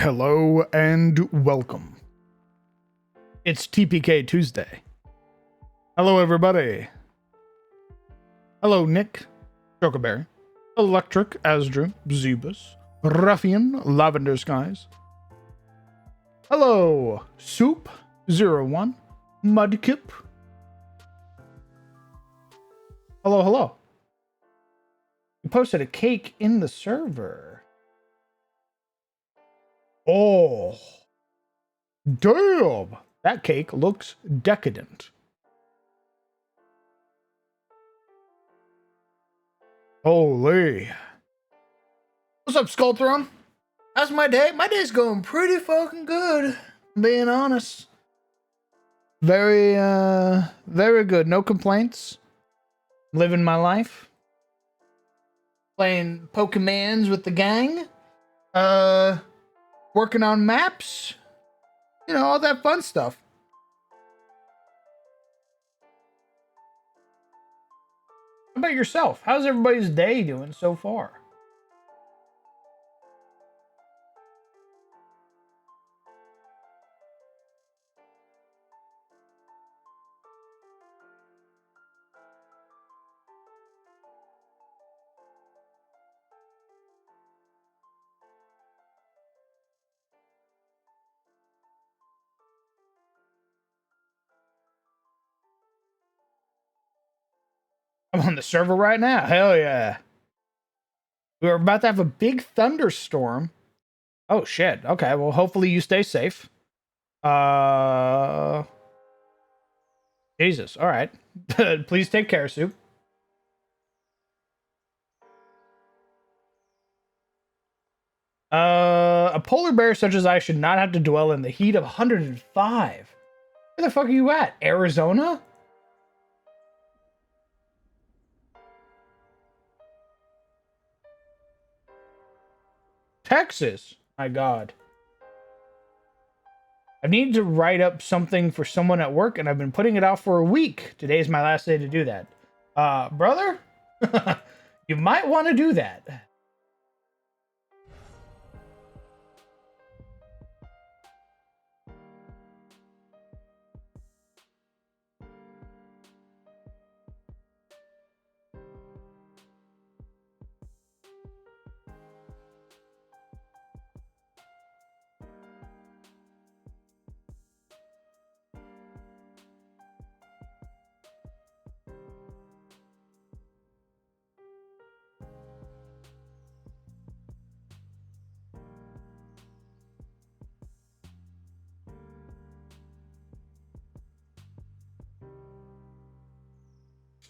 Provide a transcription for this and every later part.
Hello and welcome. It's TPK Tuesday. Hello, everybody. Hello, Nick, Chocoberry, Electric, Asdru, Zebus, Ruffian, Lavender Skies. Hello, Soup01, Mudkip. Hello, hello. You posted a cake in the server. Oh, damn. That cake looks decadent. Holy. What's up, Skullthrone? How's my day? My day's going pretty fucking good, being honest. Very good. No complaints. Living my life. Playing Pokemons with the gang. Working on maps. You know, all that fun stuff. How about yourself? How's everybody's day doing so far? I'm on the server right now. Hell yeah. We're about to have a big thunderstorm. Oh shit. Okay, well hopefully you stay safe. Jesus. All right. Please take care, Soup. A polar bear such as I should not have to dwell in the heat of 105. Where the fuck are you at? Arizona? Texas? My God. I need to write up something for someone at work, and I've been putting it out for a week. Today's my last day to do that. Brother? You might want to do that.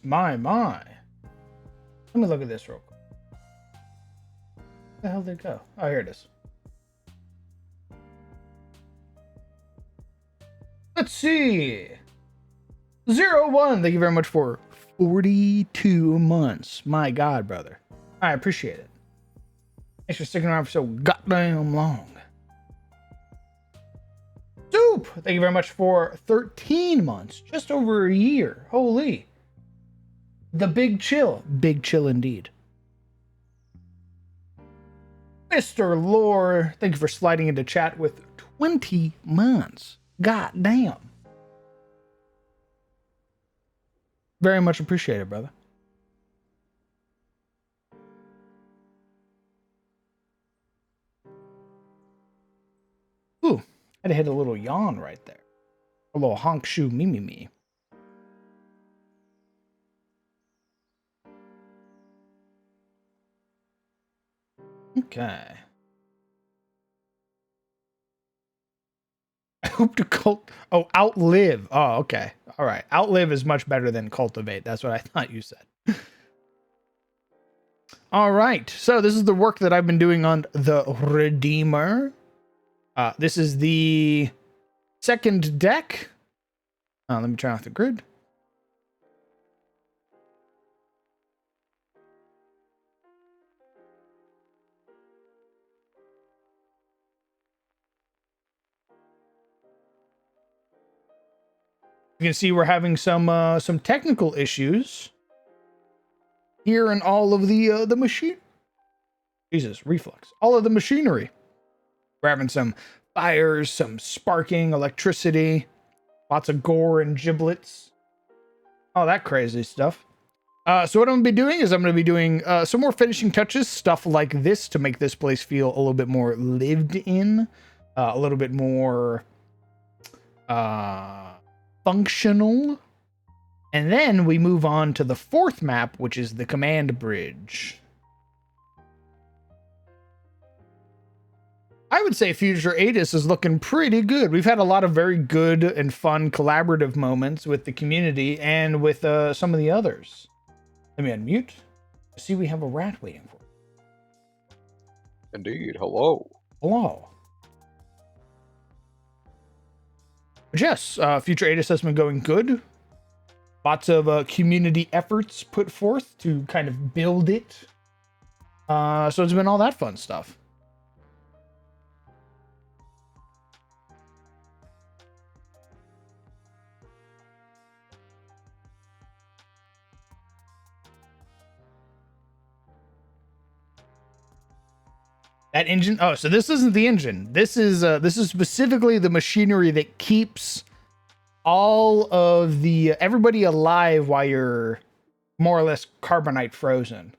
My. Let me look at this real quick. Where the hell did it go? Oh, here it is. Let's see. 01. Thank you very much for 42 months. My God, brother. I appreciate it. Thanks for sticking around for so goddamn long. Soup. Thank you very much for 13 months. Just over a year. Holy. The Big Chill. Big Chill indeed. Mr. Lore, thank you for sliding into chat with 20 months. God damn. Very much appreciated, brother. Ooh, I had to hit a little yawn right there. A little honk shoe me. Okay. I hope to outlive. Oh, okay. All right. Outlive is much better than cultivate. That's what I thought you said. All right. So this is the work that I've been doing on the Redeemer. This is the second deck. Let me turn off the grid. You can see we're having some technical issues here in all of the machine. Jesus, reflux. All of the machinery. We're having some fires, some sparking, electricity, lots of gore and giblets, all that crazy stuff. So what I'm going to be doing is I'm going to be doing some more finishing touches, stuff like this to make this place feel a little bit more lived in, a little bit more functional. And then we move on to the fourth map, which is the command bridge. I would say Future Atis is looking pretty good. We've had a lot of very good and fun collaborative moments with the community and with some of the others. Let me unmute. See, we have a rat waiting for us. Indeed. Hello. Hello. But yes, Future Atis has been going good. Lots of community efforts put forth to kind of build it. So it's been all that fun stuff. That engine. Oh, so this isn't the engine. This is specifically the machinery that keeps all of the everybody alive while you're more or less carbonite frozen.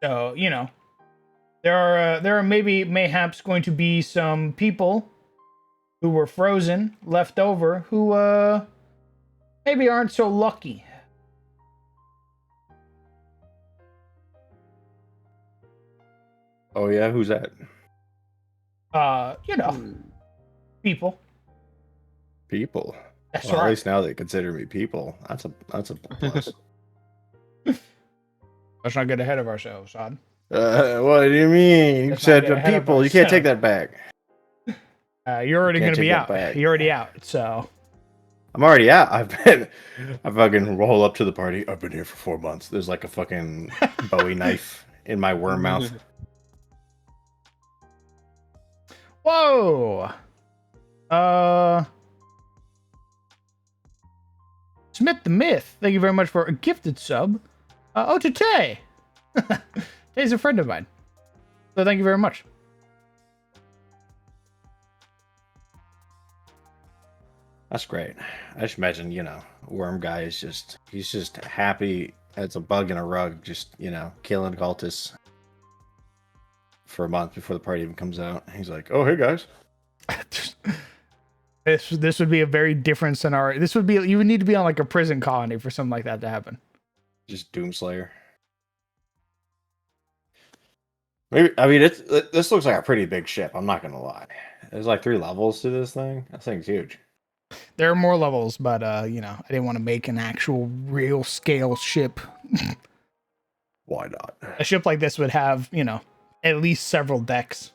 So, you know, there are mayhaps going to be some people who were frozen left over who maybe aren't so lucky. Oh yeah, who's that? You know, people. People. That's Well, right. at least now they consider me people. That's a plus. Let's not get ahead of ourselves, son. What do you mean? You Let's not said get ahead of people. You can't take ourselves. that back. You're already Can't going to be take that out. back. You're already out, so. I'm already out. I fucking roll up to the party. I've been here for 4 months. There's like a fucking Bowie knife in my worm mouth. Whoa! Smith the Myth, thank you very much for a gifted sub. Oh, to Tay! Tay's a friend of mine. So thank you very much. That's great. I just imagine, Worm Guy is he's just happy as a bug in a rug, just, killing cultists for a month before the party even comes out. He's like, oh, hey guys. This would be a very different scenario. You would need to be on like a prison colony for something like that to happen. Just Doomslayer. Maybe, I mean, this looks like a pretty big ship. I'm not going to lie. There's like 3 levels to this thing. That thing's huge. There are more levels, but I didn't want to make an actual real scale ship. Why not? A ship like this would have, at least several decks.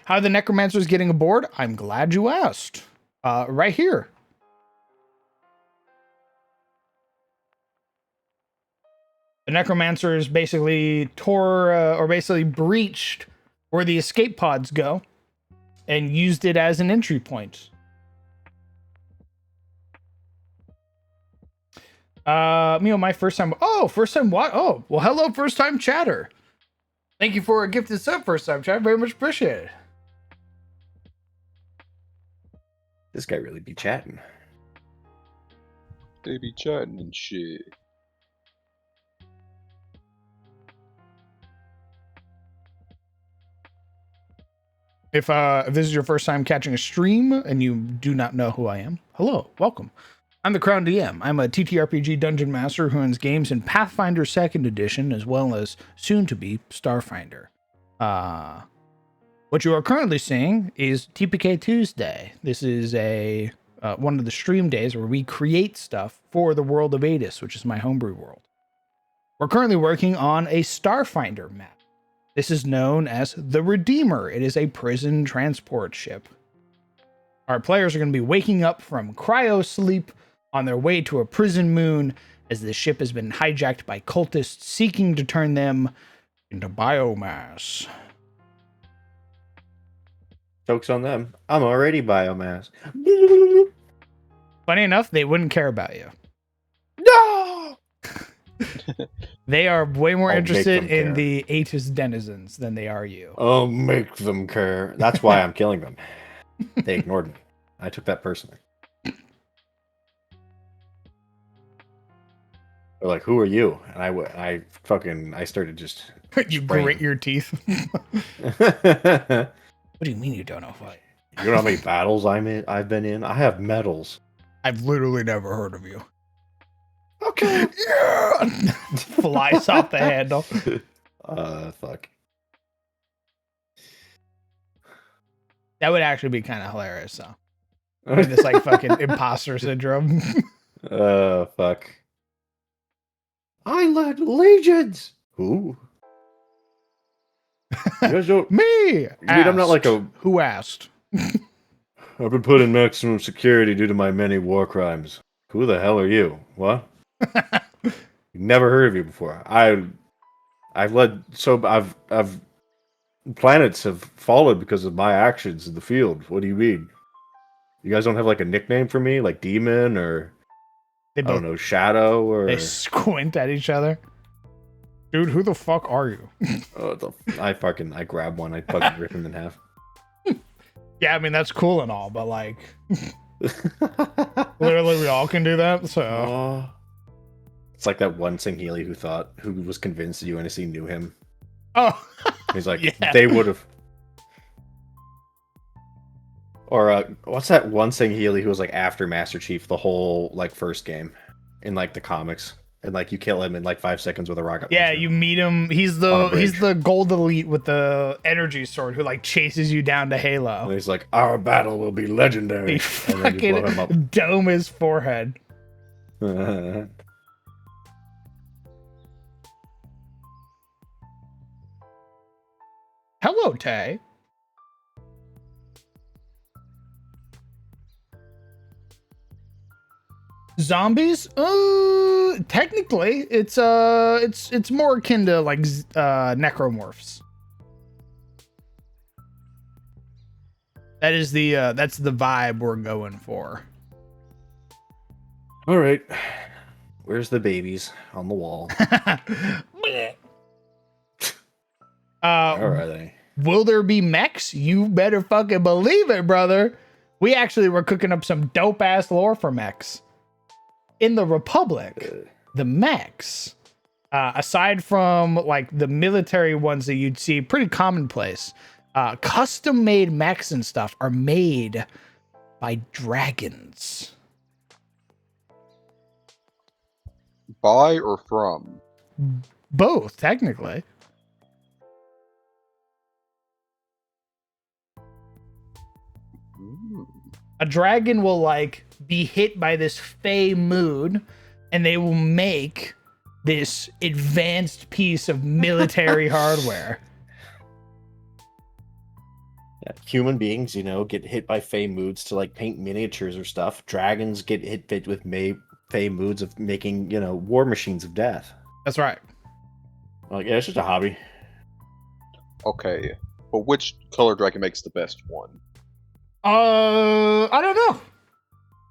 How are the necromancers getting aboard? I'm glad you asked. Right here. The necromancers basically breached where the escape pods go and used it as an entry point. My first time. Oh, first time what? Oh, well, hello, first time chatter. Thank you for a gifted sub, first time chatter. Very much appreciated. This guy really be chatting. They be chatting and shit. If this is your first time catching a stream and you do not know who I am, hello, welcome. I'm the Crown DM. I'm a TTRPG dungeon master who runs games in Pathfinder 2nd Edition as well as soon-to-be Starfinder. What you are currently seeing is TPK Tuesday. This is one of the stream days where we create stuff for the world of Adis, which is my homebrew world. We're currently working on a Starfinder map. This is known as the Redeemer. It is a prison transport ship. Our players are going to be waking up from cryo sleep on their way to a prison moon as the ship has been hijacked by cultists seeking to turn them into biomass. Joke's on them. I'm already biomass. Funny enough, they wouldn't care about you. No! They are way more I'll make interested them in care. the Aegis denizens than they are you. I'll make them care. That's why I'm killing them. They ignored me. I took that personally. They're like, "Who are you?" And I started just. You spraying grit them. your teeth. You What do you mean you don't know fight? know how many battles I've been in? I have medals. I've literally never heard of you. Okay. Yeah! Flies off the handle. Fuck. That would actually be kind of hilarious, though. This like fucking imposter syndrome. Fuck. I led legions. Who? You guys don't. Me. Dude, I'm not like asked. a. Who asked? I've been put in maximum security due to my many war crimes. Who the hell are you? What? Never heard of you before. I've led so I've planets have fallen because of my actions in the field. What do you mean? You guys don't have like a nickname for me, like Demon or They I don't both know, Shadow or they squint at each other. Dude, who the fuck are you? I grab one, I fucking rip him in half. Yeah, I mean that's cool and all, but like literally we all can do that. So Oh. It's like that one Singheili who was convinced that UNSC knew him. oh He's like, Yeah. they would have. Or what's that one Singheili who was like after Master Chief the whole like first game in like the comics, and like you kill him in like 5 seconds with a rocket yeah, launcher. you meet him. He's the gold elite with the energy sword who like chases you down to And Halo. he's like, our battle will be legendary. He And then you blow him up. fucking dome his forehead. Hello, Tay. Zombies? Technically, it's more akin to like necromorphs. That is that's the vibe we're going for. All right. Where's the babies on the wall? Where are they? Will there be mechs? You better fucking believe it, brother. We actually were cooking up some dope ass lore for mechs. In the Republic, the mechs, aside from like the military ones that you'd see pretty commonplace, custom made mechs and stuff are made by dragons. By or from? Both, technically. Ooh. A dragon will like be hit by this fey moon, and they will make this advanced piece of military hardware. Yeah, human beings, get hit by fey moods to like paint miniatures or stuff. Dragons get hit with fey moods of making, war machines of death. That's right. Like, yeah, it's just a hobby. Okay, but which color dragon makes the best one? I don't know.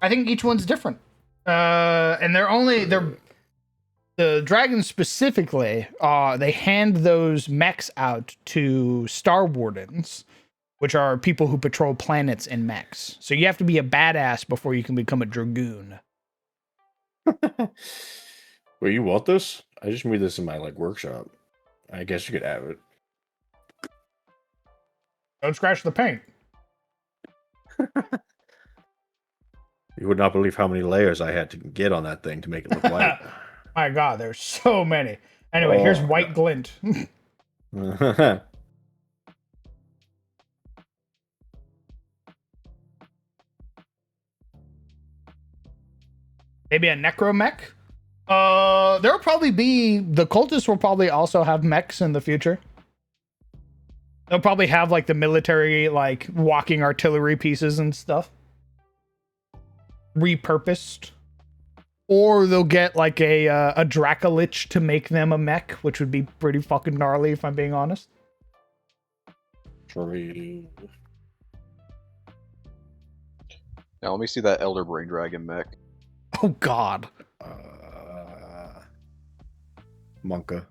I think each one's different. And the dragons specifically, they hand those mechs out to Star Wardens, which are people who patrol planets in mechs. So you have to be a badass before you can become a dragoon. Wait, you want this? I just made this in my workshop. I guess you could have it. Don't scratch the paint. You would not believe how many layers I had to get on that thing to make it look white. My God, there's so many. Anyway, here's white glint. Maybe a necromech. There'll probably be the cultists will probably also have mechs in the future. They'll probably have the military walking artillery pieces and stuff repurposed, or they'll get a Dracolich to make them a mech, which would be pretty fucking gnarly if I'm being honest. True. Now let me see that Elder Brain Dragon mech. Oh God. Monka.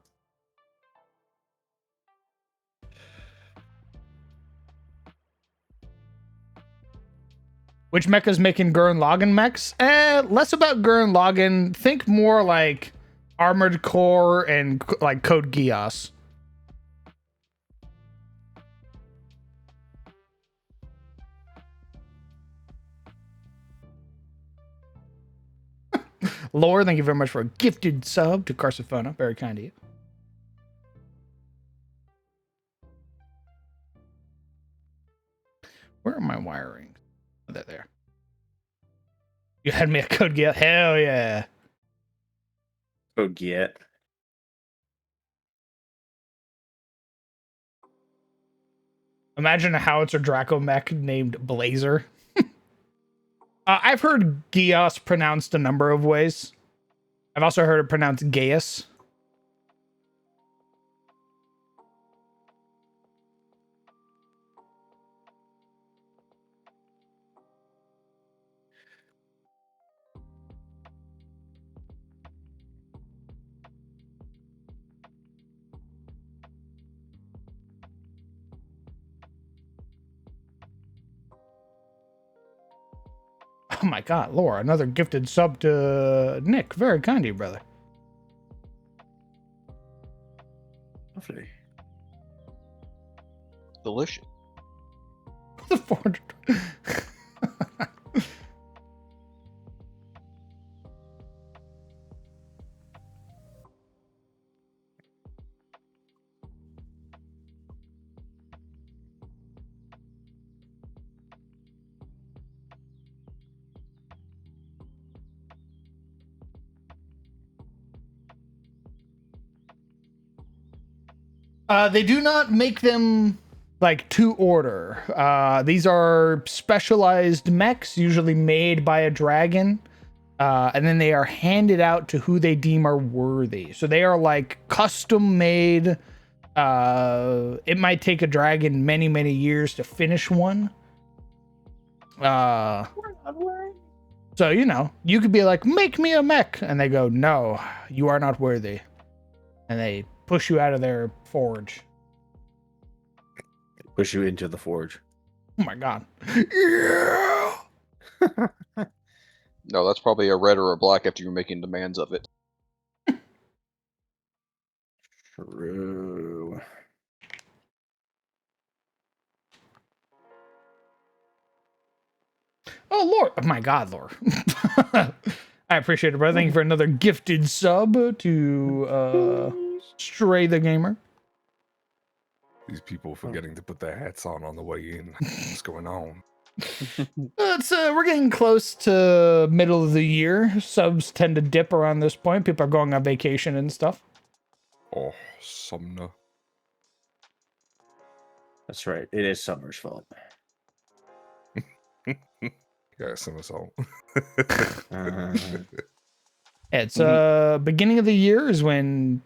Which mecha's making Gurren Lagann mechs? Less about Gurren Lagann. Think more like Armored Core and like Code Geass. Lore, thank you very much for a gifted sub to Carsifona. Very kind of you. Where are my wiring? Oh, they're there. You had me a Code Geass. Hell yeah. Oh, get. Imagine a howitzer Draco mech named Blazer. I've heard Geass pronounced a number of ways. I've also heard it pronounced Gaius. Oh my God, Laura, another gifted sub to Nick. Very kind of you, brother. Lovely. Delicious. The 400. They do not make them like to order. These are specialized mechs, usually made by a dragon, and then they are handed out to who they deem are worthy. So they are like custom made. It might take a dragon many, many years to finish one. So you know, you could be like, make me a mech, and they go, no, you are not worthy, and they push you out of their forge. Push you into the forge. Oh my God. Yeah. No, that's probably a red or a black after you're making demands of it. True. Oh, Lord. Oh my God, Lord. I appreciate it, brother. Thank you for another gifted sub to Stray the Gamer. These people forgetting to put their hats on the way in. What's going on? We're getting close to middle of the year. Subs tend to dip around this point. People are going on vacation and stuff. Oh, Sumner. That's right. It is Summer's fault. Yeah, Summer salt. It's beginning of the year is when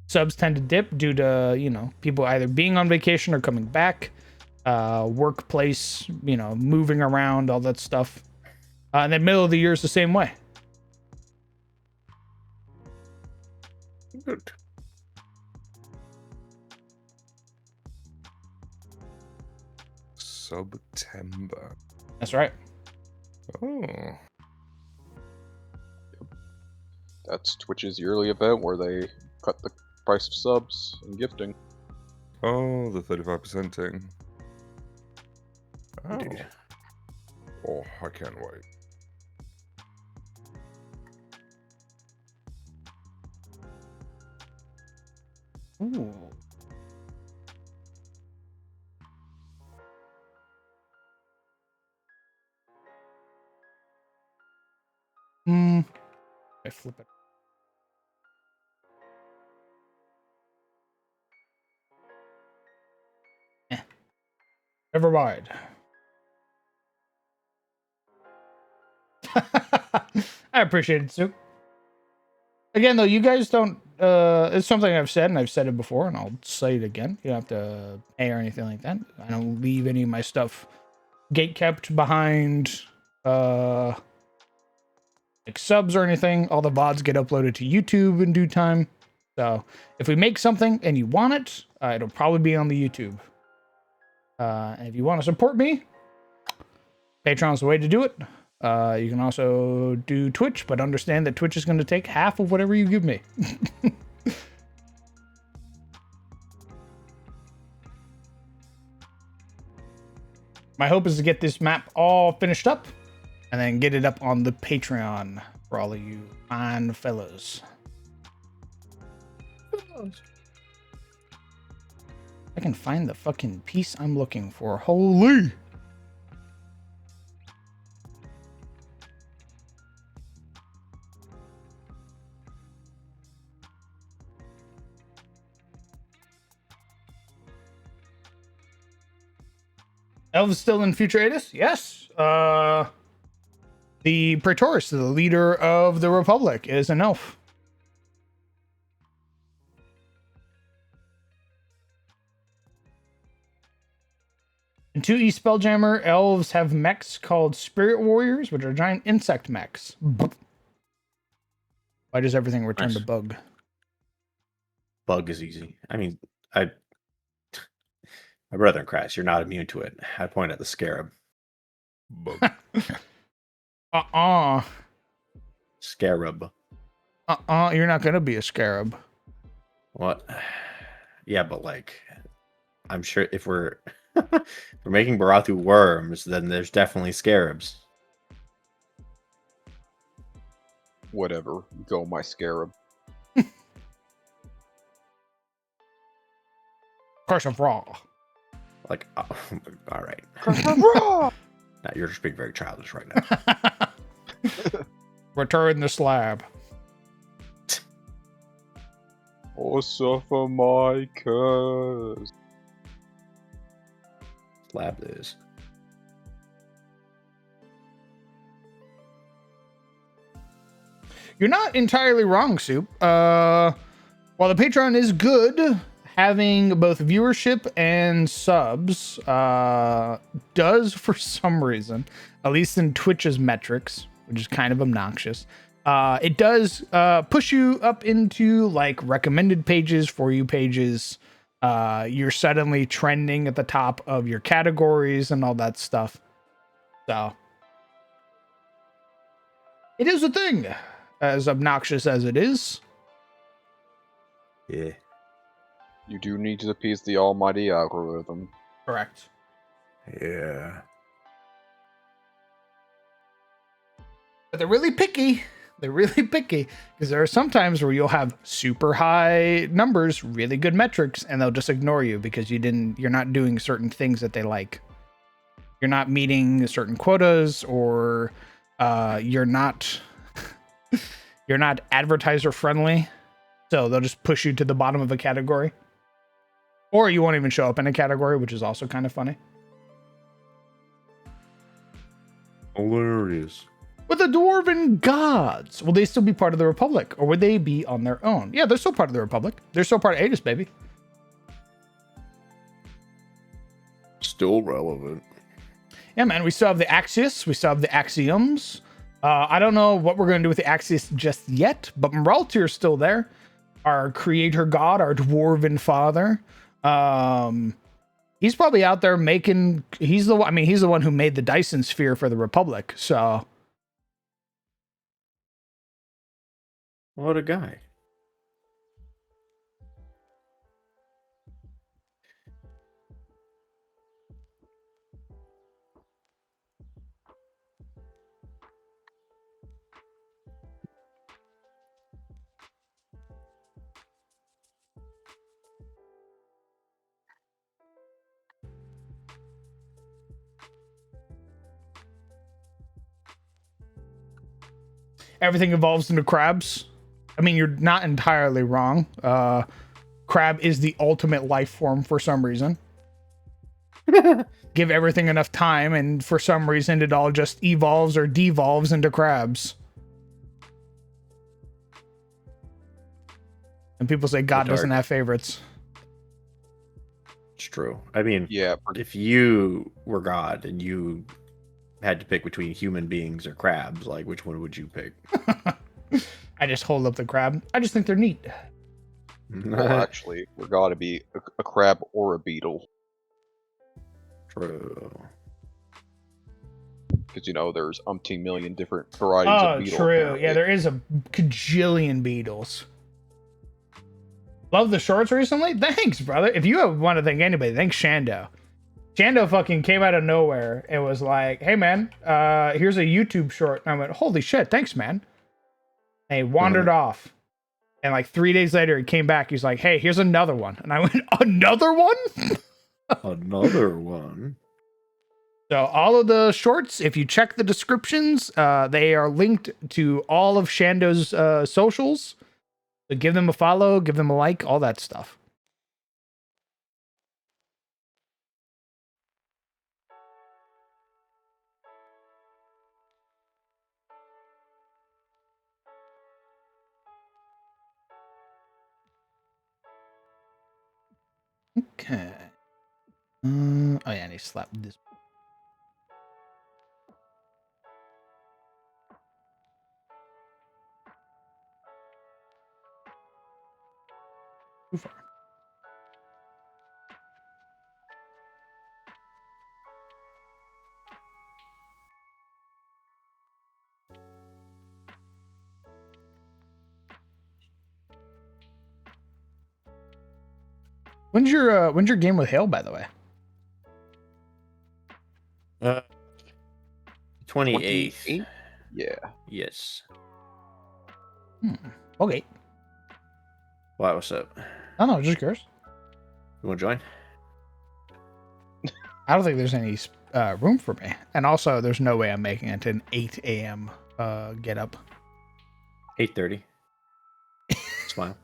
subs tend to dip due to, you know, people either being on vacation or coming back, workplace, you know, moving around, all that stuff. And then middle of the year is the same way. Good. September. That's right. Oh. That's Twitch's yearly event where they cut the price of subs and gifting. Oh, the 35% thing. Oh. Indeed. Oh, I can't wait. Ooh. I flip it. Never mind. I appreciate it, Sue. Again, though, you guys don't. It's something I've said, and I've said it before, and I'll say it again. You don't have to pay or anything like that. I don't leave any of my stuff gate kept behind like subs or anything. All the VODs get uploaded to YouTube in due time. So if we make something and you want it, it'll probably be on the YouTube. And if you want to support me, Patreon's the way to do it. You can also do Twitch, but understand that Twitch is going to take half of whatever you give me. My hope is to get this map all finished up and then get it up on the Patreon for all of you fine fellas. I can find the fucking piece I'm looking for. Holy! Elves still in Future Atus? Yes. The Praetorus, the leader of the Republic, is an elf. In 2E Spelljammer, elves have mechs called Spirit Warriors, which are giant insect mechs. Why does everything return to bug? Bug is easy. I mean, my brother in Christ, you're not immune to it. I point at the scarab. Bug. Scarab. You're not gonna be a scarab. What? Yeah, but like, I'm sure if we're we're making Barathu worms, then there's definitely scarabs. Whatever. Go, my scarab. Curse of Raw. Like, all right. Raw! Now you're just being very childish right now. Return the slab. Or suffer my curse. Slab this. You're not entirely wrong, Soup. While the Patreon is good, having both viewership and subs does, for some reason, at least in Twitch's metrics, which is kind of obnoxious, it does push you up into like recommended pages, for you pages. You're suddenly trending at the top of your categories and all that stuff. So it is a thing, as obnoxious as it is. Yeah. You do need to appease the almighty algorithm. Correct. Yeah. But they're really picky. They're really picky because there are some times where you'll have super high numbers, really good metrics, and they'll just ignore you because you're not doing certain things that they like. You're not meeting certain quotas, or you're not advertiser friendly. So they'll just push you to the bottom of a category. Or you won't even show up in a category, which is also kind of funny. Hilarious. But the Dwarven Gods, will they still be part of the Republic? Or would they be on their own? Yeah, they're still part of the Republic. They're still part of Aegis, baby. Still relevant. Yeah, man, we still have the Axios. We still have the Axioms. I don't know what we're going to do with the Axios just yet, but Moraltyr's still there. Our creator god, our Dwarven father. He's probably out there making... he's the one who made the Dyson Sphere for the Republic, so... What a guy. Everything evolves into crabs. I mean, you're not entirely wrong. Crab is the ultimate life form for some reason. Give everything enough time, and for some reason, it all just evolves or devolves into crabs. And people say God doesn't have favorites. It's true. I mean, Yeah, if you were God and you had to pick between human beings or crabs, like which one would you pick? I just hold up the crab. I just think they're neat. Well, actually, we're gotta be a crab or a beetle. True. Because, there's umpteen million different varieties of Oh, beetle. true. apparently. Yeah, there is a cajillion beetles. Love the shorts recently? Thanks, brother. If you want to thank anybody, thanks Shando. Shando fucking came out of nowhere and was like, hey, man, here's a YouTube short. And I went, holy shit, thanks, man. And he wandered off. And like 3 days later, he came back. He's like, hey, here's another one. And I went, another one? Another one. So all of the shorts, if you check the descriptions, they are linked to all of Shando's socials. So give them a follow, give them a like, all that stuff. Okay. Oh yeah, and he slapped this. Too far. When's your game with Hale, by the way? 28th. 28th? Yeah. Yes. Okay. Why? What's up? Oh no, just curious. You want to join? I don't think there's any room for me, and also there's no way I'm making it to an 8 a.m. Get up. 8:30. Smile.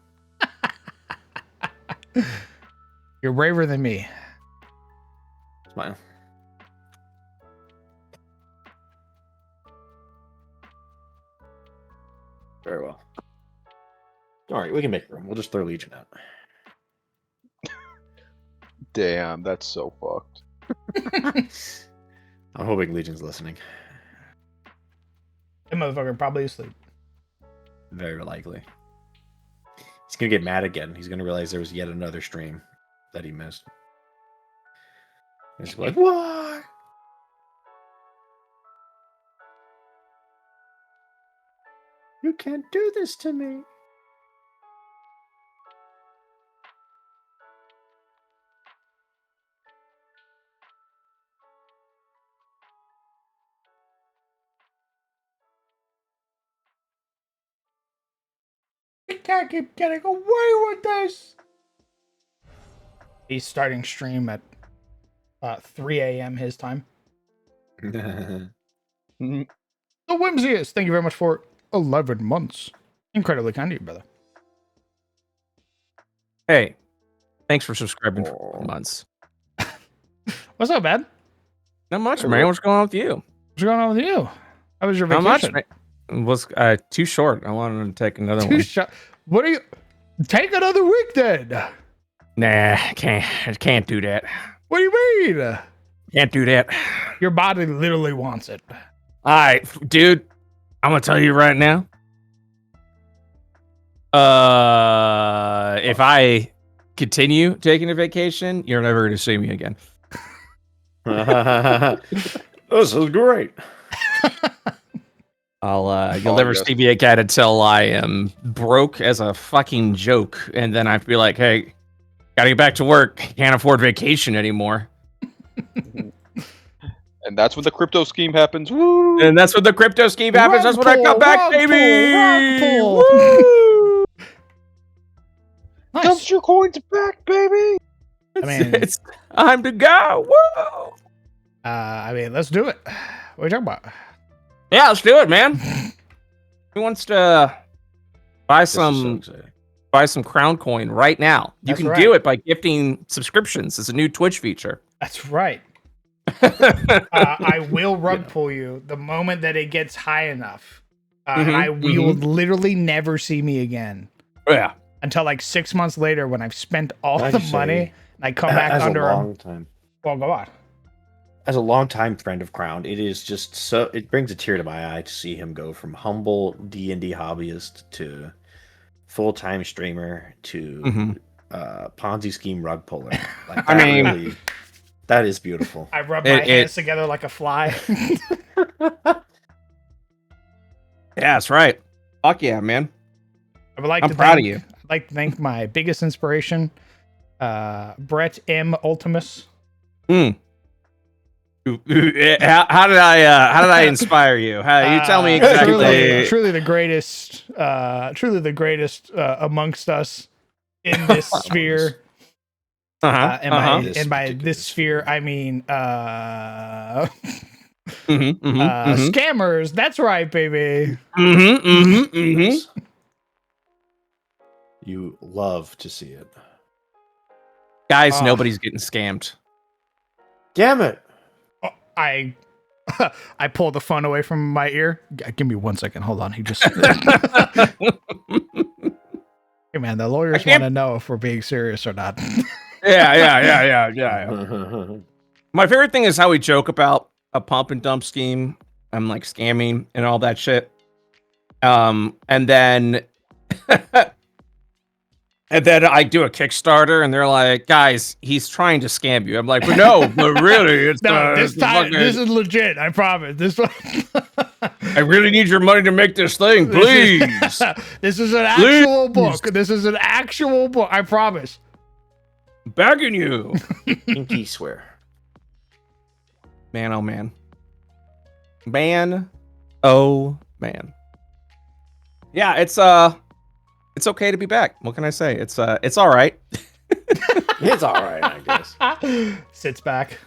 You're braver than me. Smile. Very well. All right, we can make room. We'll just throw Legion out. Damn, that's so fucked. I'm hoping Legion's listening. That motherfucker probably asleep. Very likely. He's gonna get mad again. He's gonna realize there was yet another stream that he missed. He's like, why? You can't do this to me. You can't keep getting away with this. He's starting stream at 3 a.m. his time. The Whimsiest, thank you very much for 11 months. Incredibly kind of you, brother. Hey, thanks for subscribing for 4 months. What's up, man? Not much, man. What's going on with you? What's going on with you? How was your Not vacation? much, man. It was too short. I wanted to take another Too one. short. What are you? Take another week then. Nah, I can't do that. What do you mean? Can't do that. Your body literally wants it. All right, dude. I'm gonna tell you right now. If I continue taking a vacation, you're never gonna see me again. This is great. You'll never see me again until I am broke as a fucking joke, and then I feel like, hey, gotta get back to work. Can't afford vacation anymore. And that's when the crypto scheme happens. Woo! And that's when the crypto scheme happens. That's when I come back, baby. Rug pull. Woo! Nice. Dump your coins back, baby. I mean, It's time to go. Woo! I mean, let's do it. What are you talking about? Yeah, let's do it, man. Who wants to buy This is so some exciting. crown coin right now? You That's can right. do it by gifting subscriptions. It's a new Twitch feature. That's right. I will rug pull you the moment that it gets high enough. And you will literally never see me again Yeah. until like 6 months later when I've spent all I'd the say money and I come back That's under a a. long time. Well, go on. as a longtime friend of Crown, it is just so it brings a tear to my eye to see him go from humble D&D hobbyist to full-time streamer to Mhm. Ponzi scheme rug puller. Like, I that mean- really, that is beautiful. I rub my It- hands together like a fly. Yeah, that's right. Fuck yeah, man. I would like I'm to proud of thank, you. I'd like to thank my biggest inspiration, Brett M. Ultimus. How did I inspire you? How, you tell me exactly. Truly the greatest amongst us in this sphere. Uh-huh. And uh-huh. by, and by this sphere, I mean Mm-hmm. scammers. That's right, baby. You love to see it. Guys, Oh. nobody's getting scammed. Damn it! I I pull the phone away from my ear. Give me 1 second. Hold on. He just. Hey man, the lawyers want to know if we're being serious or not. Yeah. My favorite thing is how we joke about a pump and dump scheme. I'm like scamming and all that shit. And then and then I do a Kickstarter and they're like, guys, he's trying to scam you. I'm like, but really, it's No, this time fucking- this is legit. I promise. This one. I really need your money to make this thing, please. This is an actual Please. book. This is an actual book. I promise. Begging you. Pinky swear. Man, oh man. Man, oh man. Yeah, it's okay to be back. What can I say? It's all right. It's all right, I guess. Sits back.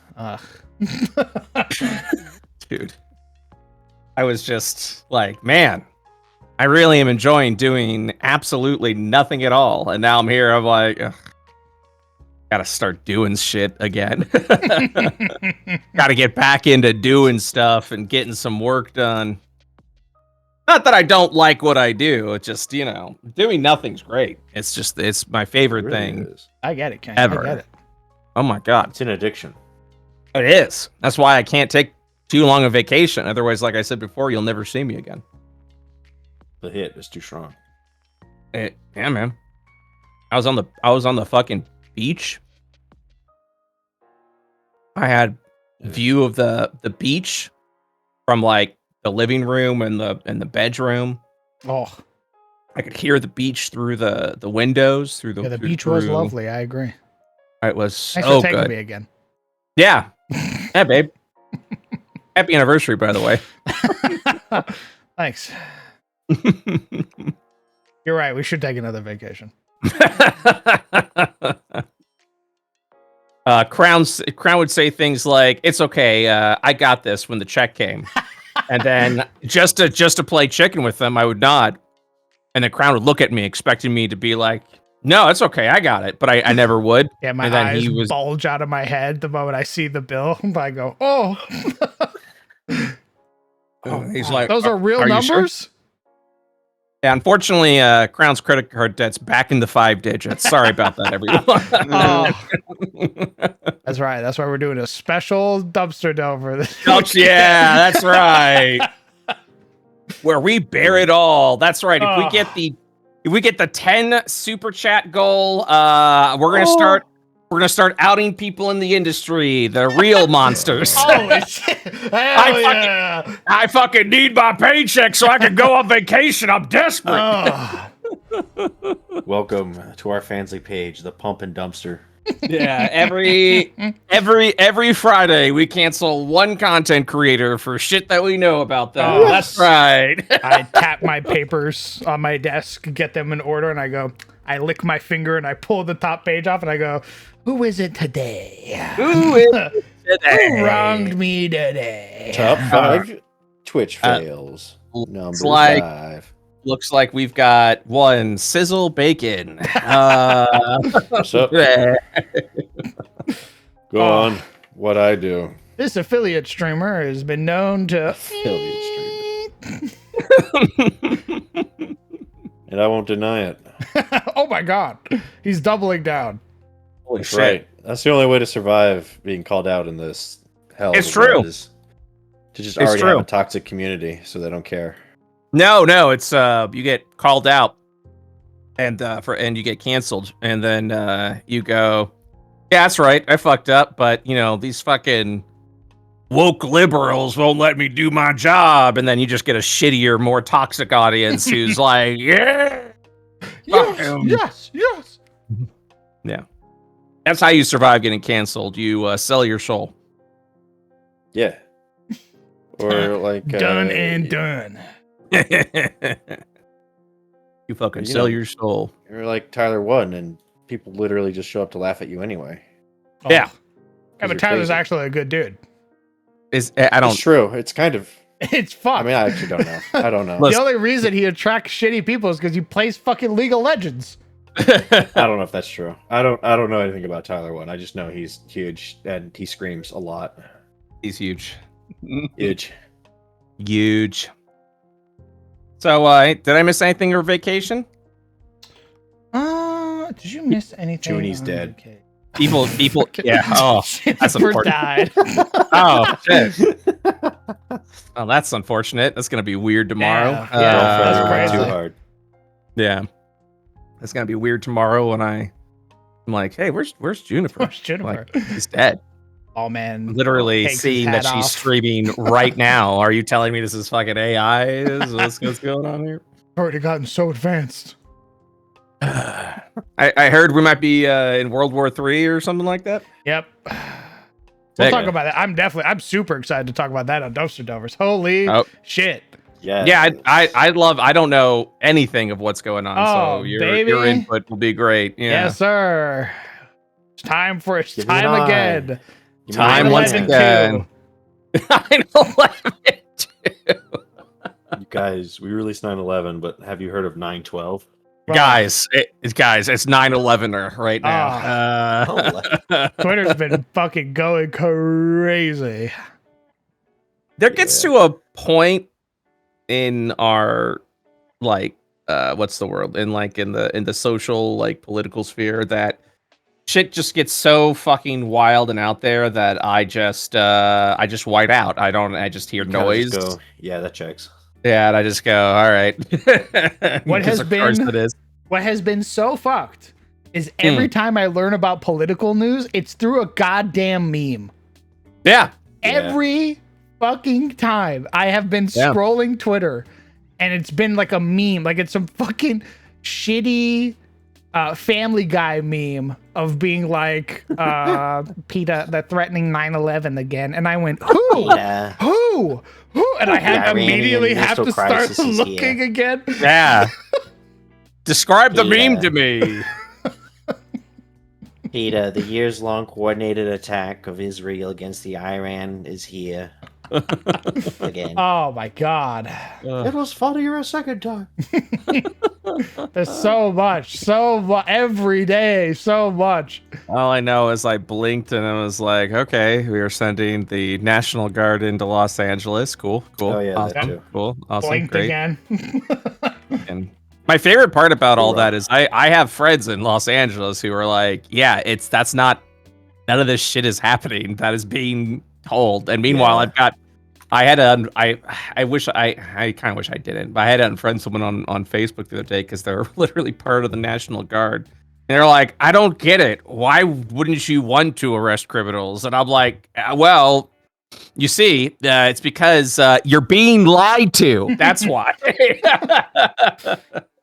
Dude. I was just like, man, I really am enjoying doing absolutely nothing at all. And now I'm here, I'm like, ugh, gotta start doing shit again. Gotta get back into doing stuff and getting some work done. Not that I don't like what I do. It's just, doing nothing's great. It's my It favorite really thing is. I get it, Ken. ever. I get it. Oh my God. It's an addiction. It is. That's why I can't take too long a vacation. Otherwise, like I said before, you'll never see me again. The hit is too strong. Yeah, man. I was on the fucking beach. I had view of the beach from like the living room and the bedroom. Oh, I could hear the beach through the windows, through the yeah, the through- beach was through- lovely. I agree. It was Thanks so for taking good. me again. Yeah. Yeah, babe. Happy anniversary, by the way. Thanks. You're right. We should take another vacation. Crown would say things like, "It's okay, I got this" when the check came, and then just to play chicken with them, I would nod, and the Crown would look at me, expecting me to be like, "No, it's okay, I got it," but I never would. Yeah, my And then eyes he was- bulge out of my head the moment I see the bill. I go, oh. He's like, Those are real you sure?" numbers? Yeah, unfortunately, Crown's credit card debt's back into 5 digits. Sorry about that, everyone. Oh, that's right. That's why we're doing a special dumpster delver. Yeah, that's right. Where we bear it all. That's right. If we get the 10 super chat goal, we're gonna start outing people in the industry, the real monsters. Holy shit. Hell yeah. I fucking need my paycheck so I can go on vacation. I'm desperate. Oh. Welcome to our fancy page, the Pump and Dumpster. Yeah, every Friday we cancel one content creator for shit that we know about them. Oh, That's right. I tap my papers on my desk, get them in order, and I lick my finger and I pull the top page off and I go, who is it today? Who is today? Who wronged me today? Top 5 Twitch fails. Number like- 5. Looks like we've got one sizzle bacon. What's up? Go on. What I do. This affiliate streamer has been known to. Affiliate streamer. And I won't deny it. Oh my god. He's doubling down. Holy That's shit. right. That's the only way to survive being called out in this hell It's the world true. is to just It's already true. have a toxic community, so they don't care. No, it's you get called out and you get canceled, and then you go, yeah, that's right, I fucked up, but these fucking woke liberals won't let me do my job, and then you just get a shittier, more toxic audience who's like, yeah, fuck Yes, 'em. yes, yes. Yeah, that's how you survive getting canceled. You sell your soul. Yeah. Or like Done and done. You fucking You sell know- your soul. You're like Tyler One, and people literally just show up to laugh at you anyway. Oh. Yeah. Yeah, but you're Tyler's crazy. actually a good dude. I It's don't. true. It's kind of. It's fucked. I mean, I actually don't know. I don't know. The only reason he attracts shitty people is because he plays fucking League of Legends. I don't know if that's true. I don't know anything about Tyler One. I just know he's huge and he screams a lot. He's huge. Huge. Huge. So, did I miss anything or vacation? Did you miss anything? Junie's on dead. vacation? People, yeah. Oh, that's Jennifer important. died. Oh, shit. Oh, that's unfortunate. That's gonna be weird tomorrow. Yeah, that's Girlfriend crazy. too hard. Yeah, that's gonna be weird tomorrow when I'm like, hey, where's Juniper? Where's Jennifer? Like, she's dead. Oh man, Literally takes his seeing that hat she's off. streaming right now. Are you telling me this is fucking AI? What's going on here? Already gotten so advanced. I heard we might be in World War III or something like that. Yep. We'll There you talk go. about that. I'm super excited to talk about that on Dumpster Dovers. Holy Oh. shit. Yeah. Yeah, I don't know anything of what's going on, Oh, so your baby. input will be great. Yeah. Yes, sir. It's time for it's Give me an time eye. again. Give me Time an once eye. 9/11 again. I know. You guys, we released 9/11, but have you heard of 9/12? Guys, it's 9/11er right now. Twitter's been fucking going crazy. There gets to a point in our what's the word? In the social political sphere that shit just gets so fucking wild and out there that I just white out. I just hear You kinda noise. just go, yeah, that checks. Yeah, and I just go, all right. What has Of course been- it is. What has been so fucked is every time I learn about political news, it's through a goddamn meme. Yeah. Every fucking time I have been Yeah. scrolling Twitter and it's been like a meme, like it's some fucking shitty Family Guy meme of being like, PETA, they're threatening 9/11 again. And I went, who? Yeah. Who? And I had Iranian immediately have missile to start crisis is looking here. again. Yeah. Describe the Yeah. meme to me. PETA, the years-long coordinated attack of Israel against the Iran is here again. Oh my god. It was funnier a second time. There's so much every day, so much. All I know is I blinked and I was like, okay, we are sending the National Guard into Los Angeles. Cool. Oh, yeah, that awesome. too. Cool. Awesome. Blinked Great. again. And my favorite part about all Hoorah. that is I have friends in Los Angeles who are like, yeah, none of this shit is happening. That is being told. And meanwhile, Yeah. I kind of wish I didn't, but I had to unfriend someone on Facebook the other day because they're literally part of the National Guard. And they're like, I don't get it. Why wouldn't you want to arrest criminals? And I'm like, well, you see, it's because you're being lied to. That's why.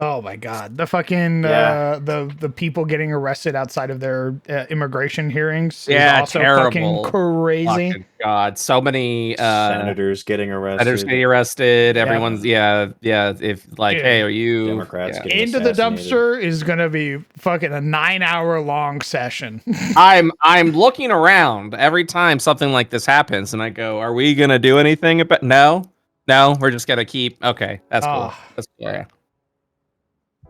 Oh my god. The fucking Yeah. the people getting arrested outside of their immigration hearings Yeah, is also terrible. fucking crazy. Fucking God, so many Senators getting arrested. senators getting arrested. Everyone's yeah. If like, Dude. hey, are you Democrats yeah. getting Into the assassinated. dumpster is gonna be fucking a 9-hour long session. I'm looking around every time something like this happens, and I go, "Are we gonna do anything about?" No, we're just gonna keep. Okay, that's cool. Ah. That's cool. Yeah.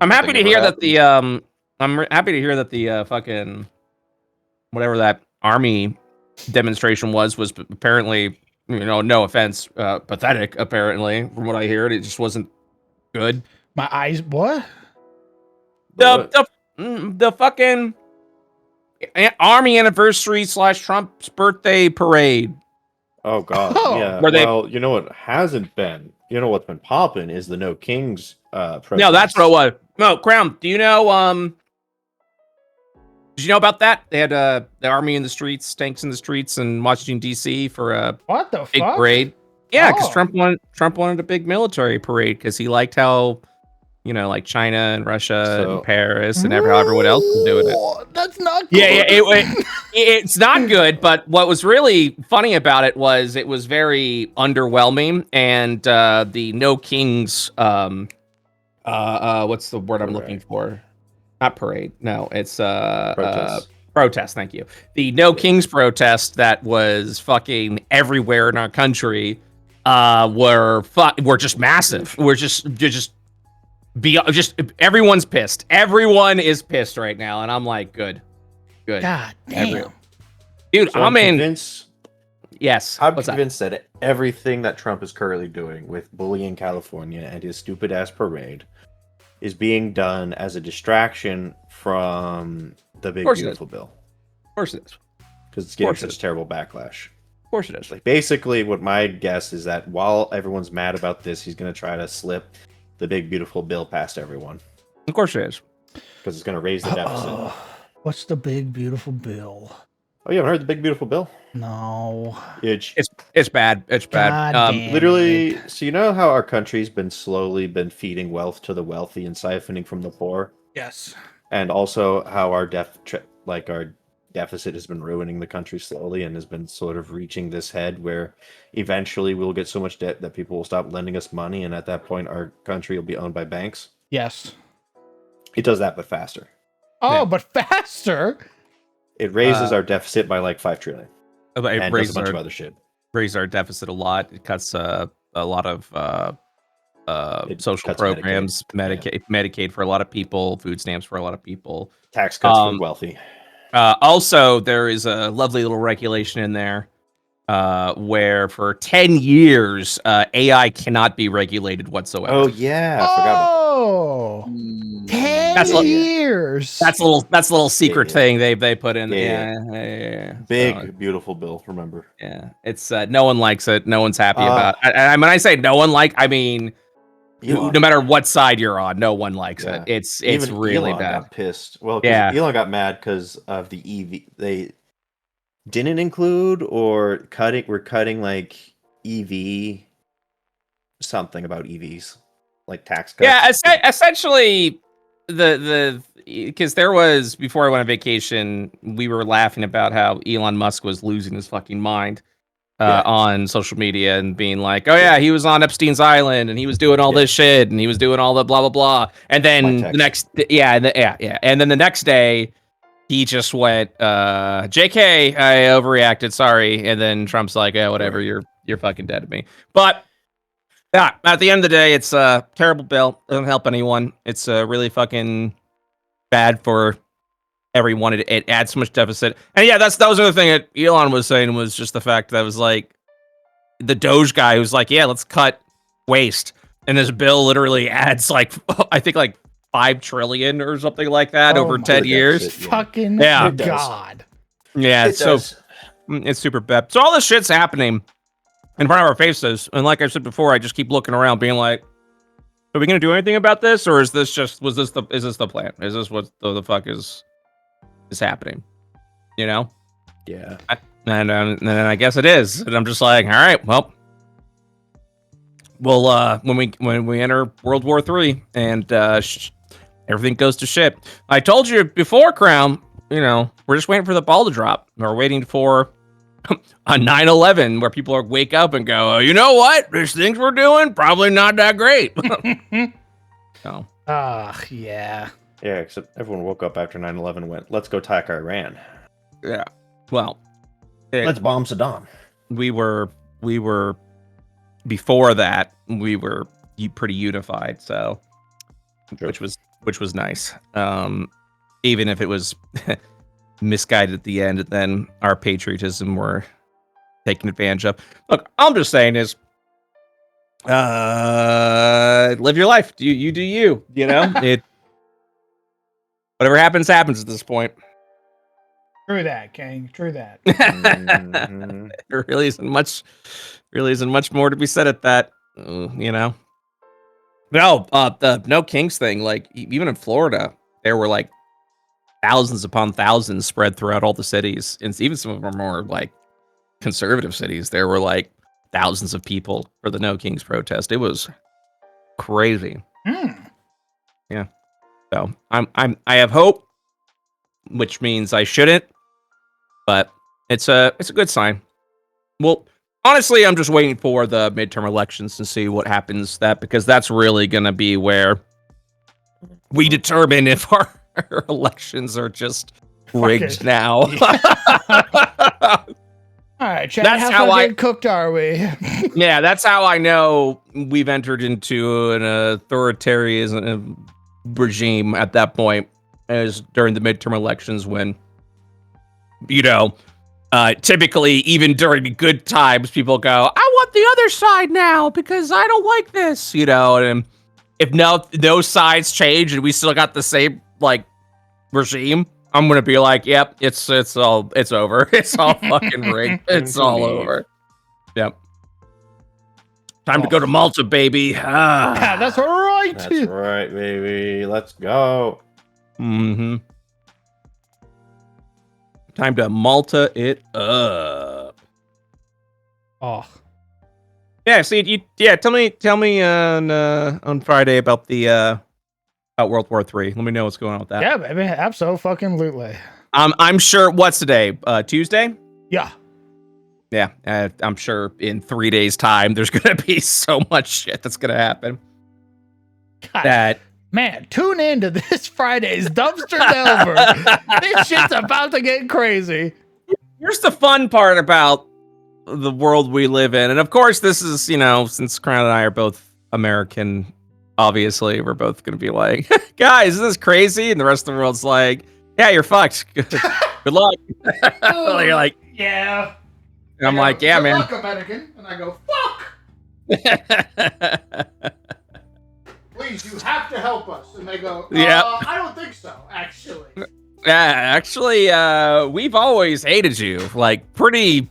I'm happy to Nothing hear ever that the happy to hear that the fucking whatever that army demonstration was apparently, no offense, pathetic. Apparently, from what I heard, it just wasn't good. My eyes, what? The fucking army anniversary / Trump's birthday parade Oh God, Oh. yeah. Were they- Well, you know what hasn't been. You know what's been popping is the No Kings protest. No, that's what it was. No, Crown. Do you know? Did you know about that? They had the army in the streets, tanks in the streets in Washington D.C. for a What the big fuck? parade. Yeah, because Oh. Trump wanted a big military parade because he liked how, like China and Russia So- and Paris and everyone else was doing it. Ooh, that's not good. Yeah, it's not good. But what was really funny about it was very underwhelming, and the No Kings, what's the word I'm looking for? Not parade. No, it's Protest. protest. Thank you. The No Kings protest that was fucking everywhere in our country were just massive. We're just everyone's pissed. Everyone is pissed right now, and I'm like, good. God damn. Dude, So I'm in. convinced. Yes. I'm What's that? convinced that everything that Trump is currently doing with bullying California and his stupid ass parade is being done as a distraction from the Big course it Beautiful Bill. Of course it is. Because it's getting course it such is. terrible backlash. Of course it is. Like basically, what my guess is that while everyone's mad about this, he's going to try to slip the Big Beautiful Bill past everyone Of course it is. because it's going to raise the deficit. What's the big beautiful bill? Oh, you haven't heard the Big Beautiful Bill? No. It's bad. It's bad. God damn Literally, it. so you know how our country's been slowly feeding wealth to the wealthy and siphoning from the poor, Yes. and also how our our deficit has been ruining the country slowly and has been sort of reaching this head where eventually we'll get so much debt that people will stop lending us money, and at that point our country will be owned by banks. Yes. It does that, but faster. Oh, Yeah. but faster. It raises our deficit by like 5 trillion, It and does raises a bunch of other shit. our deficit a lot. It cuts a lot of It social cuts programs, Medicaid. Medicaid for a lot of people, food stamps for a lot of people. Tax cuts for the wealthy. Also, there is a lovely little regulation in there where for 10 years, AI cannot be regulated whatsoever. Oh yeah, I forgot about Oh. 10 That's what- years. That's a little secret Yeah. thing they put in. Yeah. Yeah. that. Big So, beautiful bill. Remember? yeah. It's no one likes it. No one's happy Ah. about it. And when I say no one I mean Elon. no matter what side you're on, no one likes Yeah. it. It's Even really Elon bad. got pissed. Well, 'cause Yeah. Elon got mad because of the EV. They didn't include or we're cutting like EV something about EVs, like tax cuts. Yeah, essentially because there was before I went on vacation, we were laughing about how Elon Musk was losing his fucking mind on social media and being like, "Oh yeah, he was on Epstein's island and he was doing all this shit and he was doing all the blah blah blah." And then the next, and then the next day, he just went, "JK, I overreacted, sorry." And then Trump's like, "Yeah, whatever, Right. you're fucking dead to me." But yeah, at the end of the day, it's a terrible bill. Doesn't help anyone. It's really fucking bad for everyone. It adds so much deficit. And yeah, that was another thing that Elon was saying was just the fact that it was like the Doge guy who's like, yeah, let's cut waste. And this bill literally adds like, I think like 5 trillion or something like that Oh over my 10 God. years. Yeah. Fucking Yeah. It does. God. Yeah, It does. it's super bad. So all this shit's happening in front of our faces. And like I said before, I just keep looking around being like, are we going to do anything about this? Or is this is this the plan? Is this what the fuck is happening? You know? Yeah. And then I guess it is. And I'm just like, all right, well, when we enter World War III and everything goes to shit. I told you before, Crown, we're just waiting for the ball to drop. We're waiting for a 9/11 where people wake up and go, you know what? There's things we're doing probably not that great. So, Yeah. Yeah, except everyone woke up after 9/11 and went, let's go attack Iran. yeah. Well, Let's bomb Saddam. we were before that we were pretty unified, so True. which was nice. Even if it was misguided at the end, and then our patriotism were taken advantage of. Look, I'm just saying is live your life. You do you, it whatever happens at this point. True that, King. True that. Mhm. There really isn't much more to be said at that. You know. No, the no kings thing. Like even in Florida, there were like thousands upon thousands spread throughout all the cities, and even some of our more like conservative cities. There were like thousands of people for the no kings protest. It was crazy. Yeah. So I have hope, which means I shouldn't, but it's a good sign. Well, honestly, I'm just waiting for the midterm elections to see what happens because that's really going to be where we determine if our elections are just rigged it. now. All right, Chad, That's how how fucking cooked are we? Yeah, that's how I know we've entered into an authoritarian regime at that point, as during the midterm elections when, typically even during good times, people go, I want the other side now because I don't like this, and if those sides change and we still got the same, like, regime, I'm going to be like, yep, it's over. It's all fucking rigged. It's all over. Yep. Time to go to Malta, baby. Yeah, that's right. That's right, baby. Let's go. Mm-hmm. Time to Malta it up. Oh, Yeah. See, tell me on Friday about the about World War III. Let me know what's going on with that. yeah, baby, absolutely. I'm sure. What's today? Tuesday. Yeah. Yeah, I'm sure in 3 days' time, there's gonna be so much shit that's gonna happen. God, man, tune in to this Friday's Dumpster Delver. This shit's about to get crazy. Here's the fun part about the world we live in, and of course, this is since Crown and I are both American, obviously, we're both gonna be like, guys, isn't this crazy? And the rest of the world's like, yeah, you're fucked. Good luck. You're like, yeah. And I'm like, yeah, man. Luck, American. And I go, fuck. Please, you have to help us. And they go, yeah. I don't think so, actually. Yeah, actually, we've always hated you. Like, pretty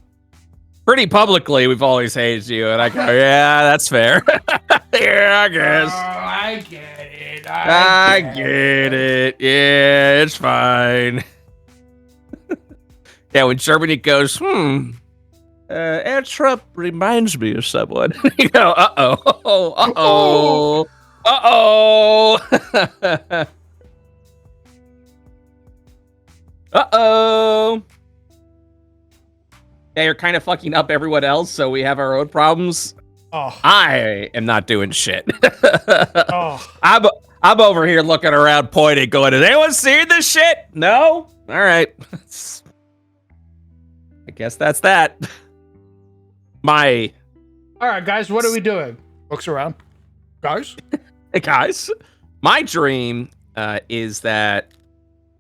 publicly, we've always hated you. And I go, yeah, that's fair. Yeah, I guess. I get it. I get it. Yeah, it's fine. Yeah, when Germany goes, Air Trump reminds me of someone. You go, uh-oh. Uh-oh. Yeah, you're kind of fucking up everyone else, so we have our own problems. Oh. I am not doing shit. Oh. I'm over here looking around, pointing, going, has anyone seen this shit? No? All right. I guess that's that. All right, guys, what are we doing? Looks around. Guys? Hey, guys. My dream is that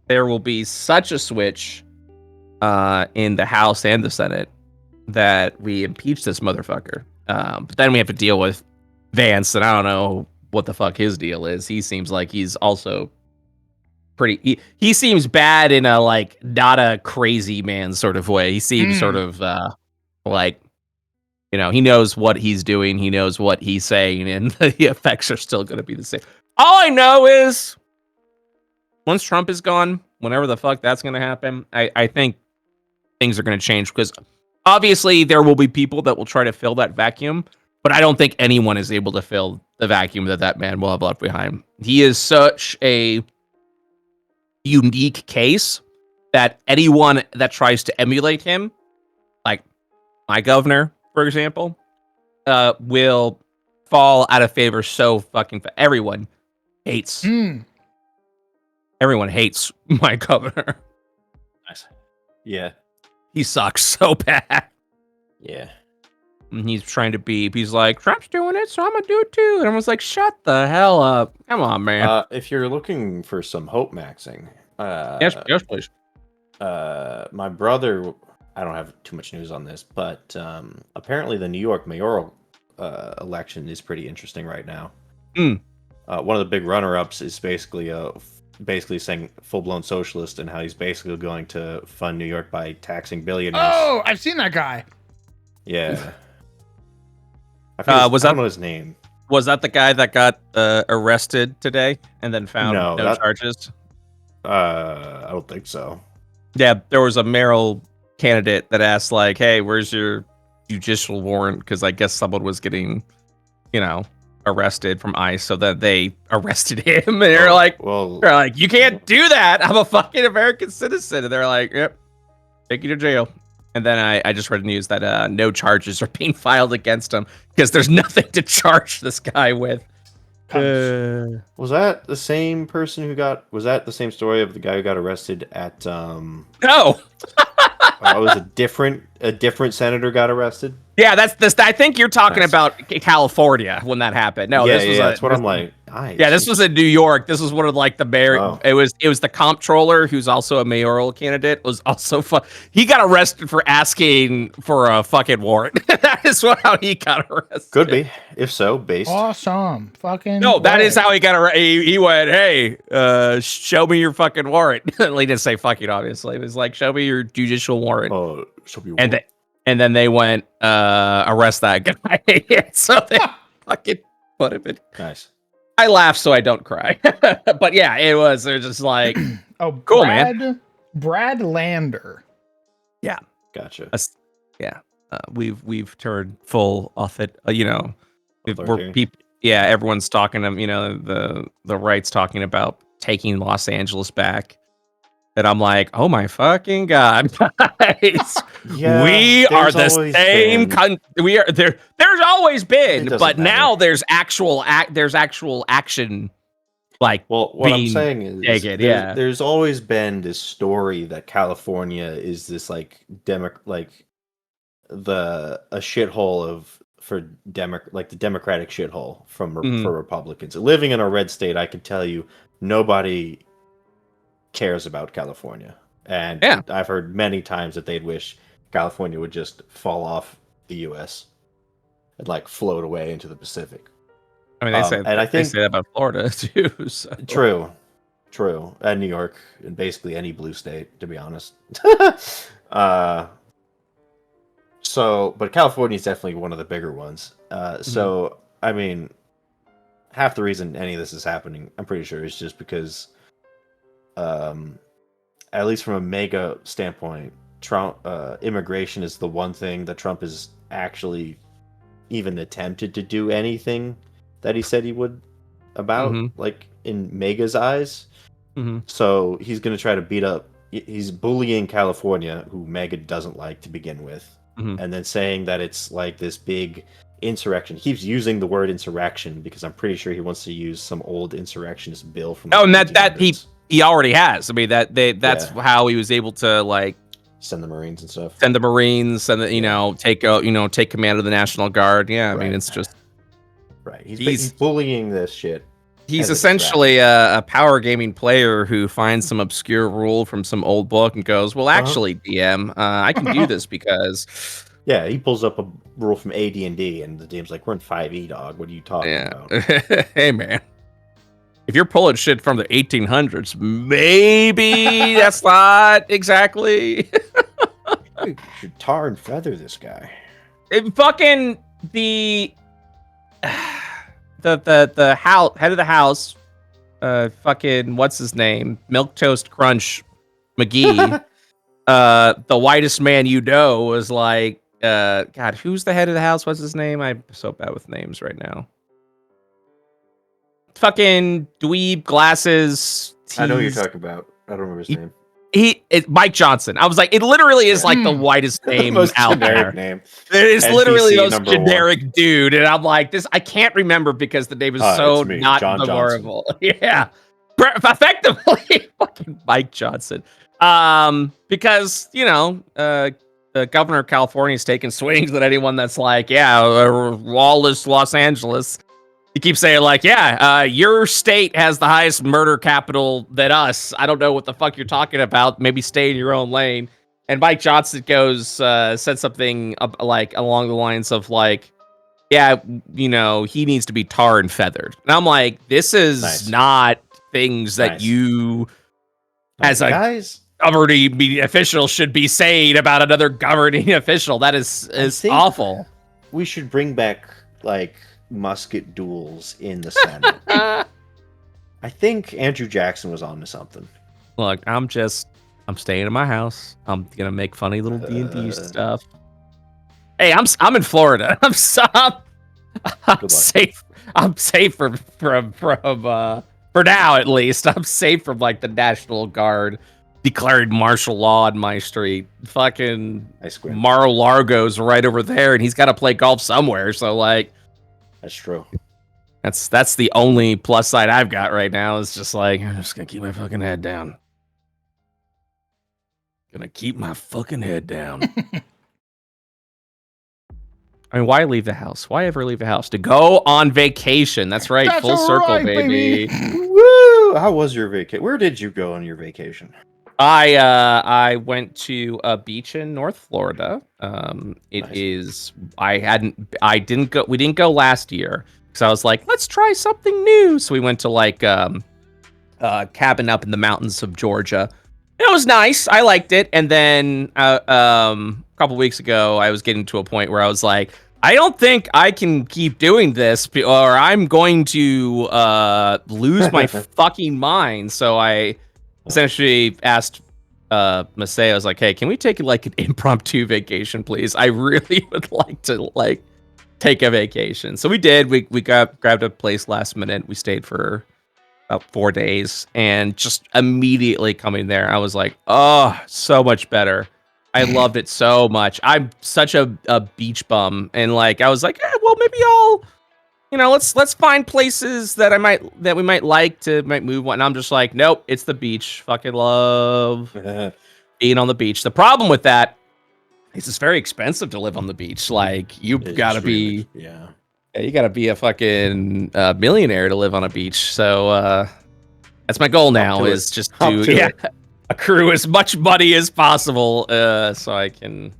there will be such a switch in the House and the Senate that we impeach this motherfucker. But then we have to deal with Vance, and I don't know what the fuck his deal is. He seems like he's also pretty... He seems bad in a, like, not a crazy man sort of way. He seems sort of, like... he knows what he's doing. He knows what he's saying, and the effects are still going to be the same. All I know is, once Trump is gone, whenever the fuck that's going to happen, I think things are going to change, because obviously there will be people that will try to fill that vacuum, but I don't think anyone is able to fill the vacuum that man will have left behind. He is such a unique case that anyone that tries to emulate him, like my governor, for example, will fall out of favor so fucking fast. Everyone hates my governor. Nice. Yeah. He sucks so bad. Yeah. And he's like, Trump's doing it, so I'm gonna do it too. And everyone's like, shut the hell up. Come on, man. If you're looking for some hope maxing, yes, please. My brother, I don't have too much news on this, but apparently the New York mayoral election is pretty interesting right now. One of the big runner-ups is basically a basically saying full-blown socialist and how he's basically going to fund New York by taxing billionaires. Oh, I've seen that guy. Yeah. I don't know his name. Was that the guy that got arrested today and then found no charges? I don't think so. Yeah, there was a mayoral candidate that asked, like, hey, where's your judicial warrant? Because I guess someone was getting, arrested from ICE, so that they arrested him. And they're like, you can't do that. I'm a fucking American citizen. And they're like, yep, take you to jail. And then I just read news that no charges are being filed against him because there's nothing to charge this guy with. Was that the same person who was that the same story of the guy who got arrested at No. It was a different senator got arrested? Yeah, that's this. I think you're talking about California when that happened. No, that's what I'm like. Yeah, this was in New York. This was one of like the mayor. Oh. It was the comptroller who's also a mayoral candidate. Was also he got arrested for asking for a fucking warrant. That is how he got arrested. Could be, if so, based. Awesome, fucking. No, that is how he got arrested. He went, hey, show me your fucking warrant. He didn't say fucking, obviously. It was like, show me your judicial warrant. Oh, show me your warrant. And then they went, arrest that guy. So they fucking put him in. Nice. I laugh so I don't cry. But yeah, it was. They're just like, oh, cool, man. Brad Lander. Yeah. Gotcha. Yeah. We've turned full off it. Everyone's talking to, the right's talking about taking Los Angeles back. And I'm like, oh my fucking God, guys. Yeah, we are the same country. We are there. There's always been, but now there's actual action. Like, well, what I'm saying is, there's always been this story that California is this a shithole the Democratic shithole for Republicans. Living in a red state, I can tell you, nobody cares about California, and I've heard many times that they'd wish California would just fall off the U.S. and float away into the Pacific. I mean, they say that about Florida too. So. True, and New York, and basically any blue state, to be honest. But California is definitely one of the bigger ones. So I mean, half the reason any of this is happening, I'm pretty sure, is just because. At least from a mega standpoint, Trump immigration is the one thing that Trump has actually even attempted to do anything that he said he would about, in mega's eyes. So he's going to try to he's bullying California, who mega doesn't like to begin with, and then saying that it's like this big insurrection. He keeps using the word insurrection because I'm pretty sure he wants to use some old insurrectionist bill from and that he already has. I mean, that's how he was able to send the Marines and stuff. Send the Marines, and take command of the National Guard. Yeah, I mean, it's just right. He's bullying this shit. He's essentially a power gaming player who finds some obscure rule from some old book and goes, "Well, actually, DM, I can do this because." Yeah, he pulls up a rule from AD&D, and the DM's like, "We're in 5e, dog. What are you talking about?" Hey, man. If you're pulling shit from the 1800s, maybe that's not exactly. You should tar and feather this guy. Fucking the house head of the house, fucking what's his name, Milk Toast Crunch McGee, the whitest man was like, God, who's the head of the house? What's his name? I'm so bad with names right now. Fucking dweeb glasses. I know who you're talking about. I don't remember his name. It's Mike Johnson. I was like, it literally is like the whitest name out there. Name. It is NPC literally the most generic dude, and I'm like, I can't remember because the name is so not memorable. Yeah, effectively, fucking Mike Johnson. Because the governor of California is taking swings at anyone that's like, lawless Los Angeles. He keeps saying your state has the highest murder capital than us. I don't know what the fuck you're talking about. Maybe stay in your own lane. And Mike Johnson said something along the lines of he needs to be tar and feathered. And I'm like, this is not things that Nice. you, as a guys, governing media official, should be saying about another governing official. That is think- awful. we should bring back like musket duels in the Senate. I think Andrew Jackson was onto something. Look, I'm staying in my house. I'm gonna make funny little D&D stuff. Hey, I'm in Florida. I'm luck. safe. I'm safe from for now at least. I'm safe from like the National Guard declared martial law in my street. Fucking I squint. Mar-a-Largo's right over there, and he's got to play golf somewhere. So like, That's true. that's the only plus side I've got right now. Is just like I'm just gonna keep my fucking head down. Gonna keep my fucking head down. I mean, why leave the house? Why ever leave the house? To go on vacation. That's right. That's Full circle, right, baby. Woo! How was your vacation? Where did you go on your vacation? I went to a beach in North Florida. It Nice. is. I didn't go. We didn't go last year because I was like, let's try something new. So we went to like cabin up in the mountains of Georgia. It was nice. I liked it. And then a couple weeks ago, I was getting to a point where I was like, I don't think I can keep doing this, or I'm going to lose my fucking mind. So I essentially asked Masay, I was like, hey, can we take like an impromptu vacation, please? I really would like to like take a vacation. So we did. We grabbed a place last minute. We stayed for about 4 days, and just immediately coming there, I was like, oh, so much better. I loved it so much. I'm such a beach bum, and like I was like, well, maybe I'll, let's find places that we might like to move one. And I'm just like, nope, it's the beach. Fucking love being on the beach. The problem with that is it's very expensive to live on the beach. Like you've got to be, you got to be a fucking millionaire to live on a beach. So that's my goal now, is just to accrue as much money as possible, so I can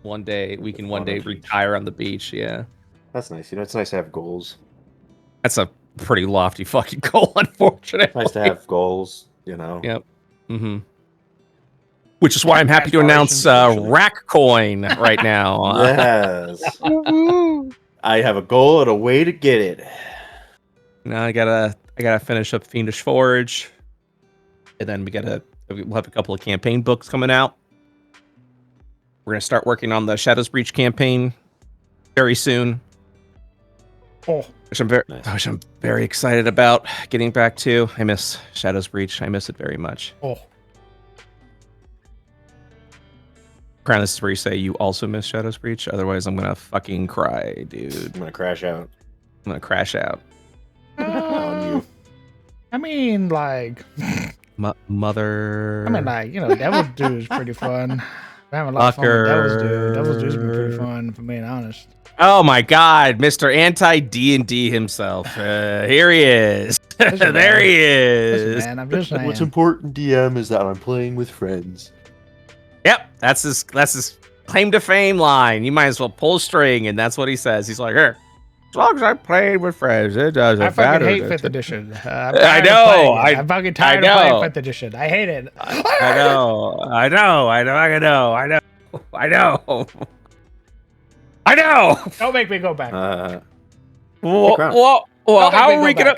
one day retire on the beach. Yeah, that's nice. It's nice to have goals. That's a pretty lofty fucking goal, unfortunately. Nice to have goals. Yep. Mm-hmm. Which is why I'm happy to announce Rack Coin right now. Yes. I have a goal and a way to get it. Now I gotta finish up Fiendish Forge, and then we'll have a couple of campaign books coming out. We're gonna start working on the Shadows Breach campaign very soon. Which I'm very excited about getting back to. I miss Shadows Breach. I miss it very much. Crown, this is where you say you also miss Shadows Breach. Otherwise, I'm gonna fucking cry, dude. I'm gonna crash out. I'm gonna crash out. On you. I mean, like, mother. I mean, like, Devil's Due is pretty fun. I'm having a lot of fun with Devil's Due. Devil's Due's been pretty fun, if I'm being honest. Oh my God, Mr. Anti D&D himself. Here he is. There he is. Listen, man, I'm just saying. What's important, DM, is that I'm playing with friends. Yep, that's his claim to fame line. You might as well pull a string, and that's what he says. He's like, here, as long as I played with friends, it doesn't matter. I fucking hate 5th edition. I know. I'm fucking tired of playing 5th edition. I hate it. I know. Don't make me go back. Well, how are we gonna,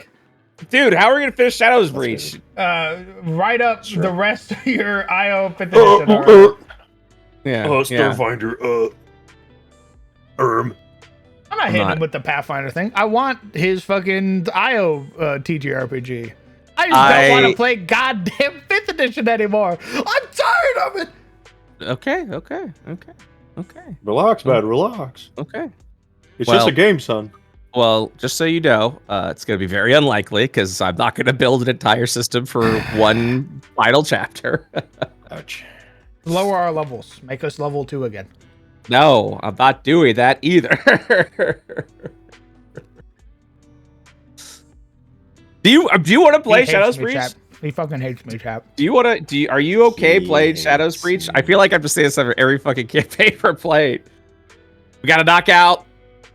dude? How are we gonna finish Shadows Breach? Write up the rest of your IO 5th edition. Yeah. Starfinder. I'm not hitting him with the Pathfinder thing. I want his fucking IO TTRPG. I just don't want to play goddamn 5th edition anymore. I'm tired of it. Okay. Relax, man. Relax. Okay. It's just a game, son. Well, just so you know, it's going to be very unlikely because I'm not going to build an entire system for one final chapter. Ouch. Lower our levels. Make us level 2 again. No, I'm not doing that either. Do you want to play Shadows Breach? He fucking hates me, chap. Are you okay playing Shadows Breach? I feel like I'm just saying this every fucking campaign for played. We got to knock out.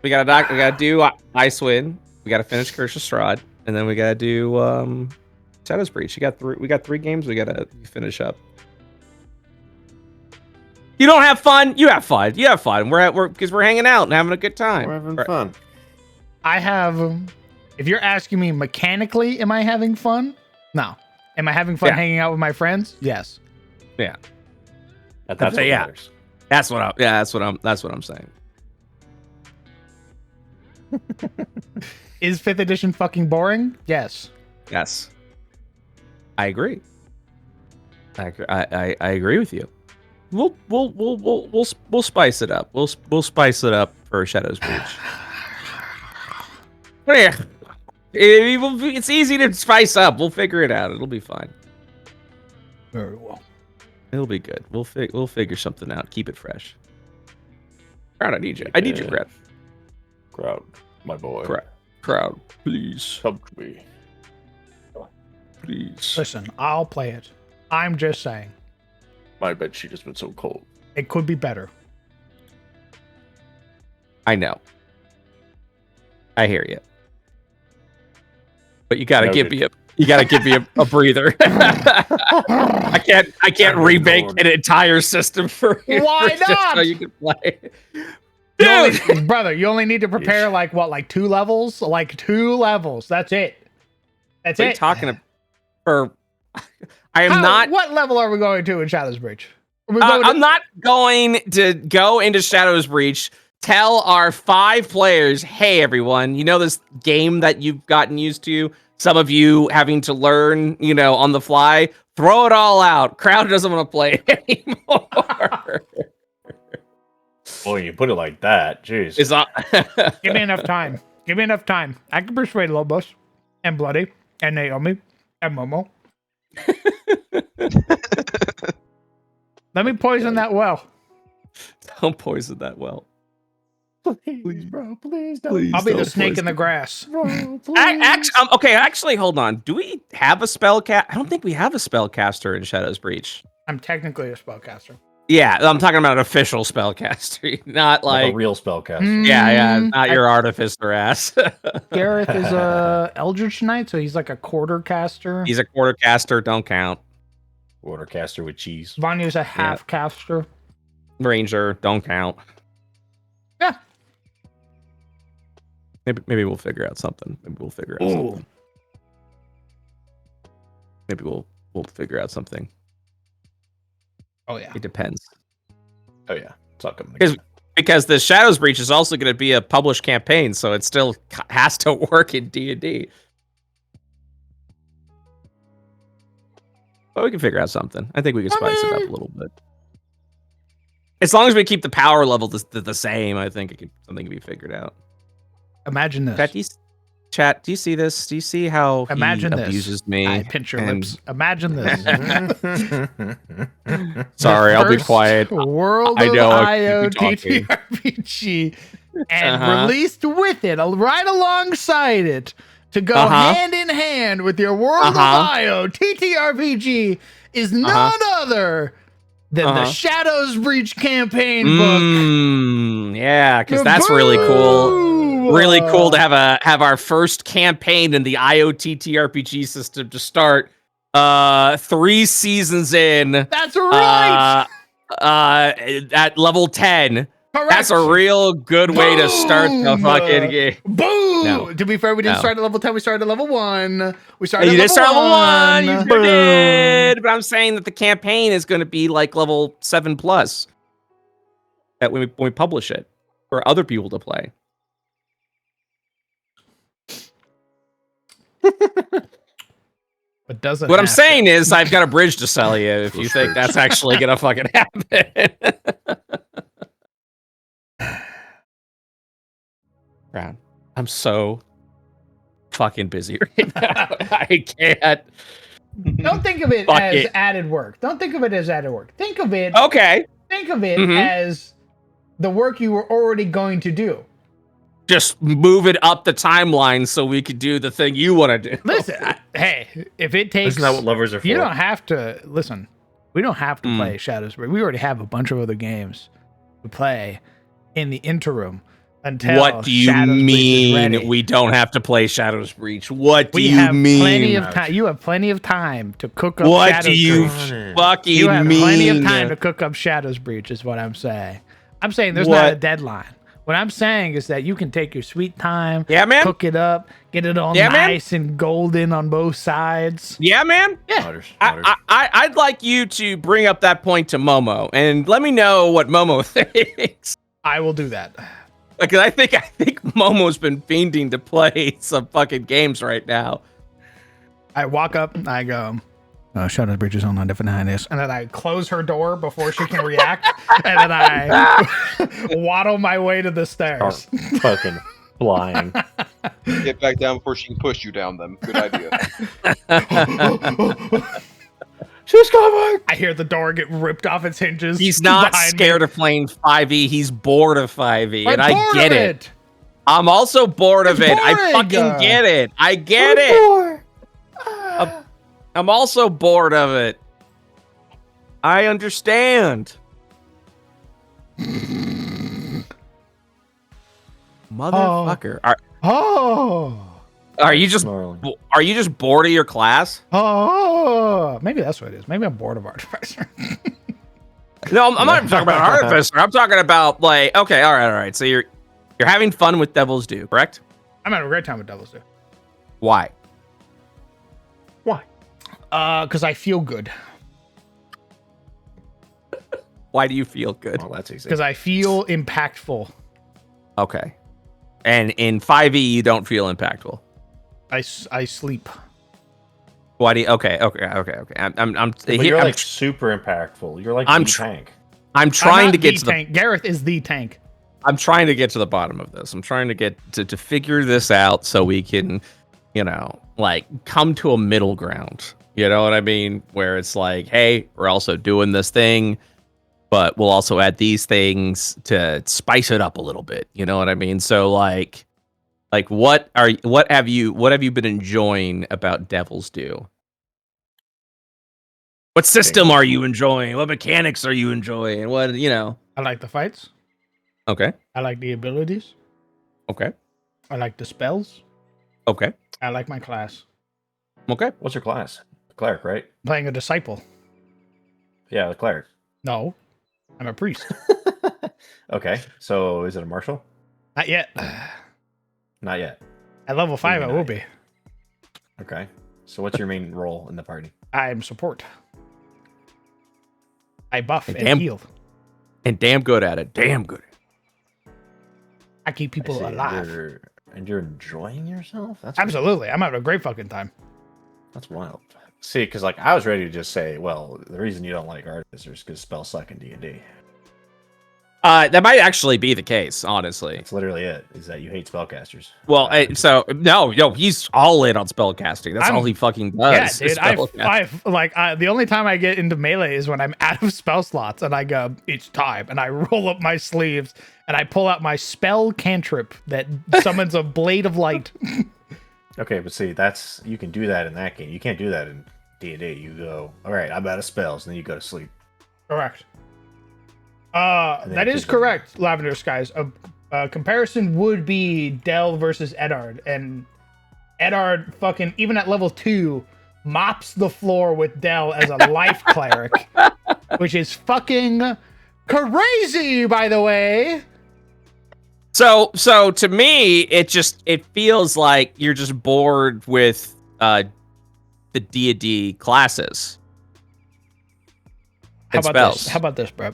We got to do Icewind. We got to finish Curse of Strahd, and then we got to do Shadow's Breach. We got 3 games we gotta finish up. You don't have fun? You have fun. You have fun. We're because we're hanging out and having a good time. We're having fun. I have. If you're asking me mechanically, am I having fun? No. Am I having fun hanging out with my friends? Yes. Yeah. That's what matters. That's what I'm saying. Is 5th edition fucking boring? Yes. Yes. I agree. I agree with you. We'll spice it up. We'll spice it up for Shadow's Breach. Yeah. It's easy to spice up. We'll figure it out. It'll be fine. Very well. It'll be good. We'll figure something out. Keep it fresh. Crowd, I need you. I need your crowd. Crowd, my boy. Crowd, please. Come to me. Please. Listen, I'll play it. I'm just saying. My bed sheet has been so cold. It could be better. I know. I hear you. But you gotta give me a breather. I can't remake an entire system for you. Why not? So you can play. Brother, you only need to prepare like 2 levels? Like 2 levels. That's it. That's what it. Are you talking for? I am not. What level are we going to in Shadow's Breach? I'm not going to go into Shadow's Breach. Tell our 5 players, hey everyone, you know this game that you've gotten used to? Some of you having to learn, on the fly. Throw it all out. Crowd doesn't want to play it anymore. Boy, you put it like that. Jeez. Give me enough time. Give me enough time. I can persuade Lobos and Bloody and Naomi and Momo. Let me poison that well. Don't poison that well. Please, bro. Please don't. I'll be the snake in the grass. Bro, Actually, hold on. Do we have a spellcast? I don't think we have a spellcaster in Shadow's Breach. I'm technically a spellcaster. Yeah, I'm talking about an official spellcaster, not like a real spellcaster. Yeah, not your artificer ass. Gareth is a Eldritch Knight, so he's like a quarter caster. He's a quarter caster. Don't count. Quarter caster with cheese. Vanya's a half caster. Ranger. Don't count. Yeah. Maybe we'll figure out something. Maybe we'll figure out something. Maybe we'll figure out something. Oh yeah. It depends. Oh yeah. It's all coming together. Because the Shadows Breach is also going to be a published campaign, so it still has to work in D&D. But we can figure out something. I think we can spice it up a little bit. As long as we keep the power level the same, I think something can be figured out. Imagine this. Chat, do you see this? Do you see how Imagine he abuses me? I pinch your lips. Imagine this. Sorry, I'll be quiet. World of IO TTRPG and released with it, right alongside it, to go hand in hand with your World of IO TTRPG is none other than the Shadows Breach campaign book. Yeah, because that's really cool. Really cool to have our first campaign in the IoT RPG system to start 3 seasons in. That's right. At level 10. Correct. That's a real good way to start the fucking game. Boom! No. To be fair, we didn't start at level 10. We started at level 1. We started You at did start level level 1. You Boom. did. But I'm saying that the campaign is going to be like level 7+ that when we publish it for other people to play. But doesn't. What I'm saying is, I've got a bridge to sell you if you think that's actually gonna fucking happen. Brown, I'm so fucking busy right now. I can't. Don't think of it as added work. Don't think of it as added work. Think of it. Okay. Think of it as the work you were already going to do. Just move it up the timeline so we could do the thing you want to do. Listen, hey, if it takes... Isn't that what lovers are for? You don't have to... Listen, we don't have to play Shadows Breach. We already have a bunch of other games to play in the interim. until What do you Shadow's Breach is ready. mean we don't have to play Shadow's Breach? What do We you have mean? plenty of time. You have plenty of time to cook up What Shadow's do you Breach. fucking You have mean? plenty of time to cook up Shadow's Breach, is what I'm saying. I'm saying there's not a What? deadline. What I'm saying is that you can take your sweet time, Yeah, man. cook it up, get it all Yeah, man. nice and golden on both sides. Yeah, man. Butters, butters. I'd like you to bring up that point to Momo and let me know what Momo thinks. I will do that. Because I think Momo's been fiending to play some fucking games right now. I walk up, I go, Shadow's Breach is on a different highness. And then I close her door before she can react. And then I waddle my way to the stairs. Fucking flying. Get back down before she can push you down them. Good idea. She's coming! I hear the door get ripped off its hinges. He's not behind scared me. of playing 5e. He's bored of 5e. I'm And I bored get of it. I'm also bored of It's it. I boring. fucking get it. I get it. I'm also bored of it. I understand. Motherfucker. Are you just Snarling. bored of your class? Maybe that's what it is. Maybe I'm bored of Artificer. No, I'm not talking about Artificer. I'm talking about like, okay, all right. So you're having fun with Devil's Due, correct? I'm having a great time with Devil's Due. Why? Why? Because I feel good. Why do you feel good? Well, that's easy. Because I feel impactful. Okay. And in 5e, you don't feel impactful. I sleep. Why do you? Okay. But Here, you're I'm like super impactful. You're like I'm the tr- tank. I'm trying I'm to not get the to the. tank. Gareth is the tank. I'm trying to get to the bottom of this. I'm trying to get to figure this out so we can, like come to a middle ground. You know what I mean? Where it's like, hey, we're also doing this thing, but we'll also add these things to spice it up a little bit. You know what I mean? So like what have you been enjoying about Devil's Due? What system are you enjoying? What mechanics are you enjoying? What I like the fights. Okay. I like the abilities. Okay. I like the spells. Okay. I like my class. Okay. What's your class? Cleric, right? Playing a disciple. Yeah, the cleric. No, I'm a priest. Okay, so is it a martial? Not yet. Not yet. At level 5, I Maybe will not be. Okay, so what's your main role in the party? I'm support. I buff And and damn- heal. And damn good at it. Damn good. I keep I people see, alive. And you're enjoying yourself? That's Absolutely. I'm having a great fucking time. That's wild. See, because like I was ready to just say, well, the reason you don't like artificers is because spells suck in D&D. That might actually be the case, honestly. That's literally it. Is that you hate spellcasters? Well, no, he's all in on spellcasting. That's I'm- all he fucking does. Yeah, is dude. spellcast. The only time I get into melee is when I'm out of spell slots and I go, it's time. And I roll up my sleeves and I pull out my spell cantrip that summons a blade of light. Okay, but see, you can do that in that game. You can't do that in D&D. You go, all right, I'm out of spells, and then you go to sleep. Correct. then That it is keeps going. correct, Lavender Skies. A comparison would be Del versus Eddard, and Eddard fucking even at level 2 mops the floor with Del as a life cleric, which is fucking crazy, by the way. So to me, it feels like you're just bored with the D&D classes. How And about spells. this? How about this, bro?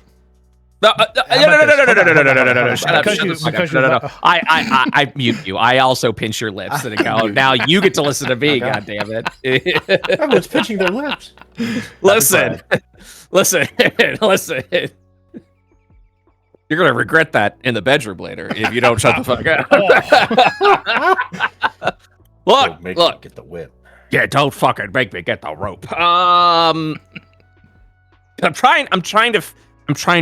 No, about this? no. Shut up. Because Shut you- the fuck because up. you No. lo- I mute you. I also pinch your lips and go, now you get to listen to me, Okay. goddammit. Everyone's pinching their lips. Listen. You're going to regret that in the bedroom later if you don't shut the fuck up. Don't make Look. me get the whip. Yeah, don't fucking make me get the rope. I'm trying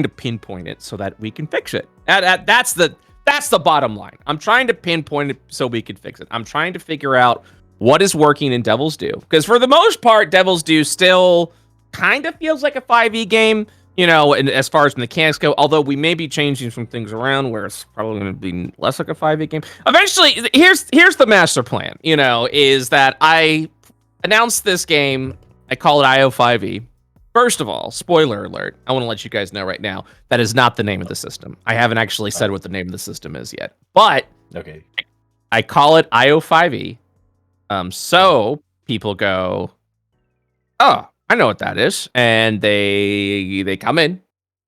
to pinpoint it so that we can fix it. That's the bottom line. I'm trying to pinpoint it so we can fix it. I'm trying to figure out what is working in Devil's Due, because for the most part, Devil's Due still kind of feels like a 5e game, And as far as mechanics go, although we may be changing some things around where it's probably going to be less like a 5e game. Eventually, here's the master plan, is that I announced this game. I call it IO5E. First of all, spoiler alert, I want to let you guys know right now, that is not the name of the system. I haven't actually said what the name of the system is yet. But Okay. I call it IO5E. So people go, oh, I know what that is. And they come in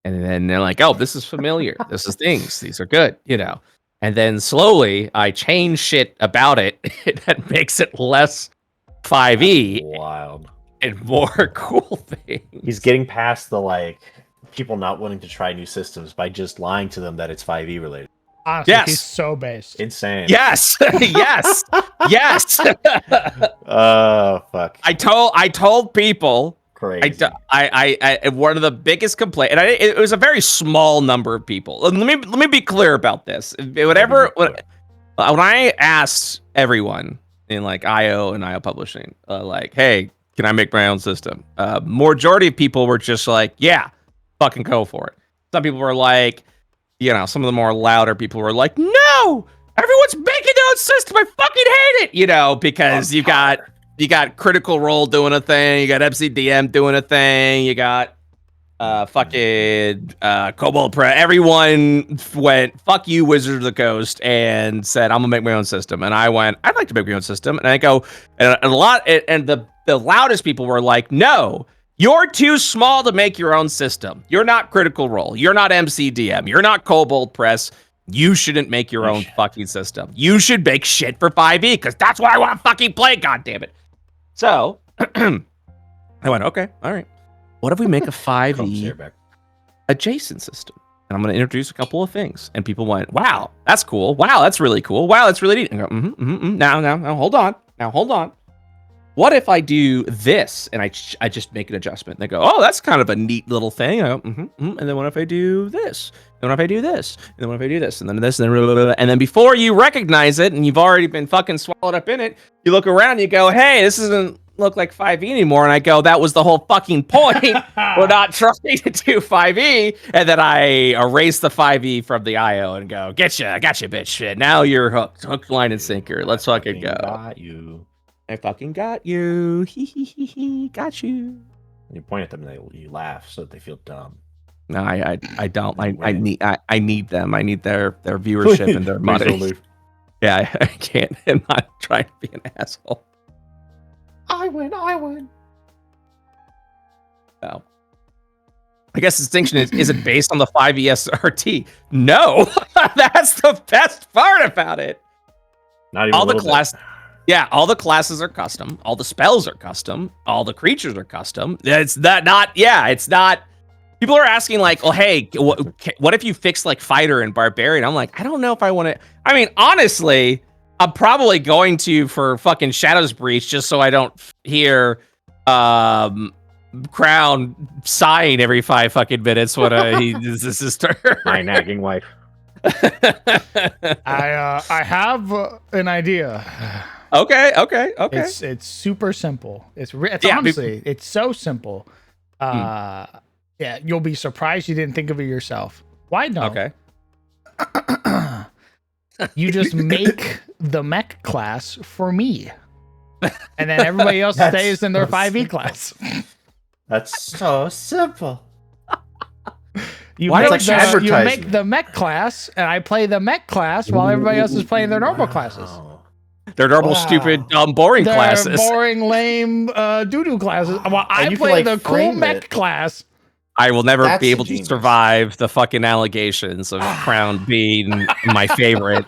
and then they're like, oh, this is familiar. This is things. These are good, And then slowly I change shit about it that makes it less 5e. Wild. And more cool things. He's getting past the people not wanting to try new systems by just lying to them that it's 5e related. Honestly, Yes. he's so based. Insane. Yes. Yes. Yes. Oh fuck. I told people. Crazy. I one of the biggest complaints, and it was a very small number of people. And let me be clear about this. When I asked everyone in IO and IO publishing, hey, can I make my own system? Majority of people were just like, yeah, fucking go for it. Some people were like, some of the more louder people were like, no, everyone's making their own system. I fucking hate it, because you got Critical Role doing a thing, you got MCDM doing a thing, you got fucking Cobalt Pre. Everyone went, fuck you, Wizard of the Coast, and said, I'm gonna make my own system. And I went, I'd like to make my own system. And I go, and the loudest people were like, no, you're too small to make your own system. You're not Critical Role. You're not MCDM. You're not Cobalt Press. You shouldn't make your own fucking system. You should make shit for 5e, because that's what I want to fucking play, goddammit. So, I went, okay, all right. What if we make a 5e adjacent system? And I'm going to introduce a couple of things. And people went, wow, that's cool. Wow, that's really cool. Wow, that's really neat. And I go, Now, hold on. Now, hold on. What if I do this and I just make an adjustment? And they go, oh, that's kind of a neat little thing. I go, And then what if I do this? And what if I do this? And then what if I do this? And then this, and then and then before you recognize it, and you've already been fucking swallowed up in it, you look around and you go, hey, this doesn't look like 5e anymore. And I go, that was the whole fucking point. We're not trying to do 5e. And then I erase the 5e from the IO and go, gotcha, bitch. Now you're hooked. Hook, line, and sinker. Let's fucking go. Got you. I fucking got you. He got you. You point at them and you laugh so that they feel dumb. No, I don't. I need them. I need their viewership and their money. Yeah, I can't. I'm not trying to be an asshole. I win. So, I guess the distinction is it based on the 5e SRT? No, that's the best part about it. Not even all the class. Yeah, all the classes are custom. All the spells are custom. All the creatures are custom. It's not. People are asking well, hey, what if you fix fighter and barbarian? I'm like, I don't know if I want to. I mean, honestly, I'm probably going to for fucking Shadow's Breach just so I don't hear Crown sighing every 5 fucking minutes when he does his turn. My nagging wife. I have an idea. Okay. It's super simple. It's honestly, it's so simple. Yeah, you'll be surprised you didn't think of it yourself. Why not? Okay. You just make the mech class for me. And then everybody else stays in their 5e class. That's so simple. You make the mech class, and I play the mech class while everybody else is playing their normal classes. They're normal, stupid, boring classes. Boring, lame, doo-doo classes. While I play the cool mech class. I will never be able to survive the fucking allegations of Crown being my favorite,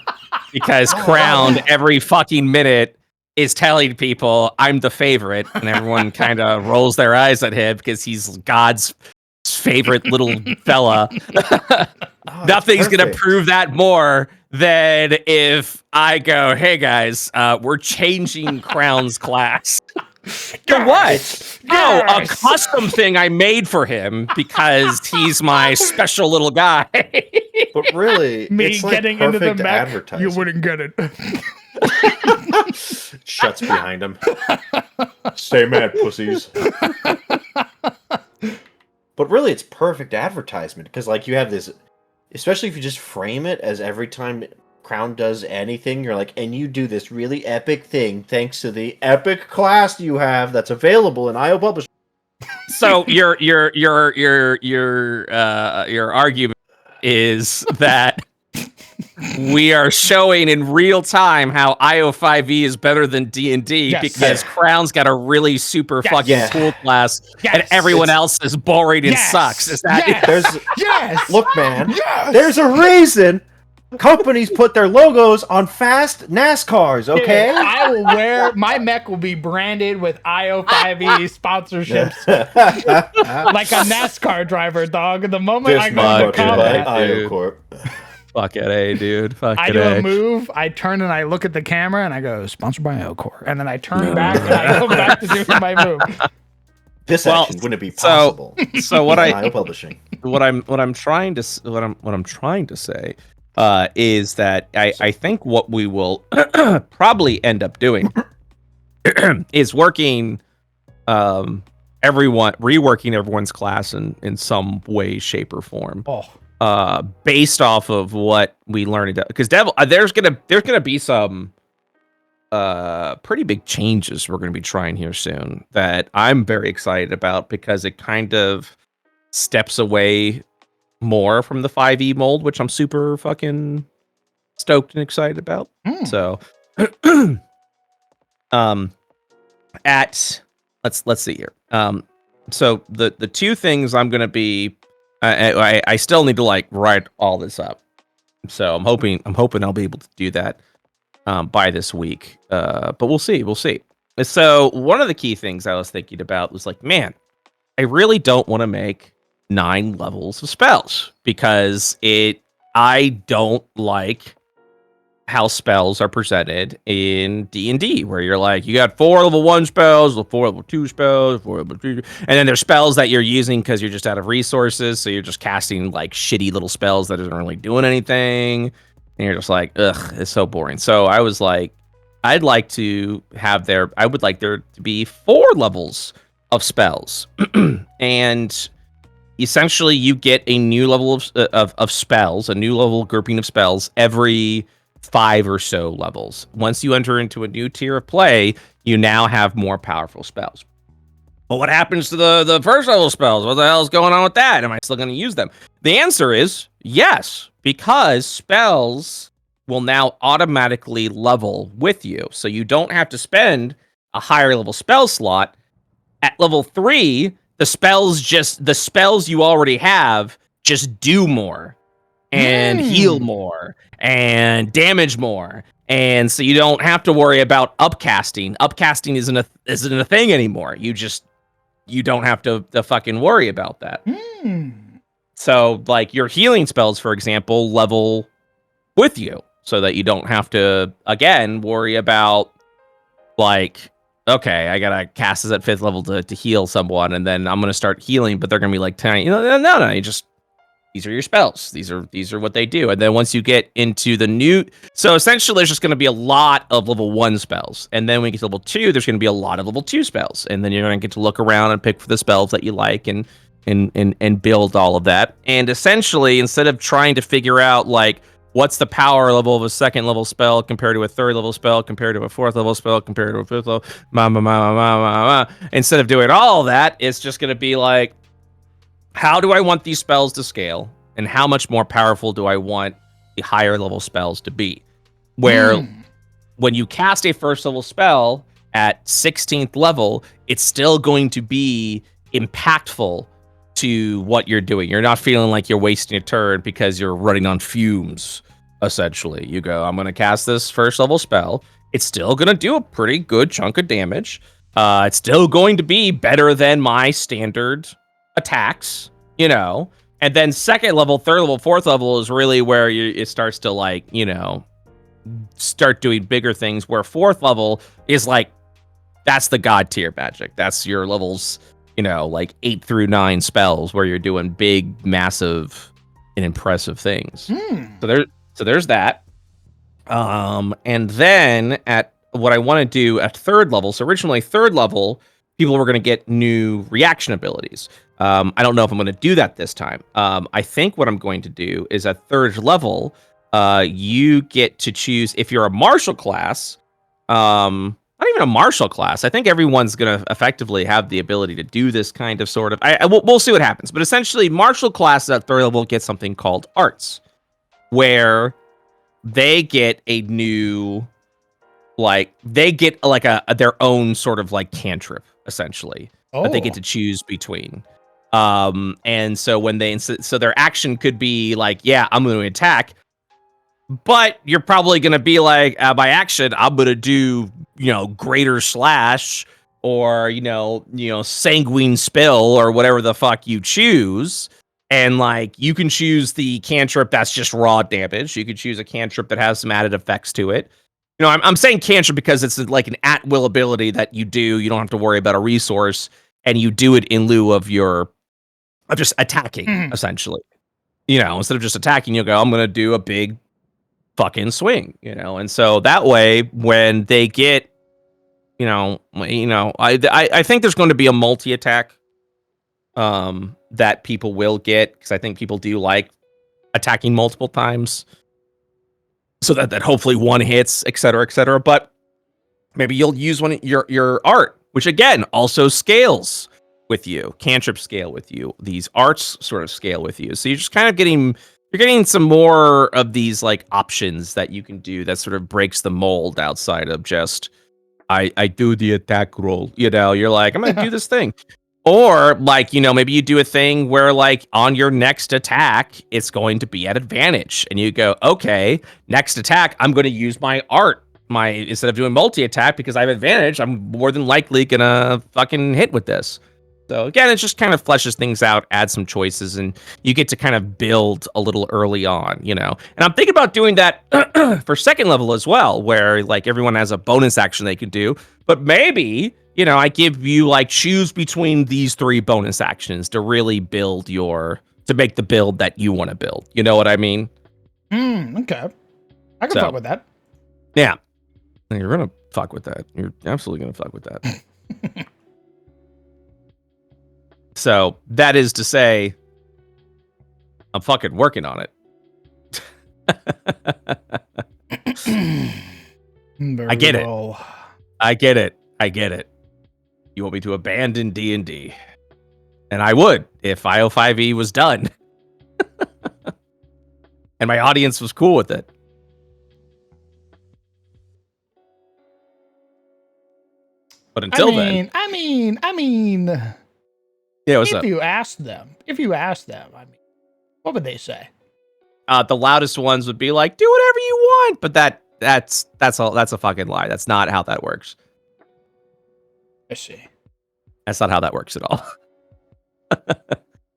because Crown every fucking minute is telling people I'm the favorite, and everyone kind of rolls their eyes at him because he's God's favorite little fella. Nothing's gonna prove that more than if I go, hey guys, we're changing Crown's class. To what? Oh, a custom thing I made for him because he's my special little guy. But really, me it's getting into the mech, you wouldn't get it. Shuts behind him. Stay mad, pussies. But really, it's perfect advertisement because, like, you have this, especially if you just frame it as every time Crown does anything, you're like, and you do this really epic thing thanks to the epic class you have that's available in IO Publishing. So your argument is that we are showing in real time how IO5E is better than D&D Yes. because Yeah. Crown's got a really super Yes. fucking Yeah. cool class, Yes. and everyone else is boring and Yes. sucks. Is that Yes. There's Yes. look, man. Yes. There's a reason companies put their logos on fast NASCARs. Okay. I will wear my mech will be branded with IO5E sponsorships like a NASCAR driver, dog. The moment This I go into brought to you by combat, IO dude. Corp. Fuck it, A, dude. Fuck I it, do a A. move, I turn and I look at the camera and I go, sponsored by Elcor. And then I turn back and I go back to doing my move. This Well, action wouldn't be so- possible. So what in I IO Publishing. what I'm trying to say is that I think what we will probably end up doing is reworking everyone's class in some way, shape, or form. Based off of what we learned, because there's gonna be some pretty big changes we're gonna be trying here soon that I'm very excited about because it kind of steps away more from the 5e mold, which I'm super fucking stoked and excited about. So let's see here. So the two things I'm gonna be I still need to like write all this up. So I'm hoping I'll be able to do that by this week. But we'll see. So one of the key things I was thinking about was like, man, I really don't want to make 9 levels of spells because I don't like how spells are presented in D&D, where you're like, you got 4 level 1 spells, 4 level 2 spells, 4 level 3, and then there's spells that you're using because you're just out of resources, so you're just casting like shitty little spells that isn't really doing anything, and you're just like, ugh, it's so boring. So I was like, I would like there to be 4 levels of spells, and essentially you get a new level of spells, a new level grouping of spells every 5 or so levels. Once you enter into a new tier of play, you now have more powerful spells. But what happens to the first level spells? What the hell is going on with that? Am I still going to use them? The answer is yes, because spells will now automatically level with you. So you don't have to spend a higher level spell slot. At level 3, the spells you already have just do more and heal more and damage more, and so you don't have to worry about upcasting. Upcasting isn't a thing anymore. You don't have to fucking worry about that. So like your healing spells, for example, level with you, so that you don't have to again worry about like, okay, I gotta cast this at 5th level to heal someone, and then I'm gonna start healing, but they're gonna be like tiny. No, you just, these are your spells. These are what they do. And then once you get into the new, so essentially there's just going to be a lot of level 1 spells. And then when you get to level 2, there's going to be a lot of level 2 spells. And then you're going to get to look around and pick for the spells that you like and build all of that. And essentially, instead of trying to figure out like what's the power level of a 2nd level spell compared to a 3rd level spell compared to a 4th level spell compared to a 5th level, instead of doing all of that, it's just going to be like, how do I want these spells to scale, and how much more powerful do I want the higher level spells to be? Where when you cast a 1st level spell at 16th level, it's still going to be impactful to what you're doing. You're not feeling like you're wasting a turn because you're running on fumes, essentially. You go, I'm going to cast this 1st level spell. It's still going to do a pretty good chunk of damage. It's still going to be better than my standard attacks, and then 2nd level, 3rd level, 4th level is really where it starts to like, start doing bigger things, where 4th level is like, that's the god tier magic. That's your levels, like 8 through 9 spells where you're doing big, massive, and impressive things. So there's that. And then at what I want to do at 3rd level, so originally 3rd level, people were going to get new reaction abilities. I don't know if I'm going to do that this time. I think what I'm going to do is at third level, you get to choose if you're a martial class. Not even a martial class. I think everyone's going to effectively have the ability to do this kind of sort of. We'll see what happens. But essentially, martial classes at third level get something called arts, where they get a new, like they get like their own sort of like cantrip essentially that they get to choose between. And so when so their action could be like, yeah, I'm going to attack, but you're probably going to be like, by action, I'm going to do, greater slash or, sanguine spill or whatever the fuck you choose. And like, you can choose the cantrip that's just raw damage. You could choose a cantrip that has some added effects to it. I'm saying cantrip because it's like an at-will ability that you do. You don't have to worry about a resource, and you do it in lieu of just attacking, essentially. Instead of just attacking, you'll go, I'm going to do a big fucking swing, and so that way when they get, I think there's going to be a multi-attack that people will get, because I think people do like attacking multiple times, so that hopefully one hits, etc., etc. But maybe you'll use your art, which again also scales with you. Cantrip scale with you. These arts sort of scale with you. So you're just kind of getting some more of these like options that you can do that sort of breaks the mold outside of just I do the attack roll. You're like, I'm gonna do this thing. Or like, maybe you do a thing where like on your next attack, it's going to be at advantage. And you go, okay, next attack, I'm going to use my art. Instead of doing multi-attack, because I have advantage, I'm more than likely gonna fucking hit with this. So again, it just kind of fleshes things out, adds some choices, and you get to kind of build a little early on, And I'm thinking about doing that for second level as well, where like everyone has a bonus action they can do. But maybe, I give you like choose between these 3 bonus actions to really to make the build that you want to build. You know what I mean? Okay. I can fuck with that. Yeah. You're going to fuck with that. You're absolutely going to fuck with that. So that is to say, I'm fucking working on it. I get it. I get it. You want me to abandon D&D. And I would if IO5E was done. And my audience was cool with it. But until then. I mean. Yeah, what's up? If you ask them, I mean, what would they say? The loudest ones would be like, do whatever you want. But that's a fucking lie. That's not how that works. I see. That's not how that works at all.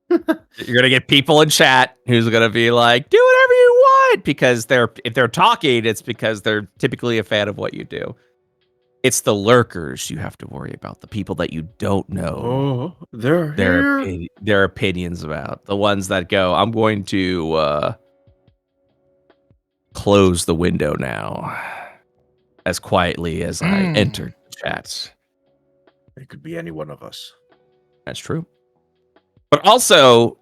You're gonna get people in chat who's gonna be like, do whatever you want, because if they're talking, it's because they're typically a fan of what you do. It's the lurkers you have to worry about, the people that you don't know their opinions about, the ones that go, I'm going to close the window now as quietly as I entered the chat. It could be any one of us. That's true. But also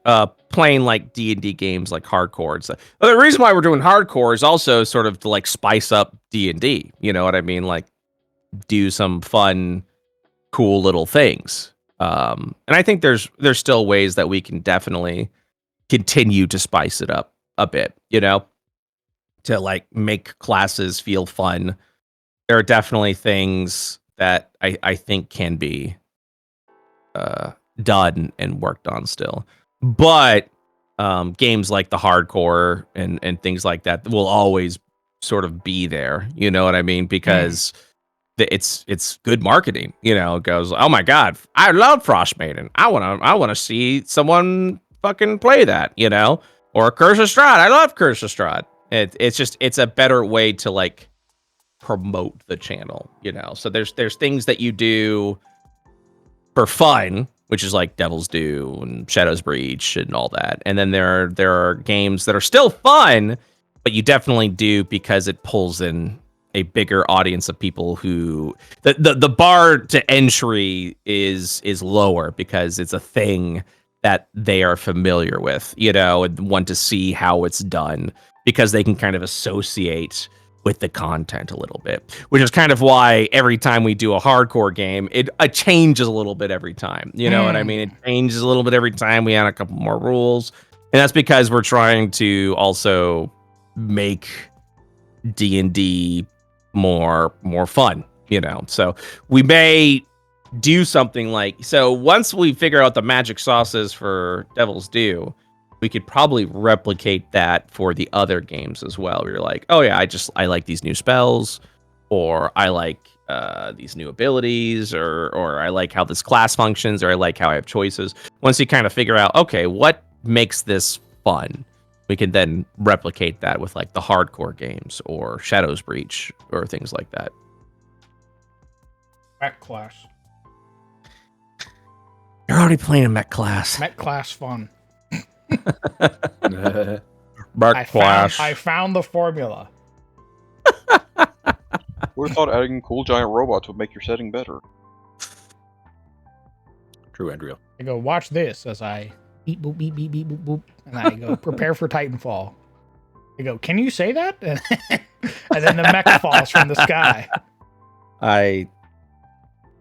playing like D&D games like hardcore. So the reason why we're doing hardcore is also sort of to like spice up D&D. You know what I mean? Like do some fun, cool little things. And I think there's still ways that we can definitely continue to spice it up a bit, to like make classes feel fun. There are definitely things that I think can be done and worked on still. But games like the hardcore and things like that will always sort of be there. You know what I mean? Because it's good marketing. It goes, oh my god, I love Frostmaiden. I wanna see someone fucking play that. Or Curse of Strahd. I love Curse of Strahd. It's a better way to like promote the channel. So there's things that you do for fun, which is like Devil's Due and Shadow's Breach and all that. And then there are games that are still fun, but you definitely do because it pulls in a bigger audience of people who the bar to entry is lower because it's a thing that they are familiar with, and want to see how it's done because they can kind of associate with the content a little bit, which is kind of why every time we do a hardcore game, it changes a little bit every time. You know what I mean? It changes a little bit every time. We add a couple more rules, and that's because we're trying to also make D&D more fun, So we may do something like, so once we figure out the magic sauces for Devil's Due, we could probably replicate that for the other games as well. We're like, oh yeah, I like these new spells, or I like these new abilities, or I like how this class functions, or I like how I have choices. Once you kind of figure out, okay, what makes this fun, we can then replicate that with like the hardcore games or Shadow's Breach or things like that. Mech class. You're already playing a mech class. Mech class fun. I found the formula. Would have thought adding cool giant robots would make your setting better. True, Andrew. I go, watch this as I beep, boop, beep, beep, beep, boop, boop. And I go, prepare for Titanfall. I go, can you say that? And then the mech falls from the sky. I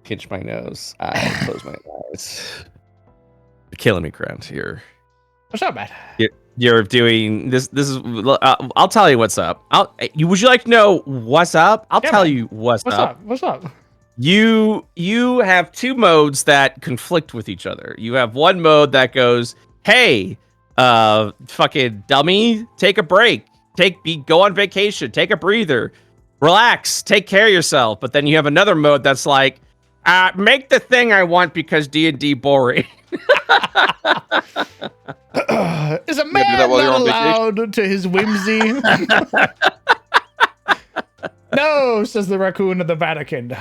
pinch my nose. I close my eyes. You're killing me, Grant. Here. What's up, man? You're doing this. This is. I'll tell you what's up. Would you like to know what's up? I'll tell you what's up. What's up? You have two modes that conflict with each other. You have one mode that goes, "Hey, fucking dummy, take a break. Go on vacation. Take a breather. Relax. Take care of yourself." But then you have another mode that's like, "Make the thing I want because D&D boring." Is a man not allowed to his whimsy? No, says the raccoon of the Vatican.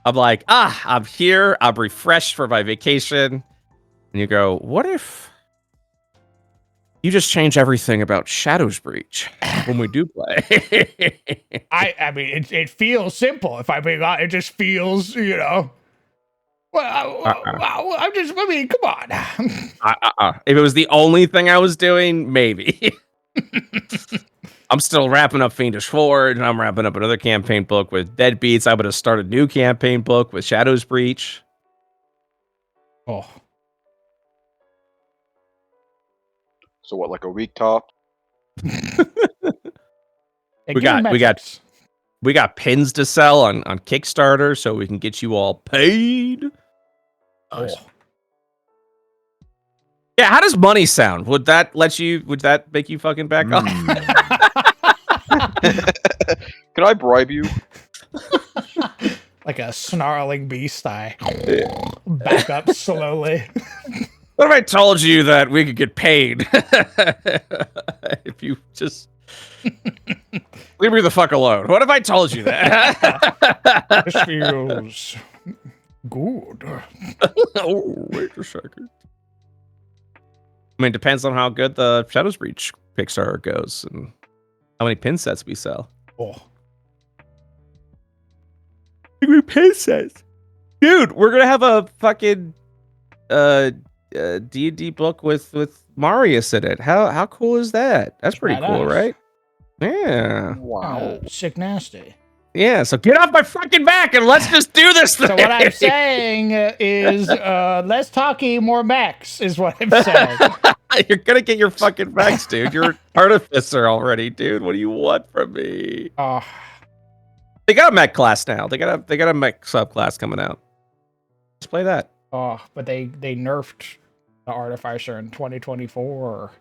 I'm like, I'm here. I'm refreshed for my vacation. And you go, what if you just change everything about Shadow's Breach when we do play? I mean, it feels simple. If I mean, it just feels, Well, come on. If it was the only thing I was doing, maybe. I'm still wrapping up Fiendish Forge, and I'm wrapping up another campaign book with Deadbeats. I'm going to start a new campaign book with Shadow's Breach. Oh. So what, like a week top? we got pins to sell on Kickstarter, so we can get you all paid. Nice. Oh. Yeah, how does money sound? Would that make you fucking back off? Can I bribe you? Like a snarling beast, I back up slowly. What if I told you that we could get paid? If you just leave me the fuck alone. What if I told you that? This feels good. Oh, wait a second. I mean, it depends on how good the Shadow's Breach Kickstarter goes and how many pin sets we sell. Oh. Pin sets. Dude, we're going to have a fucking D&D book with Marius in it. How cool is that? That's pretty cool, right? Yeah. Wow. Sick nasty. Yeah, so get off my fucking back and let's just do this thing. So what I'm saying is less talking, more mechs is what I'm saying. You're gonna get your fucking mechs, dude. You're an artificer already, dude. What do you want from me? Oh. They got a mech class now. They got a mech subclass coming out. Let's play that. Oh, but they nerfed the artificer in 2024.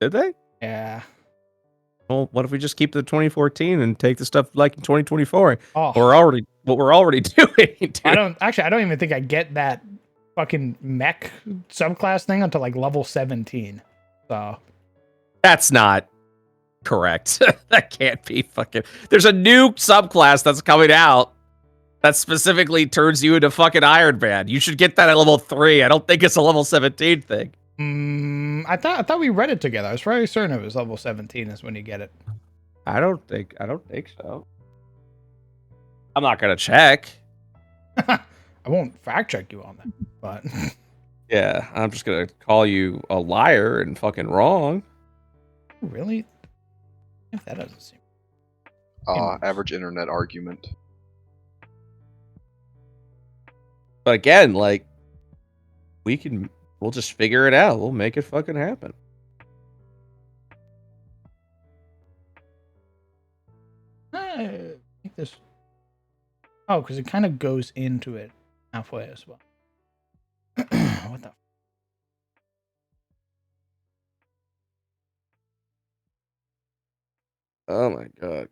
Did they? Yeah. Well, what if we just keep the 2014 and take the stuff like in 2024? Oh, What we're already doing. Dude. I don't even think I get that fucking mech subclass thing until like level 17. So that's not correct. That can't be fucking. There's a new subclass that's coming out that specifically turns you into fucking Iron Man. You should get that at level 3. I don't think it's a level 17 thing. I thought we read it together. I was very certain it was level 17 is when you get it. I don't think so. I'm not gonna check. I won't fact check you on that, but Yeah, I'm just gonna call you a liar and fucking wrong. really, if that doesn't seem. Average internet argument. But again, like, we'll just figure it out. We'll make it fucking happen. I think this. Oh, because it kind of goes into it halfway as well. What the? Oh my god.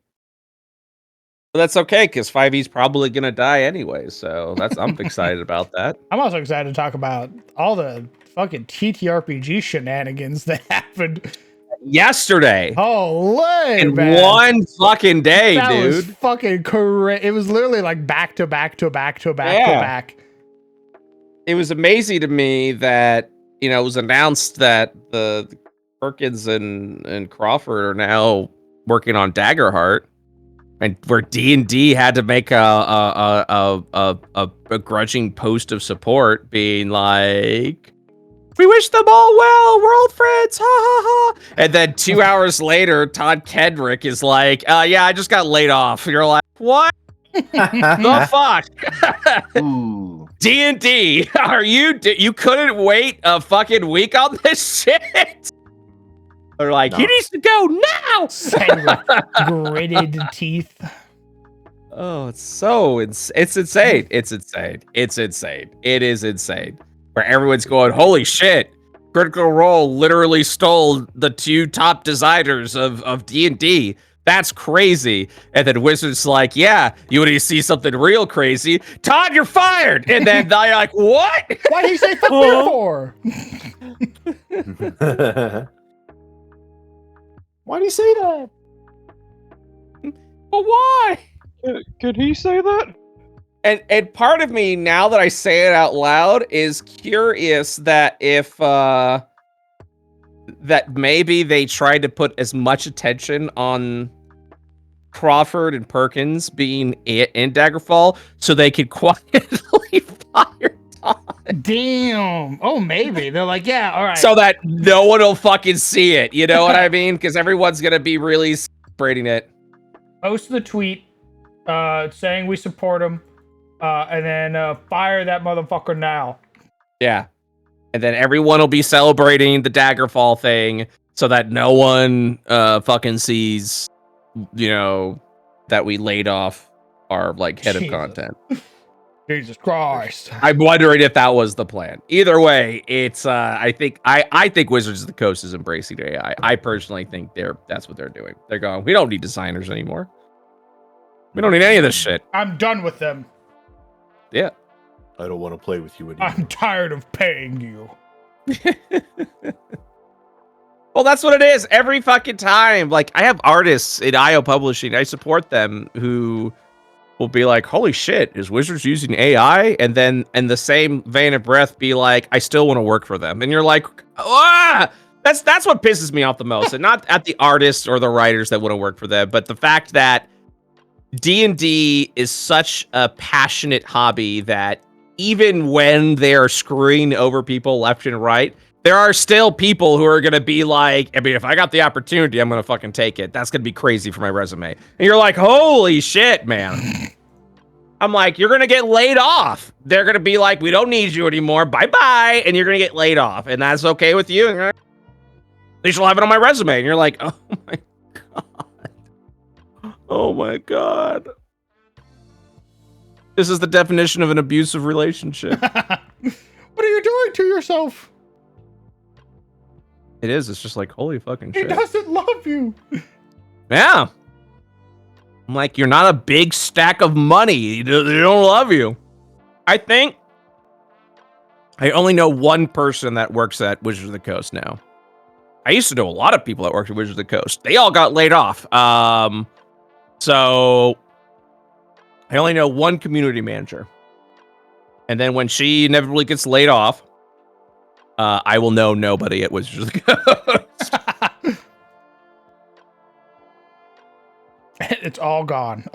But that's okay, because 5e's probably gonna die anyway, so I'm excited about that. I'm also excited to talk about all the fucking TTRPG shenanigans that happened Yesterday, holy in man. one fucking day, That dude. was fucking correct. It was literally like back to back to back to back to Yeah. back. It was amazing to me that, you know, it was announced that the Perkins and Crawford are now working on Daggerheart, and where D&D had to make a begrudging post of support, being like, "We wish them all well. We're old friends. Ha ha ha." And then 2 hours later, Todd Kendrick is like, "Yeah, I just got laid off." You're like, "What the fuck?" Ooh. D&D, are you couldn't wait a fucking week on this shit? They're like, No. "He needs to go now." Saying with gritted teeth. Oh, it's insane. It's insane. It's insane. It is insane. Where everyone's going, "Holy shit. Critical Role literally stole the 2 top designers of D&D. That's crazy." And then Wizards like, "Yeah, you want to see something real crazy? Todd, you're fired." And then they're like, "What?" Why did he say fuck me for? Why do you say that? But why? Could he say that? And part of me, now that I say it out loud, is curious that if that maybe they tried to put as much attention on Crawford and Perkins being in Daggerfall so they could quietly fire Todd. Damn. Oh, maybe. They're like, yeah, all right. So that no one will fucking see it. You know what I mean? Because everyone's gonna be really celebrating it. Post the tweet saying we support him, and then fire that motherfucker now. Yeah. And then everyone will be celebrating the Daggerfall thing so that no one fucking sees, you know, that we laid off our like head Jesus. of content. Jesus Christ. I'm wondering if that was the plan. Either way, it's I think Wizards of the Coast is embracing AI. I personally think that's what they're doing. They're going, "We don't need designers anymore. We don't need any of this shit." I'm done with them. Yeah. I don't want to play with you anymore. I'm tired of paying you. Well, that's what it is every fucking time. Like, I have artists in IO Publishing. I support them who will be like, "Holy shit, is Wizards using AI?" And then in the same vein of breath be like, "I still want to work for them." And you're like, "Ah!" That's what pisses me off the most. And not at the artists or the writers that want to work for them, but the fact that D&D is such a passionate hobby that even when they are screwing over people left and right, there are still people who are going to be like, I mean, if I got the opportunity, I'm going to fucking take it. That's going to be crazy for my resume. And you're like, holy shit, man. I'm like, you're going to get laid off. They're going to be like, "We don't need you anymore. Bye-bye." And you're going to get laid off. And that's okay with you. And you're like, "At least I'll have it on my resume." And you're like, oh my God. Oh my God. This is the definition of an abusive relationship. What are you doing to yourself? It is. It's just like, holy fucking He shit. doesn't love you. Yeah. I'm like, you're not a big stack of money. They don't love you. I think I only know one person that works at Wizards of the Coast now. I used to know a lot of people that worked at Wizards of the Coast. They all got laid off. So I only know one community manager. And then when she inevitably gets laid off, I will know nobody at Wizards of the Coast. It's all gone.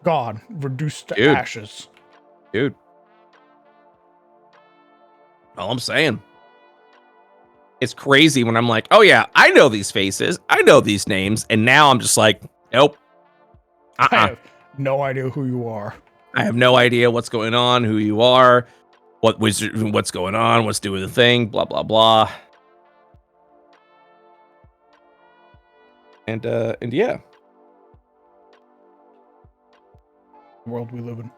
Gone. Reduced to Dude. ashes. Dude. All I'm saying. It's crazy when I'm like, oh yeah, I know these faces, I know these names, and now I'm just like, nope. I have no idea who you are. I have no idea what's going on, who you are, what's going on, what's doing the thing, blah blah blah. And yeah. The world we live in.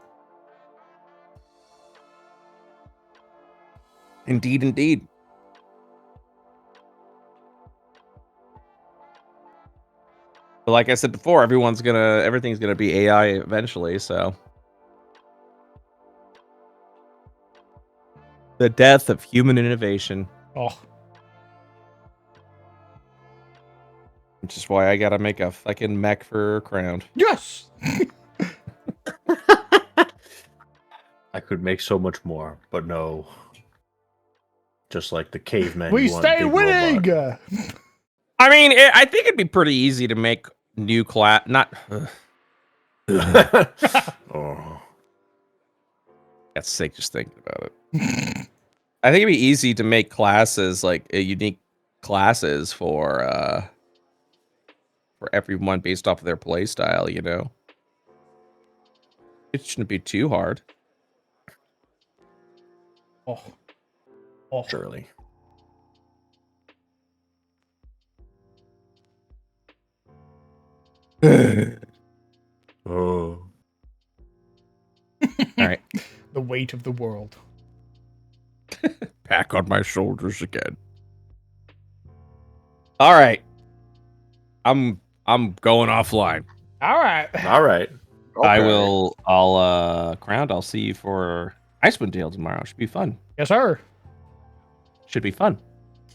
Indeed. But like I said before, everything's gonna be AI eventually, so the death of human innovation. Oh, Which is why I gotta make a fucking mech for crowned. yes. I could make so much more, but no. Just like the cavemen, We you want stay big winning. robot. I mean, I think it'd be pretty easy to make new class. Not. Oh. That's sick just thinking about it. I think it'd be easy to make classes like unique classes for everyone based off of their play style. You know, it shouldn't be too hard. Oh, oh. Surely. Oh. All right, The weight of the world. back on my shoulders again. All right, I'm going offline. All right. All right. Okay. I'll crowned. I'll see you for Icewind Dale tomorrow. Should be fun. Yes, sir. Should be fun.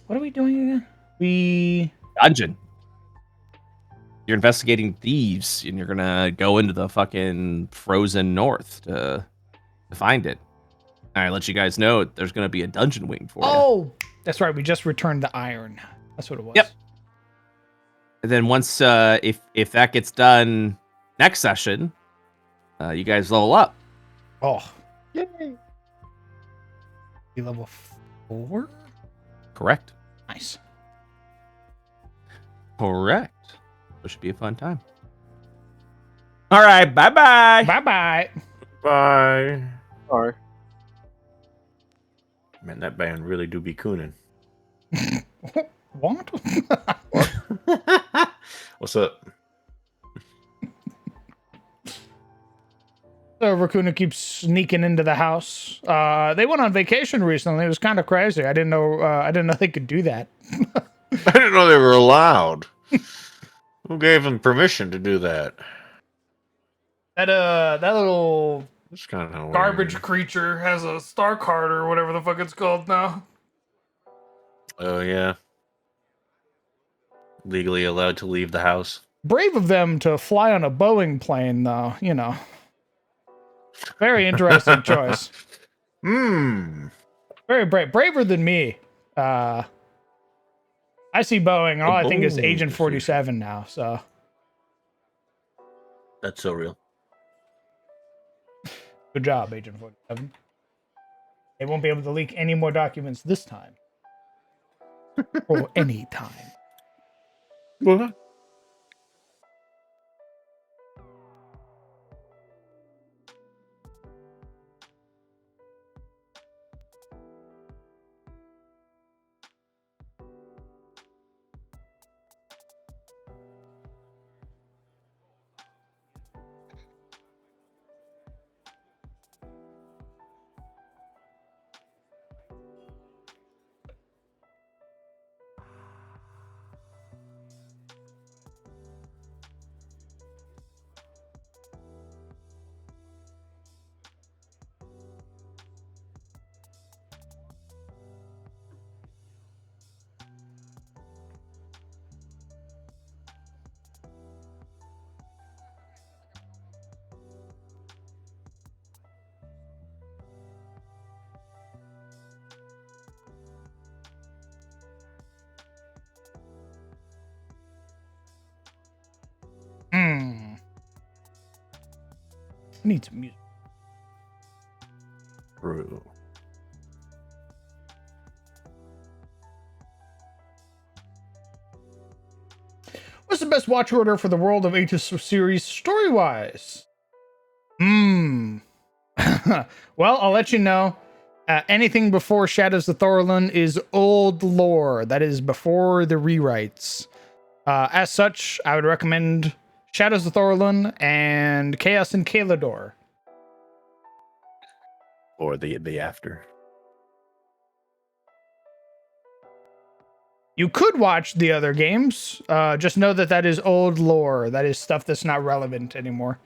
What are we doing again? We. Dungeon. You're investigating thieves, and you're gonna go into the fucking frozen north to find it. I let you guys know there's gonna be a dungeon waiting for you. Oh, that's right. We just returned the iron. That's what it was. Yep. And then once if that gets done next session, you guys level up. Oh, Yay. be level 4. Correct. Nice. Correct. It should be a fun time. All right. Bye bye. Bye bye. Bye. All right. Man, that band really do be cooning. What? What's up? So Raccoon keeps sneaking into the house. They went on vacation recently. It was kind of crazy. I didn't know they could do that. I didn't know they were allowed. Who gave them permission to do that? That little It's kind of garbage creature has a star card or whatever the fuck it's called now. Oh yeah. Legally allowed to leave the house. Brave of them to fly on a Boeing plane, though. You know, very interesting choice. Hmm. Very brave, braver than me. I see Boeing, and all I think is bold Agent decision. 47 now. So That's so real. good job, Agent 47. They won't be able to leak any more documents this time, or any time. What? I need some music. True. What's the best watch order for the World of Aegis series story-wise? Well, I'll let you know. Anything before Shadows of Thorlun is old lore. That is before the rewrites. As such, I would recommend Shadows of Thorlun and Chaos in Kalador. Or the after. You could watch the other games. Just know that that is old lore. That is stuff that's not relevant anymore.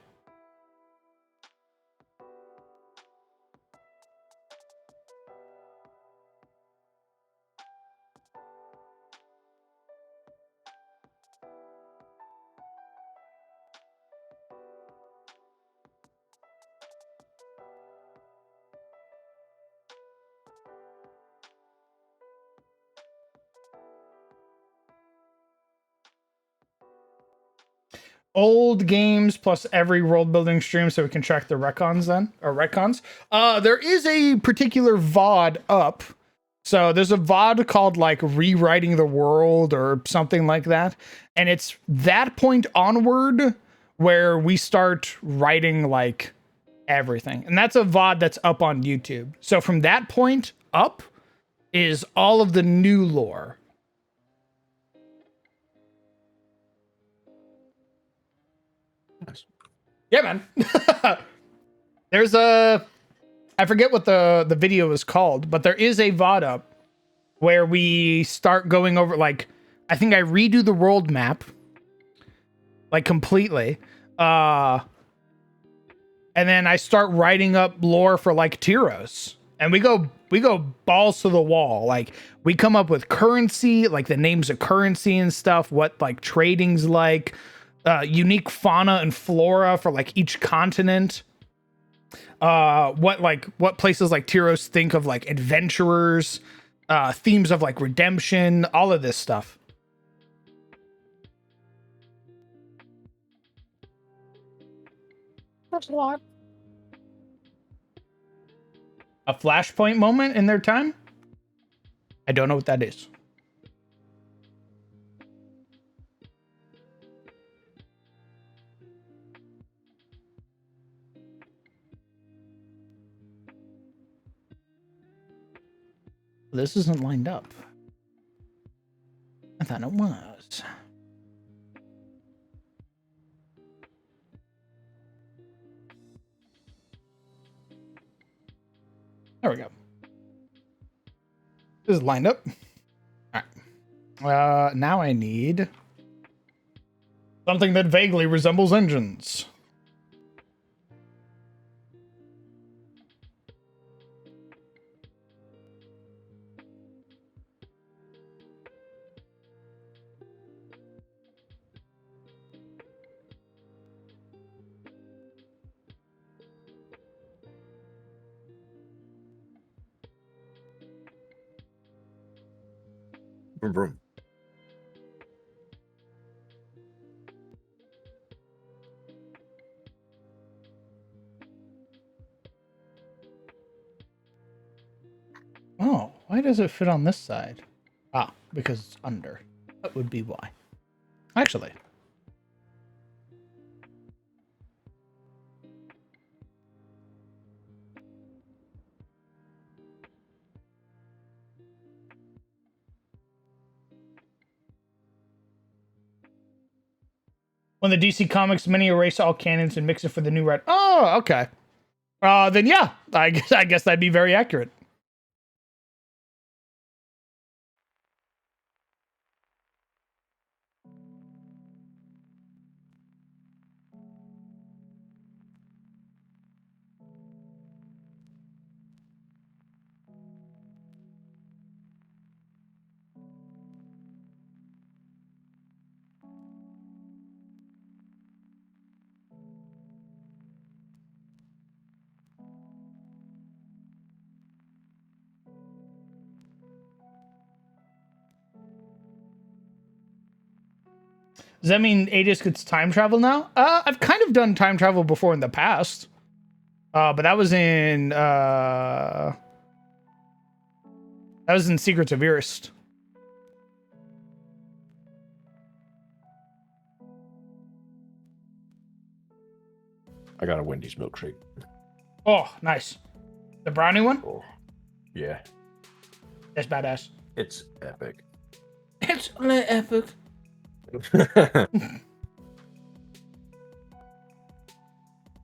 Old games plus every world building stream so we can track the retcons then, or retcons. There is a particular VOD up. So there's a VOD called like Rewriting the World or something like that. And it's that point onward where we start writing like everything. And that's a VOD that's up on YouTube. So from that point up is all of the new lore. Nice. Yeah, man. There's a, I forget what the video is called, but there is a VOD up where we start going over, like, I think I redo the world map, like, completely. And then I start writing up lore for, like, Tyros. And we go balls to the wall. Like, we come up with currency, like, the names of currency and stuff, what, like, trading's like, unique fauna and flora for, like, each continent. What places like Tyros think of, like, adventurers, themes of, like, redemption, all of this stuff. That's a lot. A flashpoint moment in their time? I don't know what that is. This isn't lined up. I thought it was. There we go. This is lined up. All right. Now I need something that vaguely resembles engines. Vroom, vroom. Oh, why does it fit on this side? Ah, because it's under. That would be why. Actually. When the DC Comics mini erase all canons and mix it for the new red. Oh, okay. Then yeah, I guess that'd be very accurate. Does that mean Aegis gets time travel now? I've kind of done time travel before in the past. But that was in Secrets of Irist. I got a Wendy's milkshake. Oh, nice. The brownie one? Oh, yeah. That's badass. It's epic. It's epic.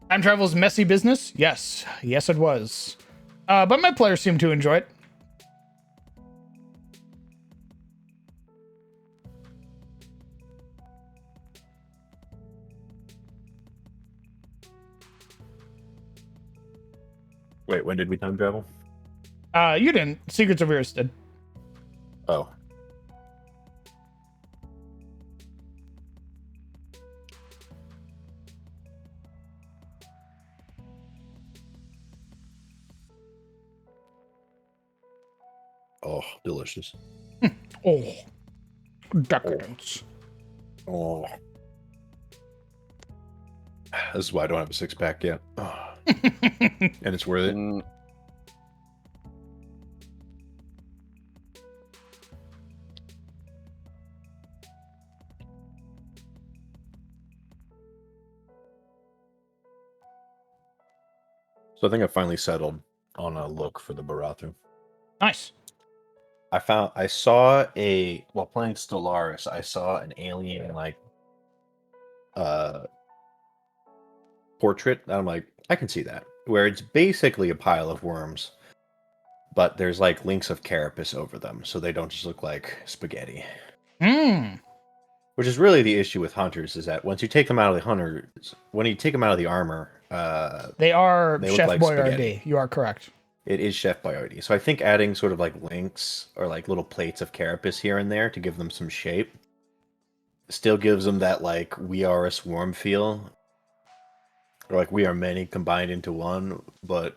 Time travel's messy business? Yes. Yes, it was. But my players seem to enjoy it. Wait, when did we time travel? You didn't. Secrets of Ears did. Oh. Oh, delicious. Oh. Decadence. Oh. This is why I don't have a six-pack yet. Oh. And it's worth it. Mm, So I think I finally settled on a look for the Barathu. Nice. I saw while playing Stellaris, I saw an alien portrait, and I'm like, I can see that. Where it's basically a pile of worms, but there's like links of carapace over them, so they don't just look like spaghetti. Which is really the issue with hunters, is that once you take them out of the armor, They are they look Chef like Boyardee. spaghetti. You are correct. It is Chef Boyardee. So I think adding sort of like links or like little plates of carapace here and there to give them some shape still gives them that like we are a swarm feel. Or like we are many combined into one, but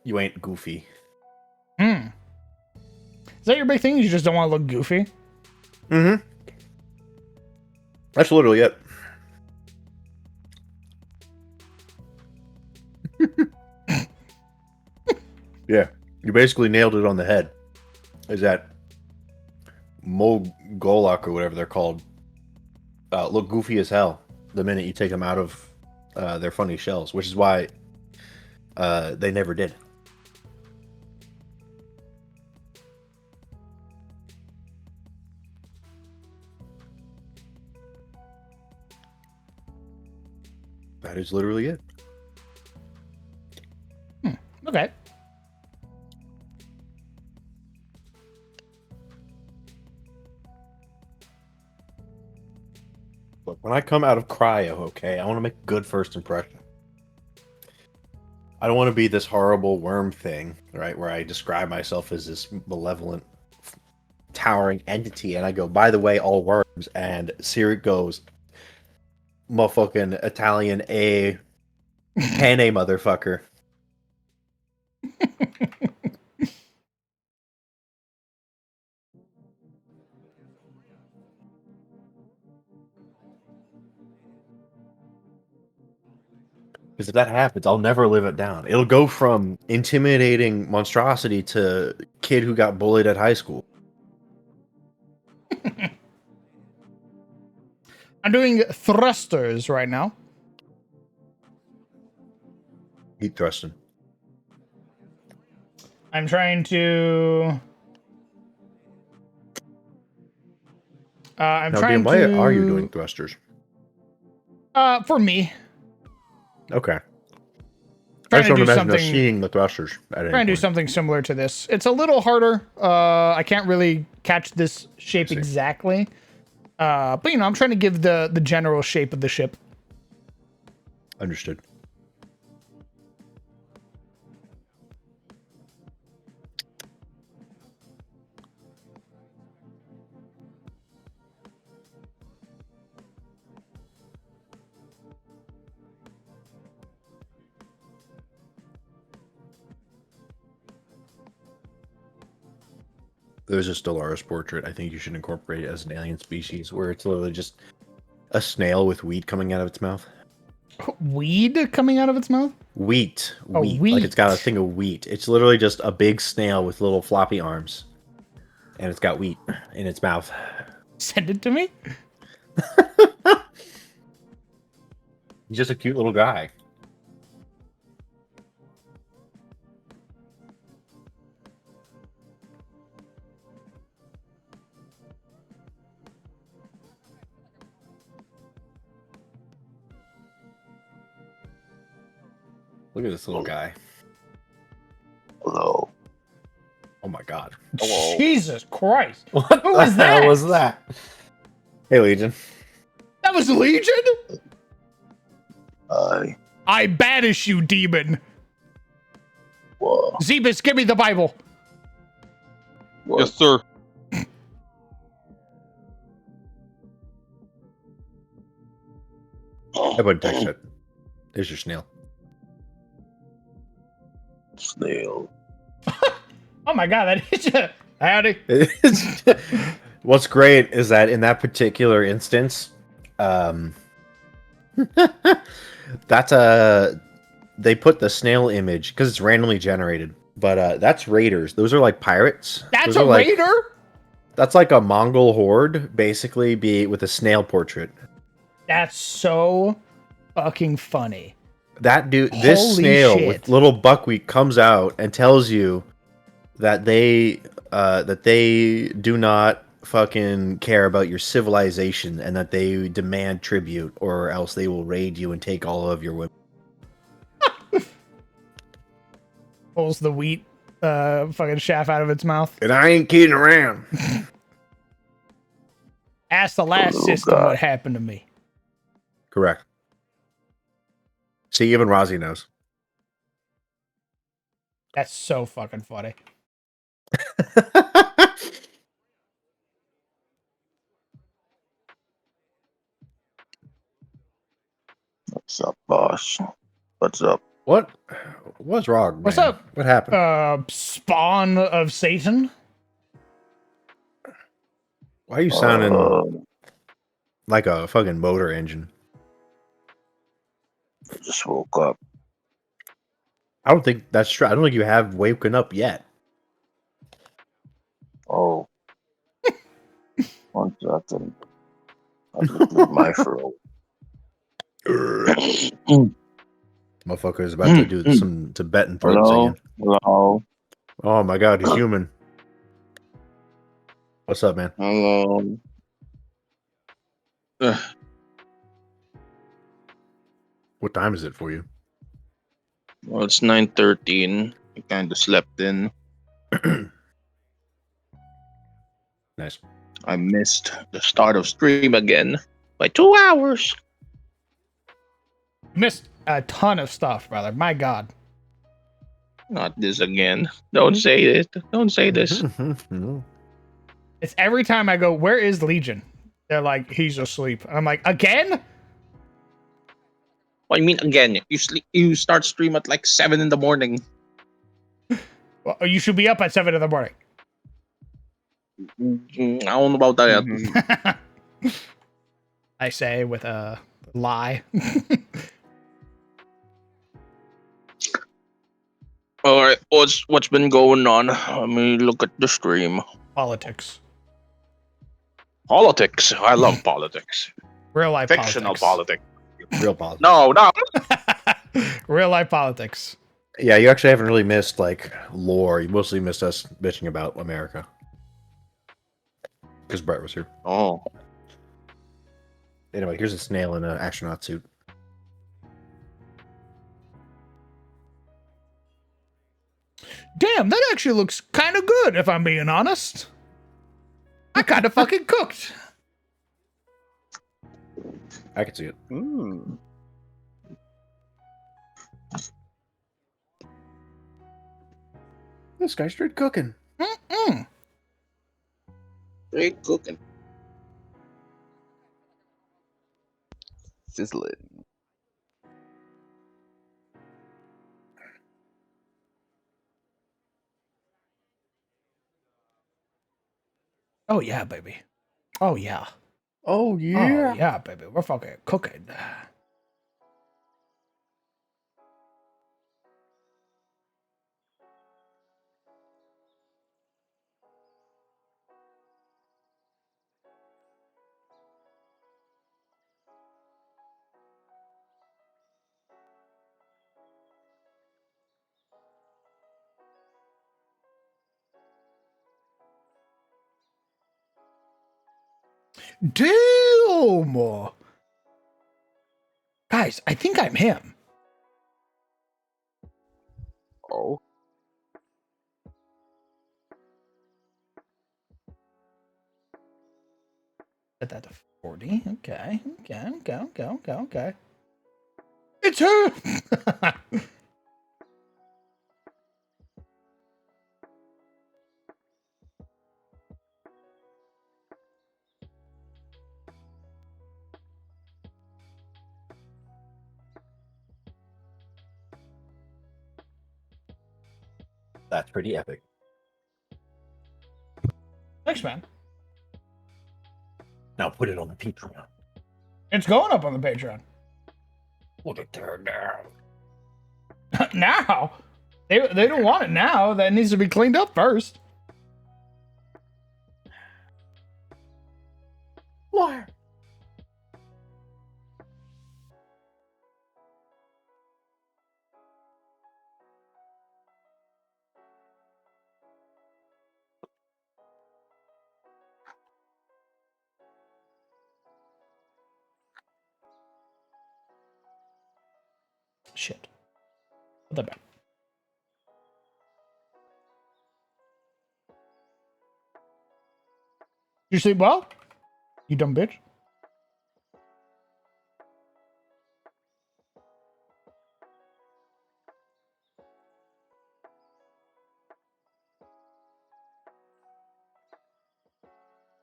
you ain't goofy. Is that your big thing? You just don't want to look goofy? Mm-hmm. That's literally it. Yeah, you basically nailed it on the head. Is that Mogolok or whatever they're called look goofy as hell the minute you take them out of their funny shells, which is why they never did. That is literally it. Okay. Look, when I come out of cryo, okay, I want to make a good first impression. I don't want to be this horrible worm thing, right, where I describe myself as this malevolent, towering entity, and I go, by the way, all worms, and Siri goes, motherfucking Italian A, penne motherfucker. Because if that happens, I'll never live it down. It'll go from intimidating monstrosity to kid who got bullied at high school. I'm doing thrusters right now. Keep thrusting. I'm trying to... I'm Now, trying Dan, why to... are you doing thrusters? For me. Okay. I Trying just to don't do imagine us something... seeing the thrusters at any Trying to do point. something similar to this. It's a little harder. I can't really catch this shape see. exactly. But, you know, I'm trying to give the general shape of the ship. Understood. There's a Stellaris portrait I think you should incorporate as an alien species, where it's literally just a snail with wheat coming out of its mouth. Weed coming out of its mouth? Wheat. Oh, Wheat. Like it's got a wheat. thing of wheat. It's literally just a big snail with little floppy arms. And it's got wheat in its mouth. Send it to me? He's just a cute little guy. Look at this little guy. Hello. Oh my god. Hello. Jesus Christ. What Who the was hell that? was that? Hey, Legion. That was Legion? I I banish you, demon. Whoa. Zebus, give me the Bible. What? Yes, sir. I wouldn't text it. There's your snail. Snail. Oh my god, that hit you. Howdy. What's great is that in that particular instance, that's they put the snail image because it's randomly generated, but that's raiders. Those are like pirates. That's Those a are like, raider? that's like a Mongol horde, basically, be with a snail portrait. That's so fucking funny. That dude, this Holy snail shit. with little buckwheat comes out and tells you that they do not fucking care about your civilization and that they demand tribute or else they will raid you and take all of your women. Pulls the wheat fucking shaft out of its mouth. And I ain't kidding around. Ask the last Oh, system God. what happened to me. Correct. See, even Rozzy knows. That's so fucking funny. What's up, boss? What's up? What's wrong, man? What's up? What happened? Spawn of Satan? Why are you sounding I like a fucking motor engine? just woke up. I don't think that's true. I don't think you have woken up yet. Oh. One second. I can clear my throat. Motherfucker is about to do some Tibetan throat Hello? singing. Hello? Oh my god, he's human. What's up, man? Hello? What time is it for you? Well, it's 9:13. I kind of slept in. Nice. I missed the start of stream again by 2 hours. Missed a ton of stuff, brother. My god. Not this again. Don't say it. Don't say this. It's every time I go, where is Legion? They're like, he's asleep. I'm like, again? What do you mean again? You sleep. You start stream at like 7 in the morning. Well, you should be up at 7 in the morning. I don't know about that. I say with a lie. All right, what's been going on? Let me look at the stream. Politics. Politics. I love politics. Real life Fictional politics. Real positive. No. Real life politics. Yeah, you actually haven't really missed like lore. You mostly missed us bitching about America. Because Brett was here. Oh, Anyway, here's a snail in an astronaut suit. Damn, that actually looks kind of good, if I'm being honest. I kind of fucking cooked. I can see it. This guy's straight cooking. Mm-mm. great cooking. Sizzling. Oh, yeah, baby. Oh, yeah. Oh Oh, yeah, baby. We're fucking cooking. Damn! Guys, I think I'm him. Set that to 40. Okay. Okay. It's her! That's pretty epic. Thanks, man. Now put it on the Patreon. It's going up on the Patreon. Put it there now. Now! They don't want it now. That needs to be cleaned up first. Liar. Shit. Put that back. You sleep well? You dumb bitch.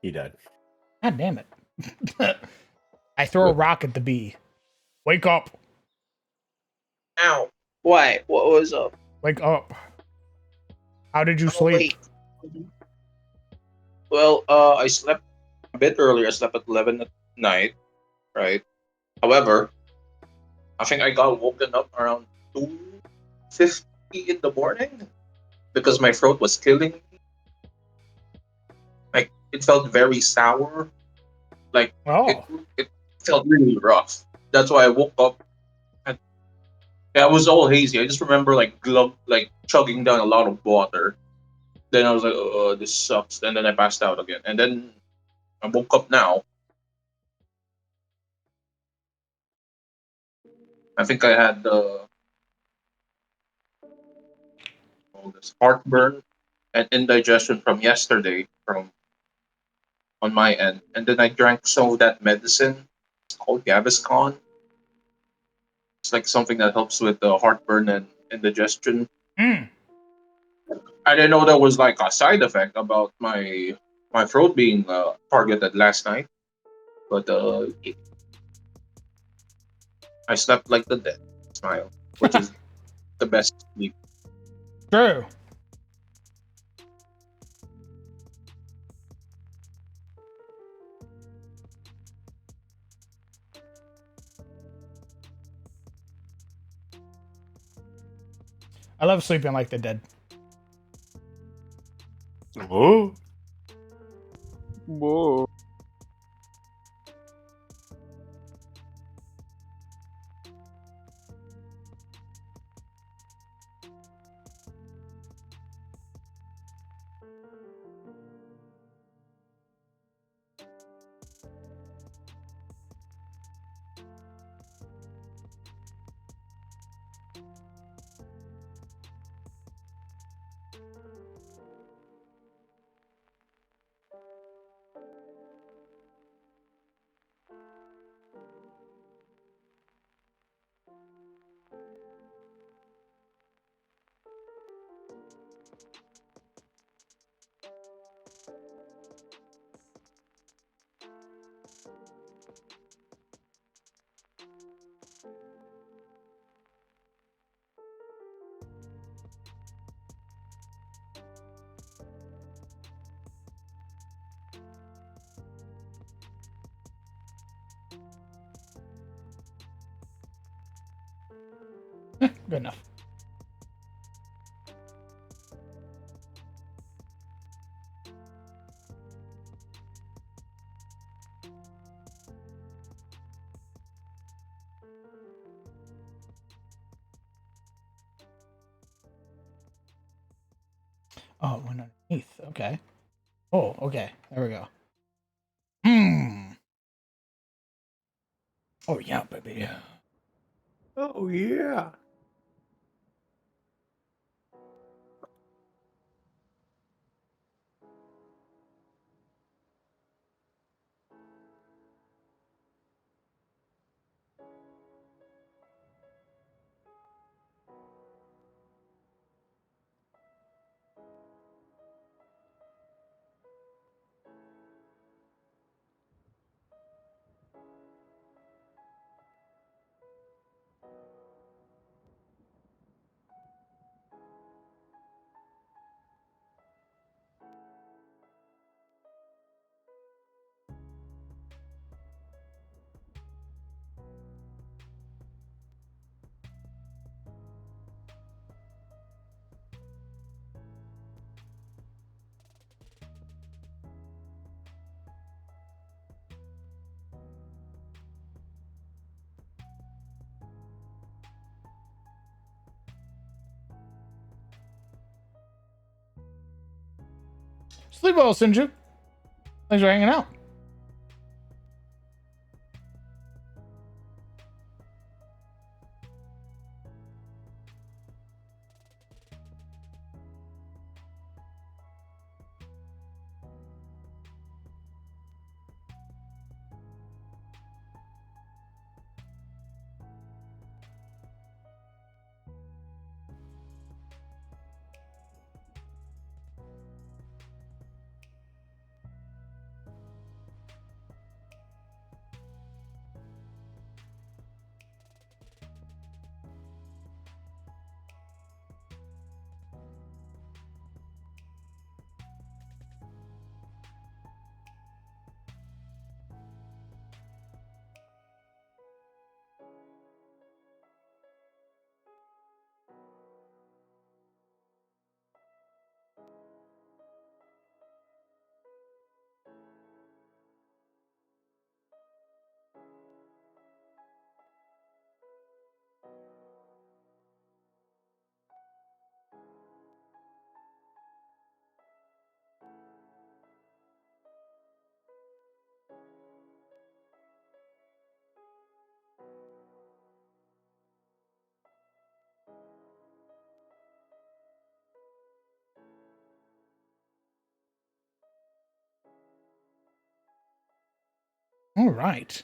He died. God damn it. I throw a rock at the bee. Wake up. Ow. Why? What was up? Wake up. How did you Oh, sleep? wait. Well, I slept a bit earlier. I slept at 11 at night, right? However, I think I got woken up around 2:50 in the morning because my throat was killing me. Like, it felt very sour. Like, it, Oh. it felt really rough. That's why I woke up. And, yeah, it was all hazy. I just remember, like chugging down a lot of water. Then I was like, oh, this sucks. And then I passed out again. And then I woke up now. I think I had this heartburn and indigestion from yesterday from on my end. And then I drank some of that medicine. It's called Gaviscon. It's like something that helps with the heartburn and indigestion. Mm. I didn't know there was like a side effect about my throat being targeted last night. But I slept like the dead. Smile, which is the best sleep. True. I love sleeping like the dead. Oh. Whoa. Good enough. Oh, it went underneath. Okay. Oh, okay. There we go. Hmm. Oh, yeah, baby. Oh yeah. Sleep well, Sinju. Thanks for hanging out. All right.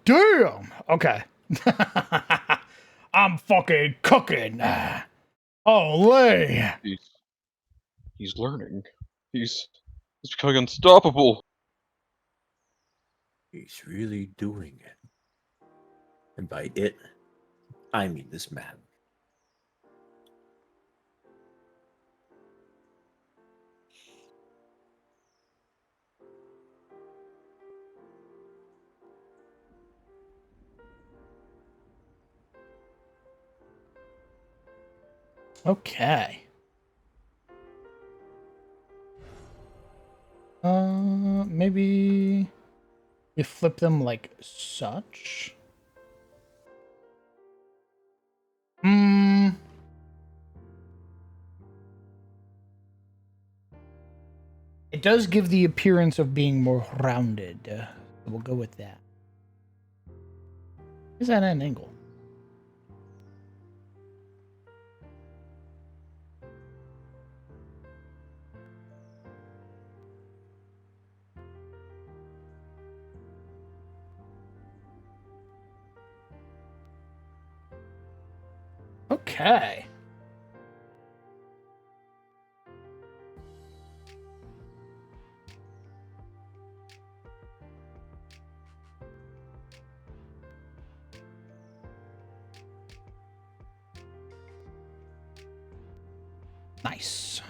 Damn. Okay. I'm fucking cooking. Olay. He's learning. He's becoming unstoppable. He's really doing it. And by it, I mean this man. Okay. Maybe you flip them like such. It does give the appearance of being more rounded. So we'll go with that. Is that at an angle? Okay. Nice.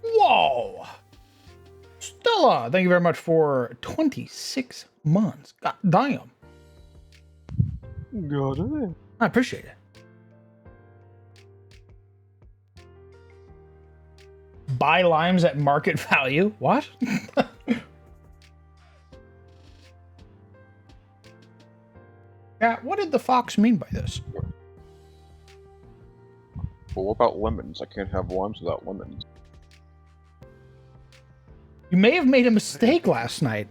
Whoa. Stella, thank you very much for 26 months. God damn. Got it. I appreciate it. Buy limes at market value. What? Yeah, what did the fox mean by this? But what about lemons? I can't have limes without lemons. You may have made a mistake last night.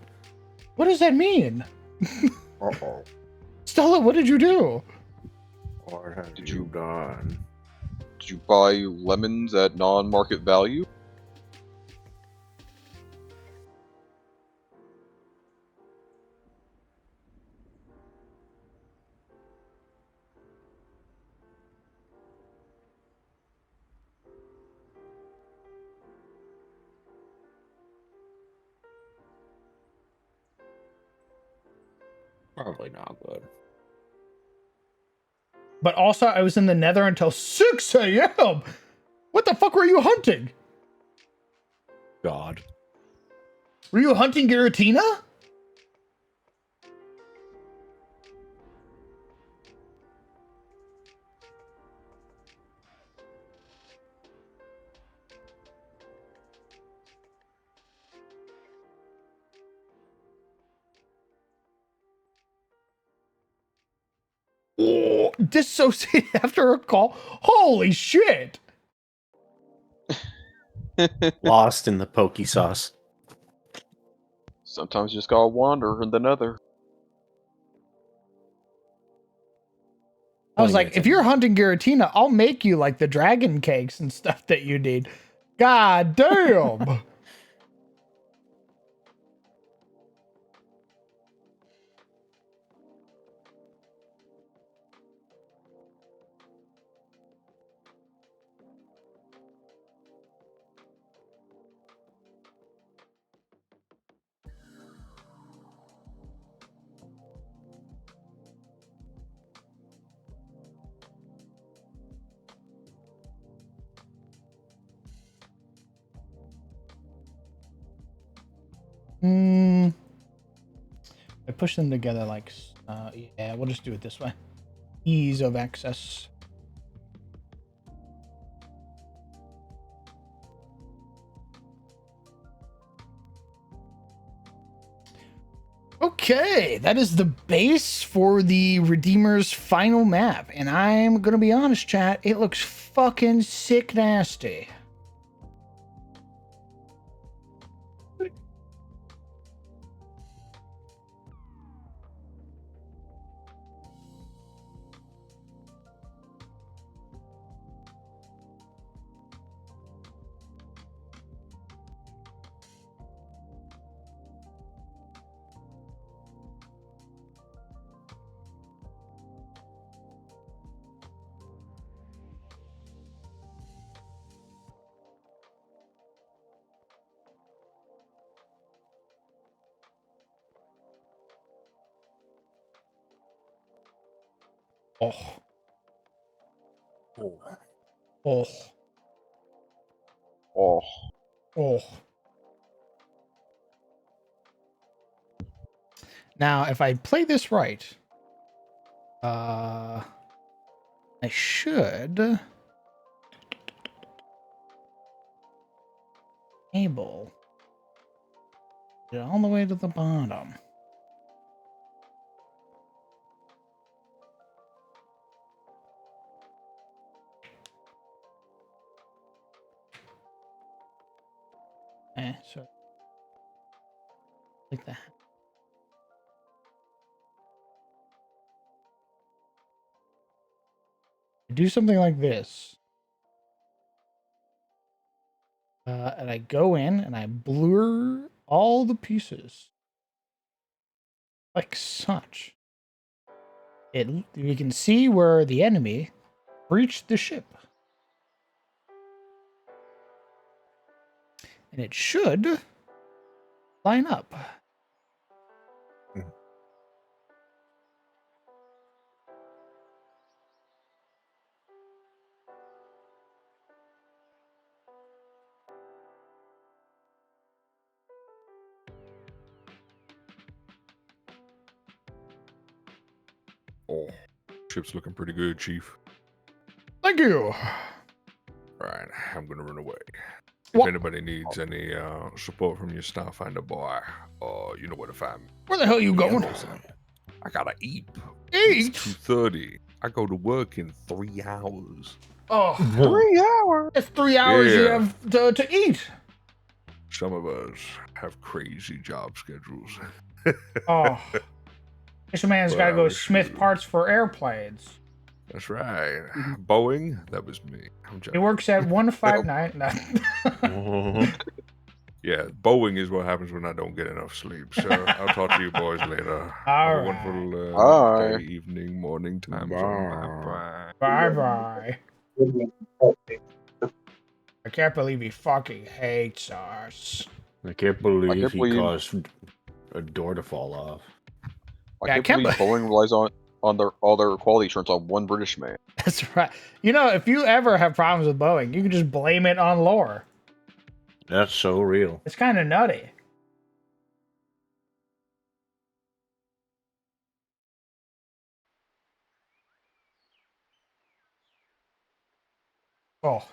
What does that mean? Uh-oh. Stella, what did you do? What have Did you you- done? Did you buy lemons at non-market value? Probably not good. But also, I was in the nether until 6 a.m. What the fuck were you hunting? God. Were you hunting Giratina? Oh, dissociated after a call. Holy shit! Lost in the pokey sauce. Sometimes you just gotta wander in the nether. I was 20 like, minutes if in. you're hunting Giratina, I'll make you like the dragon cakes and stuff that you need. God damn! I push them together like, yeah, we'll just do it this way. Ease of access. Okay, that is the base for the Redeemer's final map. And I'm gonna be honest, chat, it looks fucking sick nasty. Oh, Oh, oh, Oh, oh. Now, if I play this right, I should able get all the way to the bottom. So like that. Do something like this. And I go in and I blur all the pieces. Like such. You can see where the enemy breached the ship. And it should line up. oh, ship's looking pretty good, Chief. Thank you. Right, I'm gonna run away. If What? anybody needs any support from your Starfinder boy, you know where to find me. Where the hell you going? I gotta eat. Eat? It's 2:30. I go to work in 3 hours. Oh, 3 hours. that's 3 hours you Yeah. have to eat. Some of us have crazy job schedules. Oh, this man's got to go Well, smith shoot. parts for airplanes. That's right. Boeing, that was me. I'm He joking. works at 159. No. Yeah, Boeing is what happens when I don't get enough sleep. So I'll talk to you boys later. Have a wonderful Bye. day, evening, morning times Bye. on my Bye bye. I can't believe he fucking hates us. I can't believe can't he believe- caused a door to fall off. Yeah, I can't believe Boeing relies on all their quality assurance on one British man. That's right. You know, if you ever have problems with Boeing, you can just blame it on lore. That's so real. It's kind of nutty. Oh.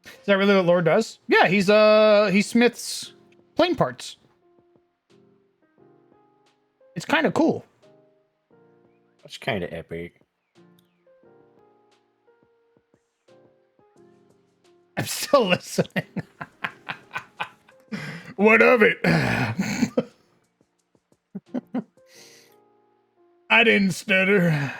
Is that really what lore does? Yeah, he smiths plane parts. It's kind of cool. That's kind of epic. I'm still listening. What of it? I didn't stutter.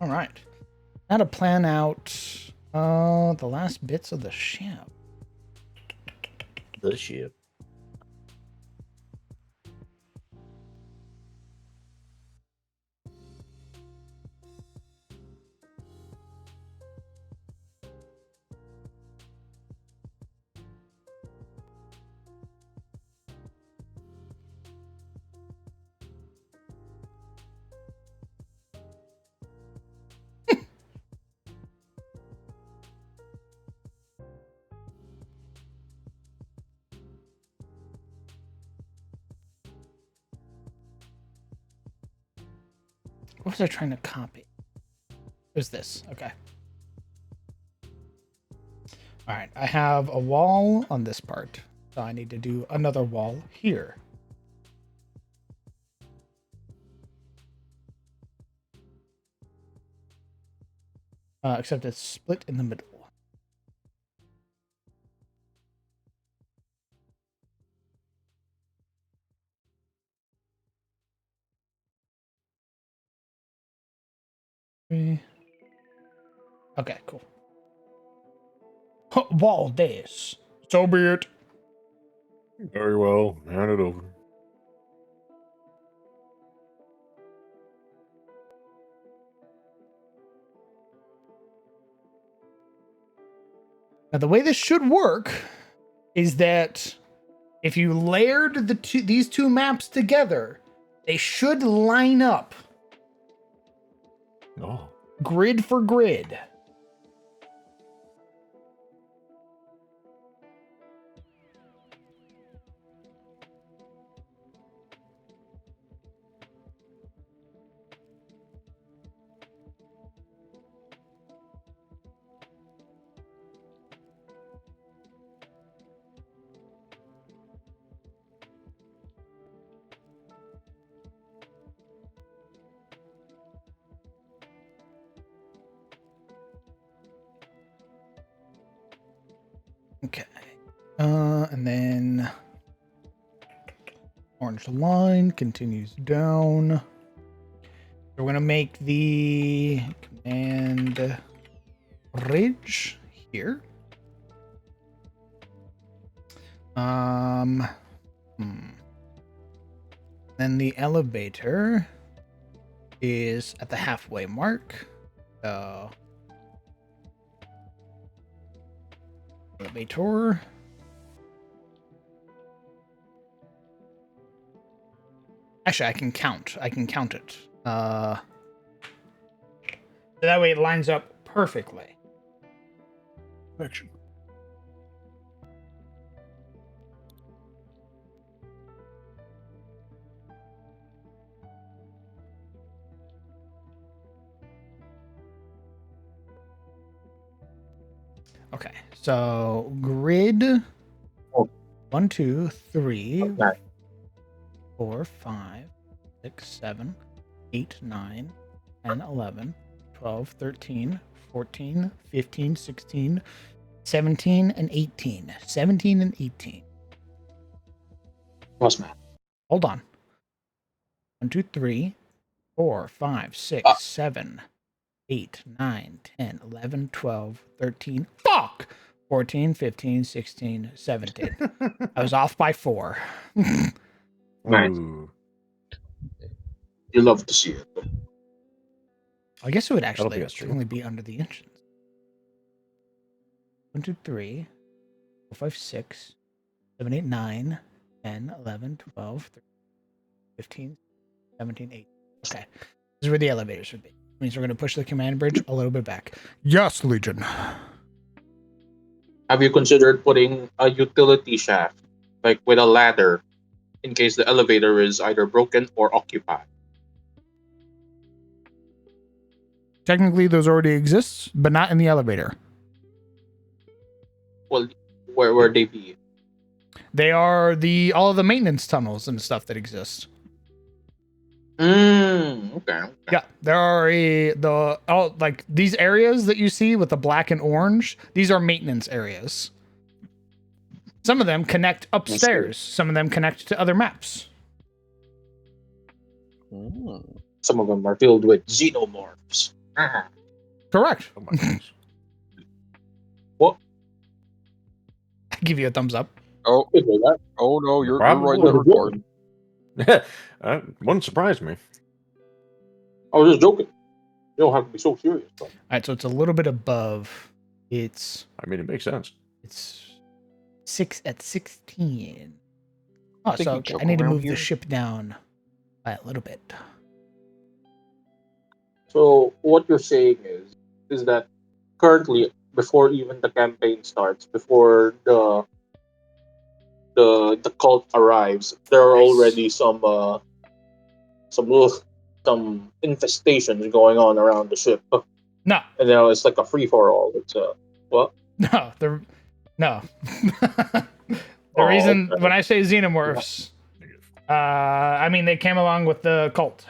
All right. Now to plan out the last bits of the ship. The ship. What was I trying to copy? It was this. Okay. All right. I have a wall on this part. So I need to do another wall here. Except it's split in the middle. Okay, cool. Wall this. So be it. Very well. Hand it over. Now the way this should work is that if you layered these two maps together, they should line up Oh. grid for grid. Okay. And then orange line continues down. We're going to make the command bridge here. Then the elevator is at the halfway mark. So elevator. Actually, I can count it. So that way it lines up perfectly. Action. Okay, so grid 1, 2, 3, Okay. 4, 5, 6, 7, 8, 9, 10, 11, 12, 13, 14, 15, 16, 17, and 18. 17 and 18. Plus man. Hold on. 1, 2, 3, 4, 5, 6, 7, 8, 9, 10, 11, 12, 13. Fuck! 14, 15, 16, 17. I was off by 4. Nice. Ooh. You love to see it. I guess it would be actually a stream. only be under the engines. 1, 2, 3, 4, 5, 6, 7, 8, 9, 10, 11, 12, 13, 15, 17, 18. Okay. This is where the elevators would be. Means we're going to push the command bridge a little bit back. Yes, Legion. Have you considered putting a utility shaft, like with a ladder, in case the elevator is either broken or occupied? Technically, those already exist, but not in the elevator. Well, where they be? They are all of the maintenance tunnels and stuff that exist. Okay. Yeah, there are like these areas that you see with the black and orange. These are maintenance areas. Some of them connect upstairs. Some of them connect to other maps. Some of them are filled with xenomorphs. Correct. Oh my goodness. What? I give you a thumbs up. Oh, Could do that. oh no, you're Probably. right. That record. Wouldn't surprise me. I was just joking. You don't have to be so serious. Bro. All right, so it's a little bit above. It's I mean, it makes sense. 6 at 16. Oh, think so you okay, choke I need to around move here. the ship down by a little bit. So what you're saying is that currently, before even the campaign starts, before the cult arrives, there are already some infestations going on around the ship, No, and now it's like a free for all. It's what? no, no. The Oh, reason okay. when I say xenomorphs, I mean they came along with the cult.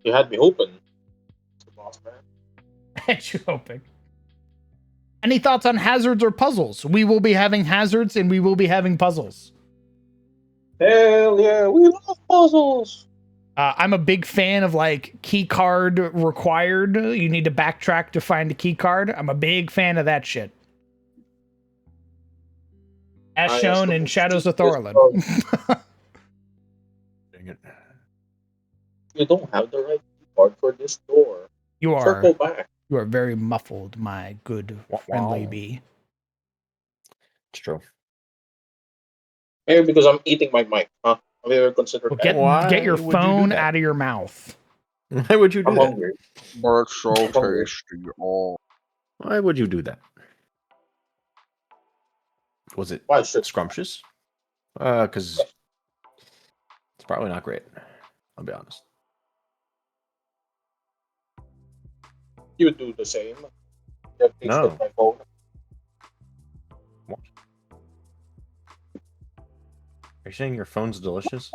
You had me hoping. Mr. Boss man. Had you hoping? Any thoughts on hazards or puzzles? We will be having hazards and we will be having puzzles. Hell yeah, we love puzzles. I'm a big fan of like key card required. You need to backtrack to find a key card. I'm a big fan of that shit. As I shown in suppose Shadows of this Thorlin. Dang it. You don't have the right card for this door. You Circle are back. very muffled, my good friendly Wow. bee. It's true. Maybe because I'm eating my mic, huh? Have you ever considered Well, that? Why get your would you do phone that? out of your mouth. Why would you do I'm that? hungry. But it's so Hungry. tasty. Oh, Why would you do that? Was it Why should scrumptious? Because it's probably not great. I'll be honest. you do the same? You have tasted No. my phone. What? Are you saying your phone's delicious?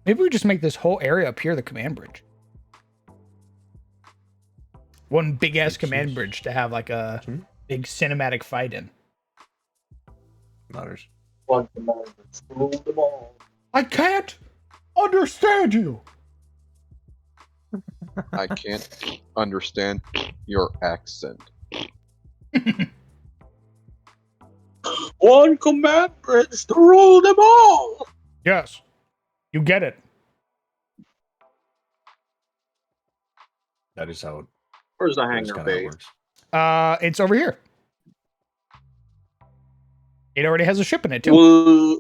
Maybe we just make this whole area up here the command bridge. One big ass Makes command sense. bridge to have like a Hmm? big cinematic fight in. Matters. One command, rule them all. I can't understand you. I can't understand your accent. One command bridge to rule them all. Yes, you get it. That is how it, Where's the that is hangar kind of how it bay? works. It's over here. It already has a ship in it too. Will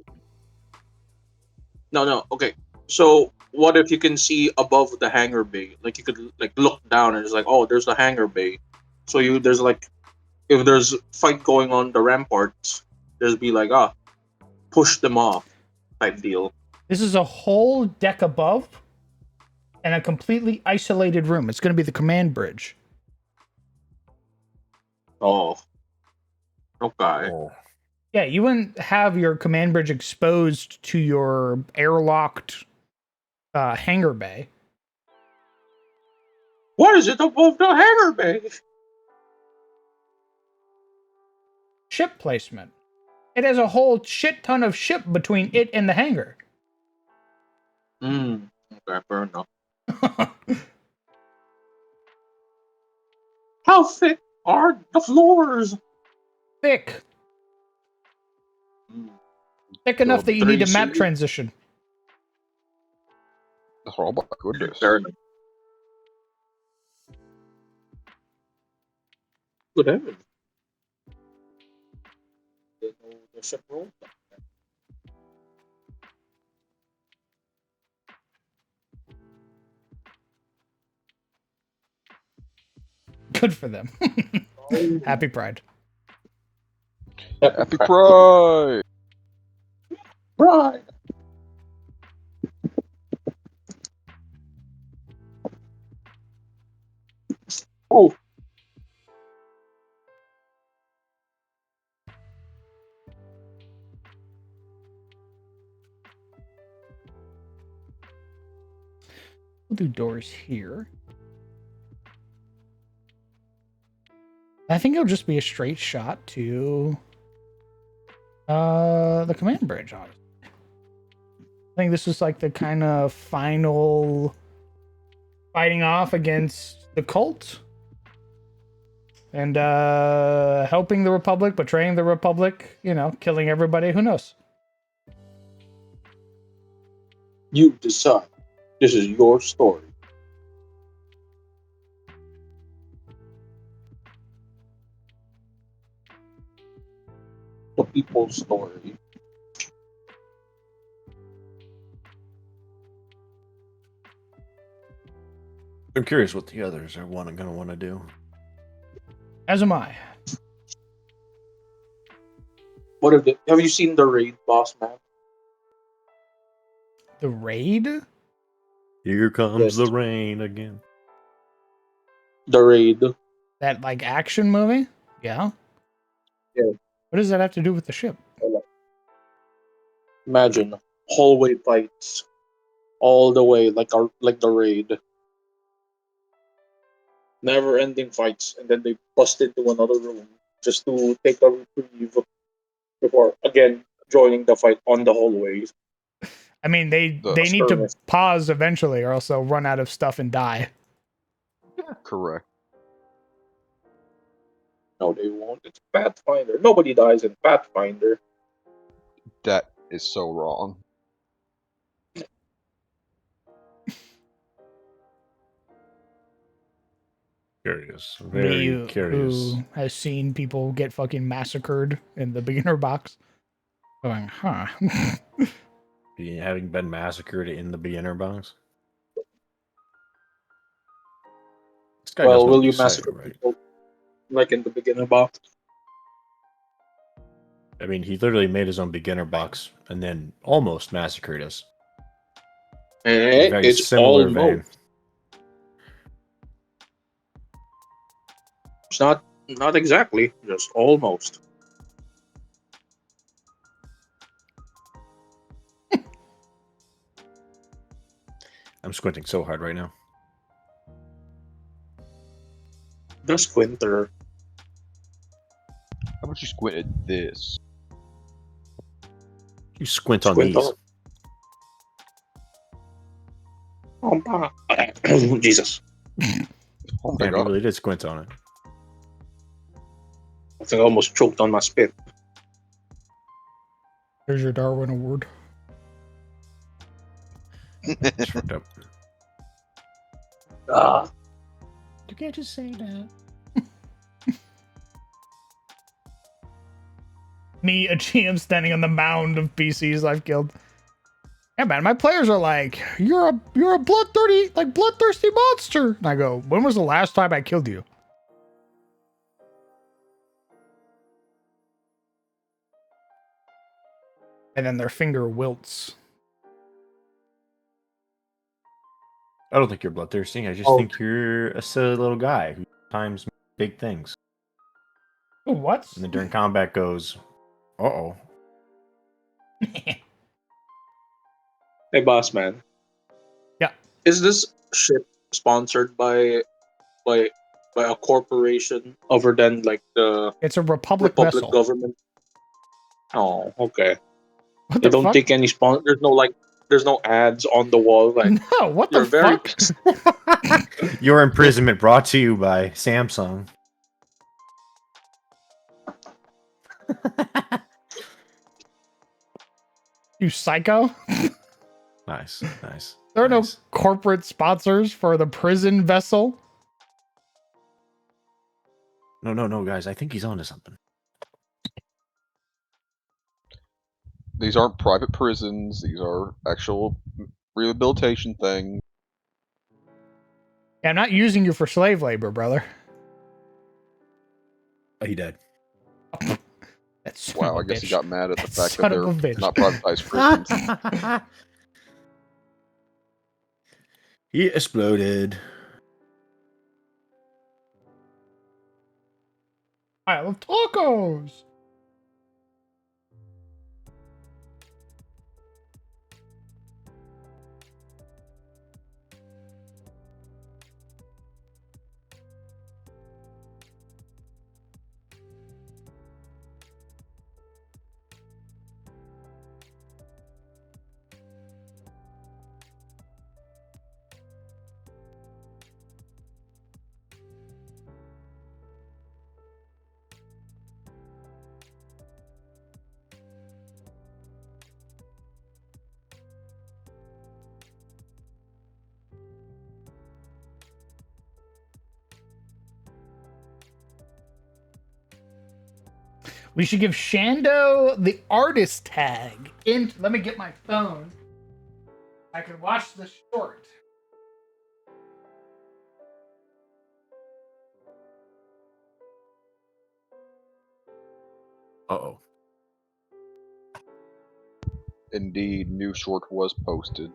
no. Okay, so what if you can see above the hangar bay? Like you could like look down and it's like, oh, there's the hangar bay. So there's like, if there's fight going on the ramparts, there's be like push them off type deal. This is a whole deck above and a completely isolated room. It's going to be the command bridge. Oh, okay. Oh, Yeah, you wouldn't have your command bridge exposed to your airlocked hangar bay. What is it above the hangar bay? Ship placement. It has a whole shit ton of ship between it and the hangar. Okay, fair enough. How thick are the floors? Thick. Mm. Thick enough that you need a map 3C. transition. Oh my goodness. Fair enough. Good heavens. ship rolled. Good for them. Oh, Happy Pride. Happy Pride! Right. Oh, We'll do doors here. I think it'll just be a straight shot to the command bridge, honestly. I think this is like the kind of final fighting off against the cult. And helping the Republic, betraying the Republic, you know, killing everybody. Who knows? you decide. This is your story. The people's story. I'm curious what the others are going to want to do. As am I. What have you seen the raid, boss man? The raid? Here comes Yes. the rain again. The raid. That like action movie? Yeah. Yeah. What does that have to do with the ship? Imagine hallway fights all the way like the raid. Never ending fights, and then they bust into another room just to take a reprieve before again joining the fight on the hallways. I mean, they need to skirmish. pause eventually, or else they'll run out of stuff and die. Correct. No, they won't. It's Pathfinder. Nobody dies in Pathfinder. That is so wrong. Curious. Me, Very curious. who has seen people get fucking massacred in the beginner box, going, huh? Having been massacred in the beginner box. This guy knows Well, what will you he's saying, massacre right? people like in the beginner box? I mean, he literally made his own beginner box and then almost massacred us. In a very It's similar almost. vein. It's not exactly, just almost. I'm squinting so hard right now. The squinter. How about you squint at this? You squint on Squint these. on. Oh, my. Jesus. Oh my Man, he god. really did squint on it. I think I almost choked on my spit. There's your Darwin Award. It's fucked up. Ah. You can't just say that. Me, a GM standing on the mound of PCs I've killed. Yeah, man, my players are like, you're a bloodthirsty monster. And I go, when was the last time I killed you? And then their finger wilts. I don't think you're bloodthirsty. I just Oh. think you're a silly little guy who times big things. What? And then during combat goes, uh-oh. Hey, boss man. Yeah. Is this ship sponsored by a corporation other than like the It's a Republic Republic vessel. government? Oh, okay. What They the don't fuck? take any sponsor. There's no ads on the wall. Like No, what you're the very fuck? Your imprisonment brought to you by Samsung. You psycho? Nice, nice. There are nice. no corporate sponsors for the prison vessel. No, guys. I think he's onto something. These aren't private prisons. These are actual rehabilitation things. Yeah, I'm not using you for slave labor, brother. Oh, he did. That son Wow, of I a guess he bitch. got mad at the That fact that son of they're a bitch. not privatized prisons. He exploded. I love tacos. We should give Shando the artist tag. Let me get my phone. I can watch the short. Uh-oh. Indeed, new short was posted.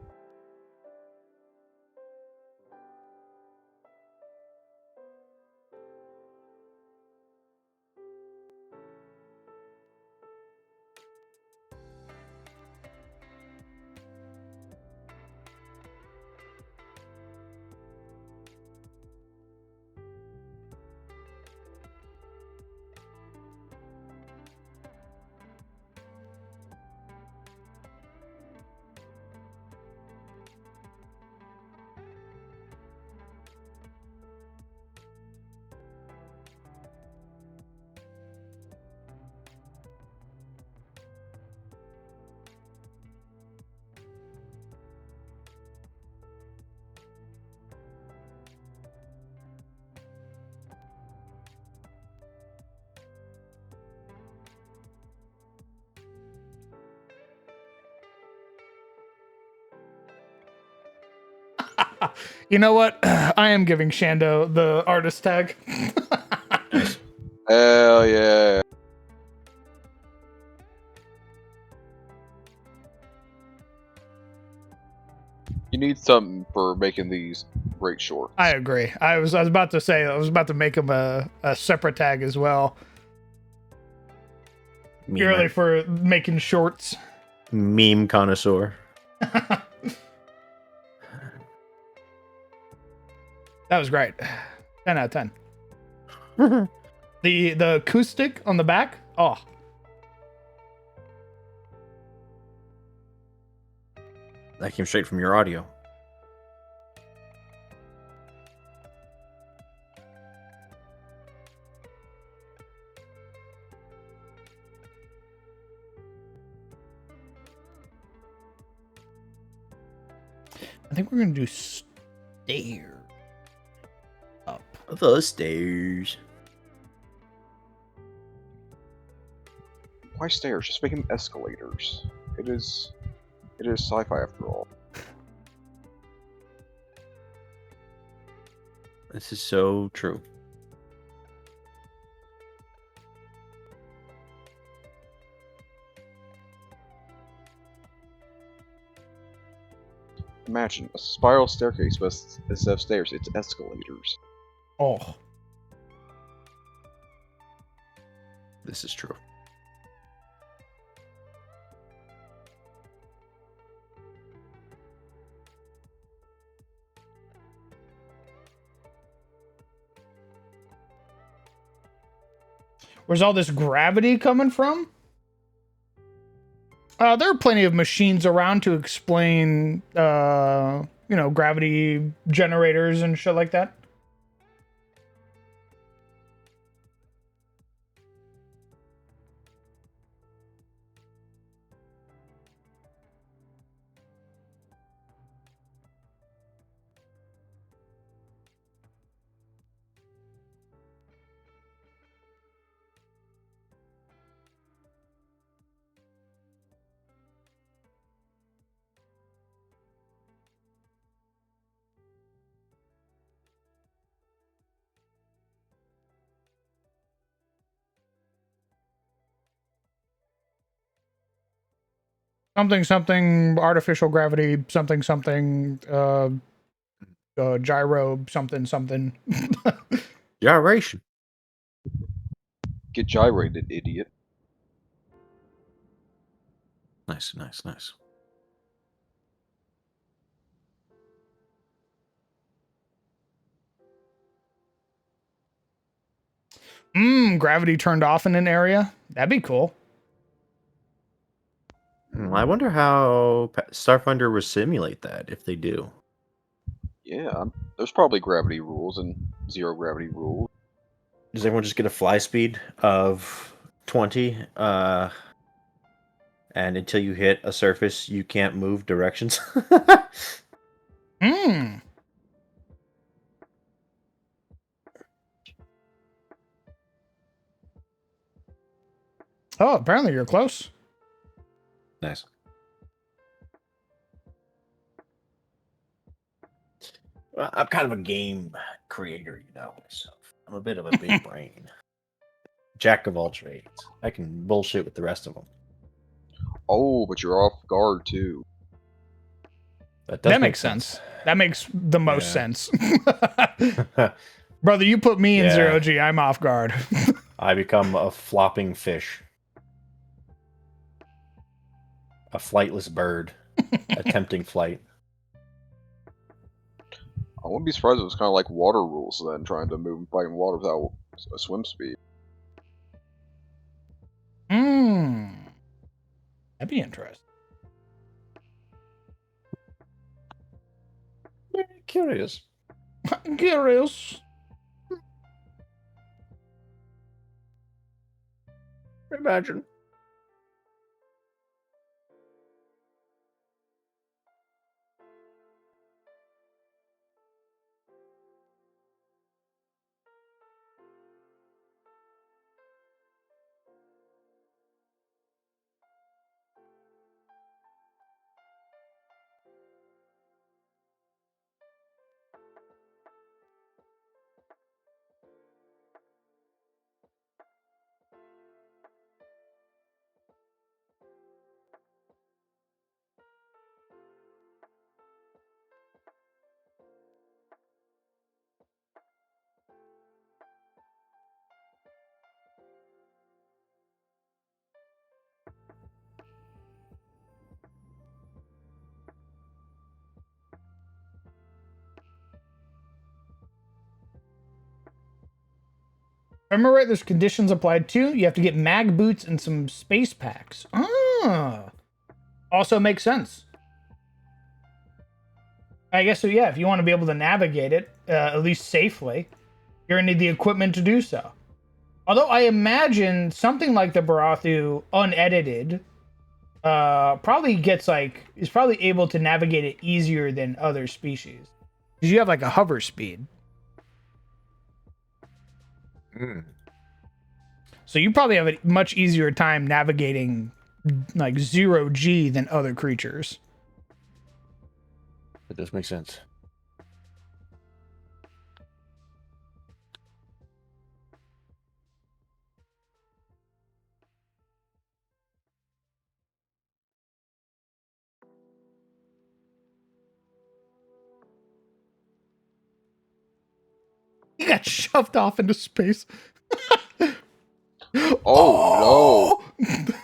You know what? I am giving Shando the artist tag. Nice. Hell yeah. You need something for making these great shorts. I agree. I was about to say I was about to make him a separate tag as well. Purely Memer. for making shorts. Meme connoisseur. That was great. 10 out of 10. The acoustic on the back. Oh, That came straight from your audio. I think we're gonna do stair up. The stairs. Why stairs? Just make them escalators. It is sci-fi after all. This is so true. Imagine a spiral staircase, but instead of stairs, it's escalators. Oh, This is true. where's all this gravity coming from? There are plenty of machines around to explain, gravity generators and shit like that. something artificial gravity, something gyro, something. Gyration. Get gyrated, idiot. Nice, nice, nice. Gravity turned off in an area. That'd be cool. I wonder how Starfinder will simulate that if they do. Yeah, there's probably gravity rules and zero gravity rules. Does everyone just get a fly speed of 20? And until you hit a surface, you can't move directions. Oh, apparently you're close. Nice. Well, I'm kind of a game creator, myself. I'm a bit of a big brain. Jack of all trades. I can bullshit with the rest of them. Oh, but you're off guard too. That makes sense. That makes the most sense. Brother, you put me in 0G, I'm off guard. I become a flopping fish. A flightless bird. Attempting flight. I wouldn't be surprised if it was kind of like water rules then, trying to move and fight in water without a swim speed. That'd be interesting. Very curious. Curious. Imagine. Remember, right? There's conditions applied too. You have to get mag boots and some space packs. Also makes sense. I guess so. Yeah, if you want to be able to navigate it at least safely, you're gonna need the equipment to do so. Although I imagine something like the Barathu unedited probably is probably able to navigate it easier than other species because you have like a hover speed. So you probably have a much easier time navigating like 0G than other creatures. That does make sense. He got shoved off into space. Oh, no.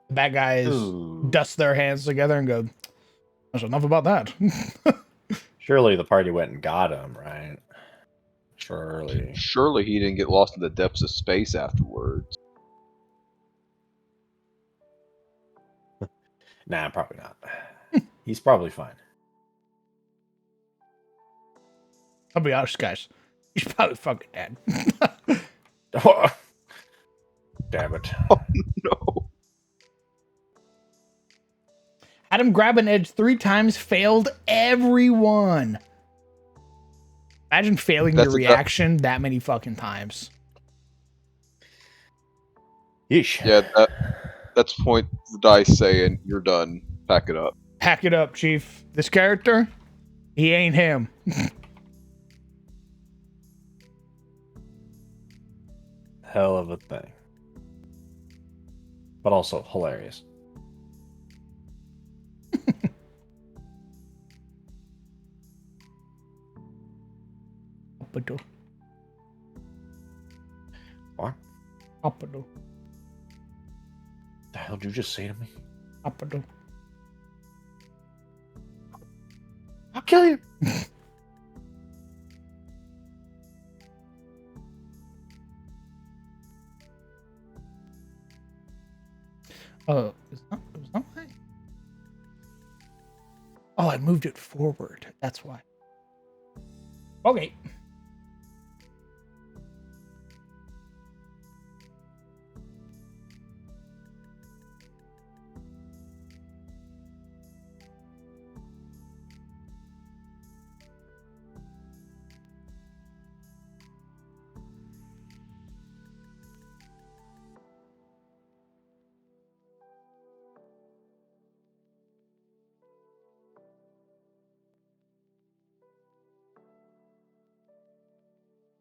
Bad guys dust their hands together and go, that's enough about that. Surely the party went and got him, right? Surely. Surely he didn't get lost in the depths of space afterwards. Nah, probably not. He's probably fine. I'll be honest, guys. He's probably fucking dead. Damn it. Oh, no. Had him grab an edge 3 times, failed everyone. Imagine failing your reaction that many fucking times. Yeesh. Yeah, that's point the dice saying, you're done. Pack it up. Pack it up, Chief. This character, he ain't him. Hell of a thing. but also hilarious. Uppado. What Uppado. the hell did you just say to me? Uppado. I'll kill you. Is that right? Oh, I moved it forward. That's why. Okay.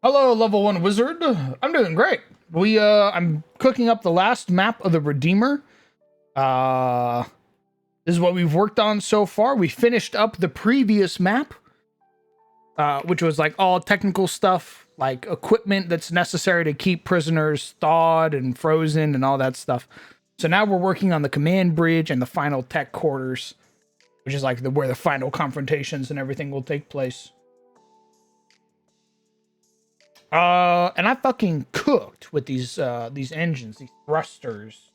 Hello, level 1 wizard. I'm doing great. I'm cooking up the last map of the Redeemer. This is what we've worked on so far. We finished up the previous map, which was like all technical stuff, like equipment that's necessary to keep prisoners thawed and frozen and all that stuff. So now we're working on the command bridge and the final tech quarters, which is like where the final confrontations and everything will take place. And I fucking cooked with these engines, these thrusters.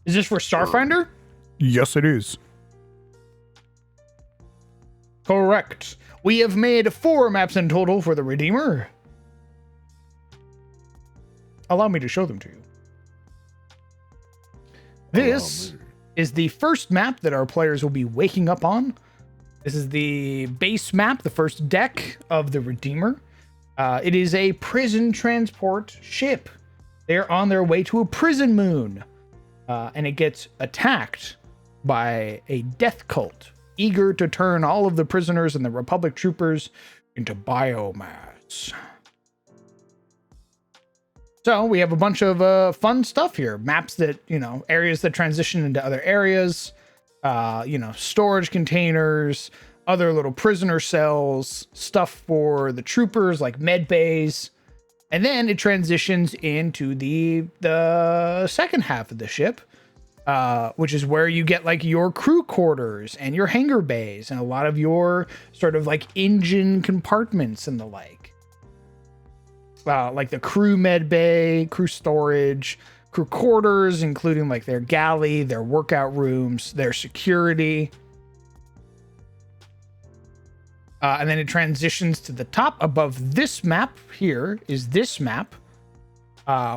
Is this for Starfinder? Yes, it is. Correct. We have made 4 maps in total for the Redeemer. Allow me to show them to you. This is the first map that our players will be waking up on. This is the base map, the first deck of the Redeemer. It is a prison transport ship. They're on their way to a prison moon. And it gets attacked by a death cult, eager to turn all of the prisoners and the Republic troopers into biomass. So we have a bunch of fun stuff here. Maps that, areas that transition into other areas, storage containers, other little prisoner cells, stuff for the troopers like med bays. And then it transitions into the second half of the ship, which is where you get like your crew quarters and your hangar bays and a lot of your sort of like engine compartments and the like. Like the crew med bay, crew storage, crew quarters, including like their galley, their workout rooms, their security. And then it transitions to the top above this map. Here is this map,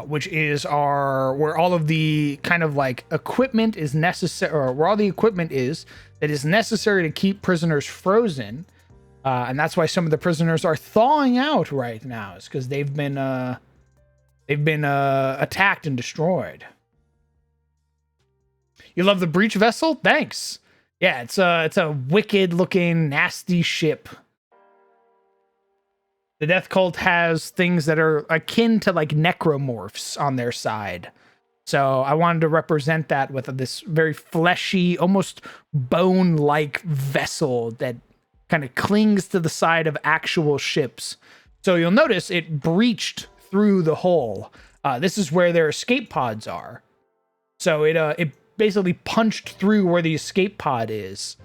which is where all of the kind of like equipment is necessary, or where all the equipment is that is necessary to keep prisoners frozen. And that's why some of the prisoners are thawing out right now, is because they've been attacked and destroyed. You love the breach vessel? Thanks. Yeah, it's a wicked looking, nasty ship. The Death Cult has things that are akin to like necromorphs on their side. So I wanted to represent that with this very fleshy, almost bone-like vessel that kind of clings to the side of actual ships. So you'll notice it breached through the hull. This is where their escape pods are. So it basically punched through where the escape pod is.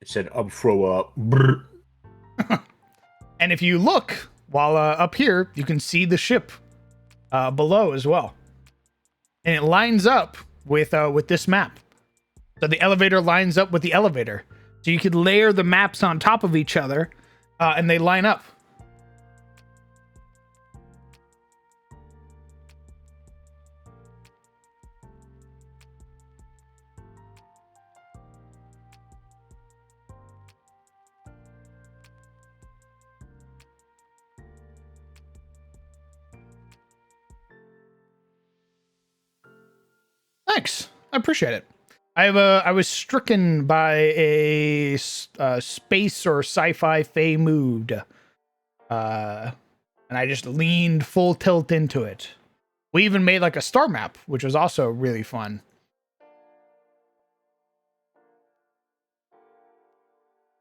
It said throw up. Brr. And if you look while up here, you can see the ship below as well, and it lines up with this map. So the elevator lines up with the elevator, so you could layer the maps on top of each other, and they line up. Thanks, I appreciate it. I was stricken by a space or sci-fi fey mood, and I just leaned full tilt into it. We even made like a star map, which was also really fun.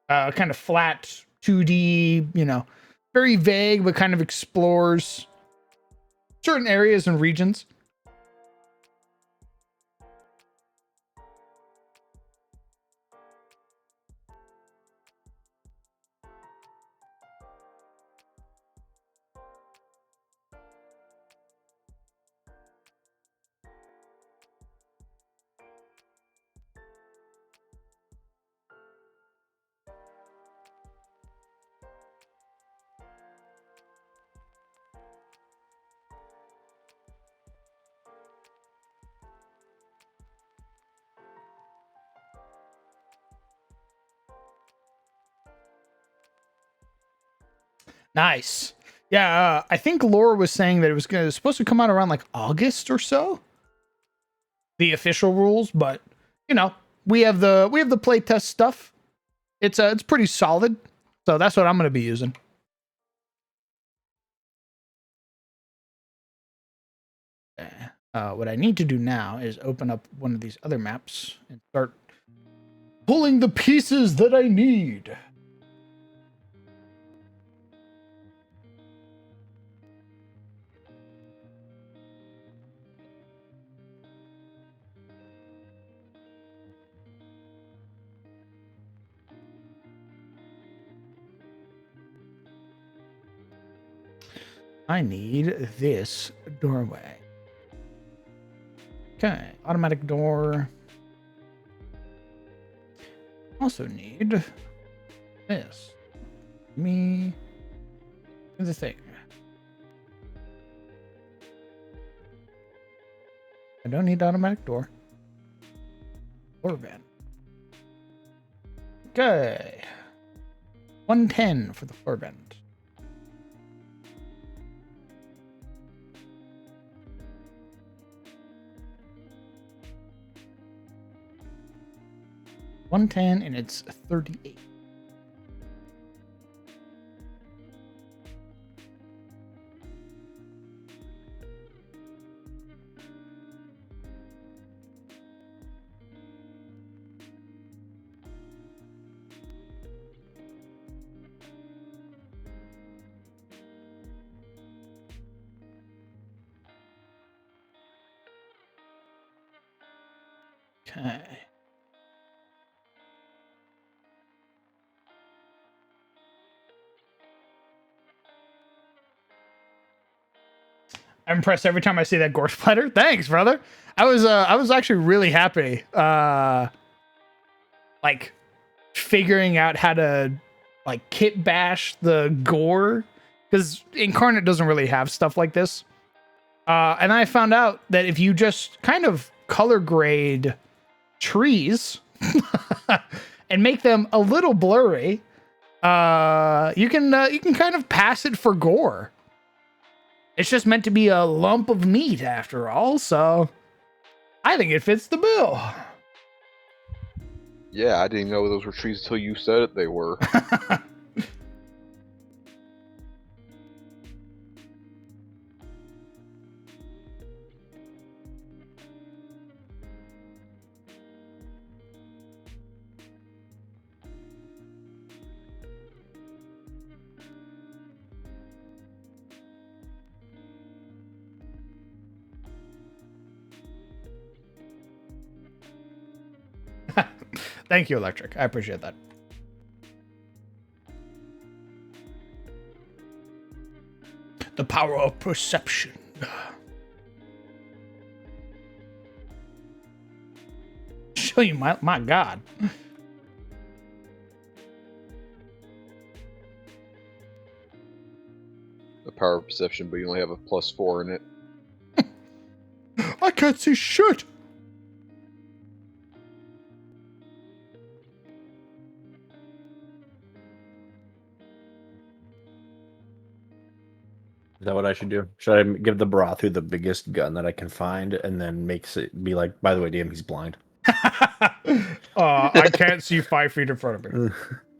Kind of flat 2D, you know, very vague, but kind of explores certain areas and regions. Nice. Yeah, I think Laura was saying that it was supposed to come out around like August or so. The official rules, but you know, we have the playtest stuff. It's pretty solid, so that's what I'm gonna be using. What I need to do now is open up one of these other maps and start pulling the pieces that I need. I need this doorway. Okay, automatic door. Also need this. Me. The thing. I don't need automatic door. Door van. Okay. 110 for the floor vent. $110 and it's 38. Okay. I'm impressed every time I see that gore splatter. Thanks, brother. I was actually really happy. Like figuring out how to like kit bash the gore, because Incarnate doesn't really have stuff like this. And I found out that if you just kind of color grade trees and make them a little blurry, you can kind of pass it for gore. It's just meant to be a lump of meat after all, so I think it fits the bill. Yeah, I didn't know those were trees until you said it. They were. Thank you, Electric. I appreciate that. The power of perception. Show you my God. The power of perception, but you only have a +4 in it. I can't see shit. Is that what I should do? Should I give the Barathu the biggest gun that I can find, and then makes it be like, by the way, damn, he's blind. I can't see 5 feet in front of me.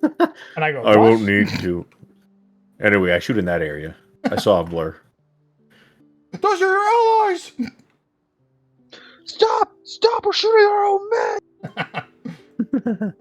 And I go, I what? won't need to. Anyway, I shoot in that area. I saw a blur. Those are your allies! Stop! Stop! We're shooting our own men!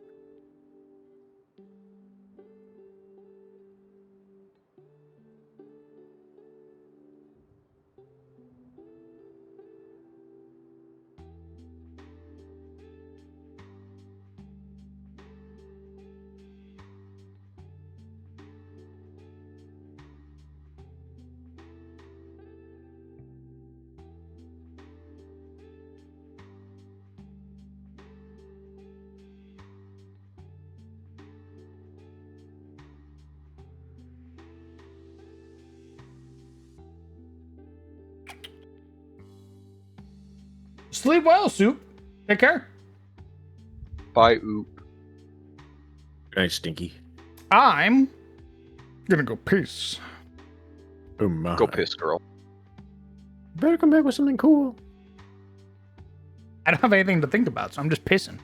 Sleep well, Soup. Take care. Bye, Oop. Nice, Stinky. I'm gonna go piss. Oh my. Go piss, girl. Better come back with something cool. I don't have anything to think about, so I'm just pissing.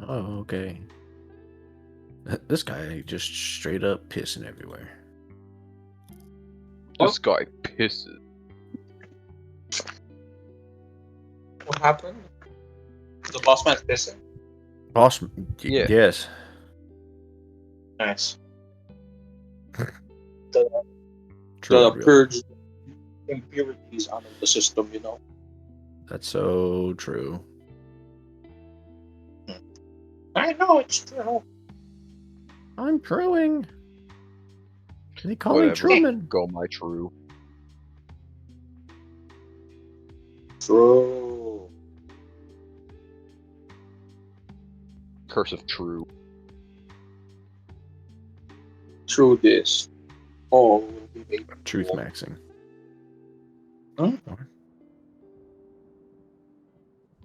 Oh, okay. This guy just straight up pissing everywhere. This guy pisses. What happened? The boss man pissing. Boss. Yeah. Yes. Nice. True. The real. purge impurities out of the system, you know. That's so true. I know it's true. I'm truing. They call Whatever. me Truman. Go, my true. True. Curse of true. True this. All will be made Truth cool. maxing.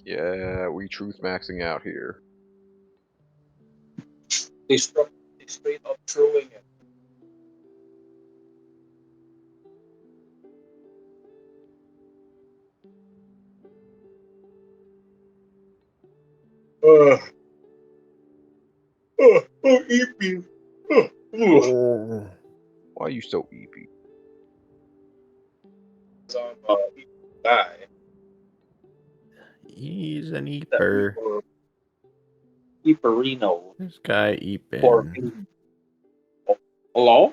Yeah, we truth maxing out here. They straight up truing it. Eepy. Why are you so eepy? Guy. He's an That eeper. Eeperino. This guy For eeping. me. Hello?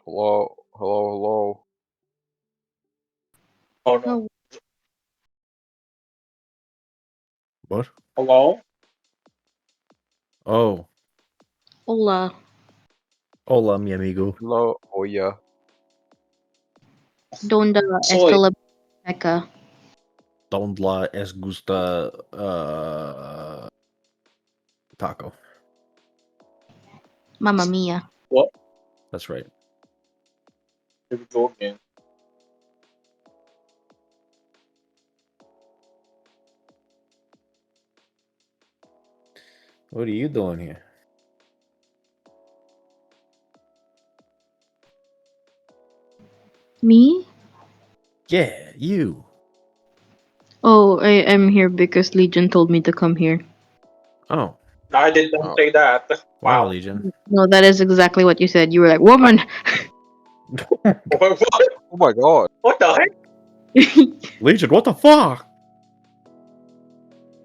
Hello? Hello? Hello? Oh no. What? Hello? Oh. Hola. Hola, mi amigo. Hello? Oh, yeah. Donde Soy. está la biblioteca? Don't la es gusta taco. Mamma mia. What? That's right. Here we go again. What are you doing here? Me? Yeah, you. Oh, I'm here because Legion told me to come here. Oh. I didn't Oh. say that. Wow, Wow. Legion. No, that is exactly what you said. You were like, woman! What? Oh my god. What the heck? Legion, what the fuck?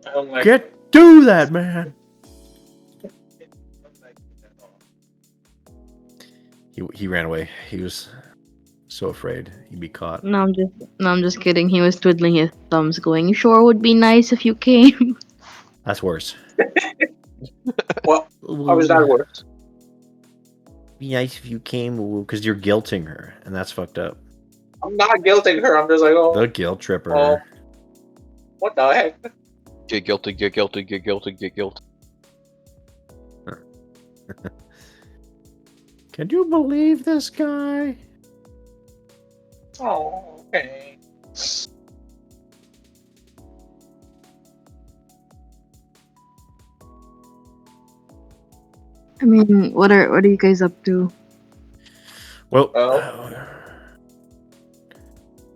I don't like Do that, man. He ran away. He was so afraid he'd be caught. No, I'm just kidding. He was twiddling his thumbs, going, "Sure would be nice if you came." That's worse. Well, how is that worse? be nice if you came because you're guilting her, and that's fucked up. I'm not guilting her. I'm just like, The oh, guilt tripper. what the heck? Get guilty, get guilty, get guilty, get guilty. Can you believe this guy? Oh, okay. I mean, what are you guys up to? Well, Well.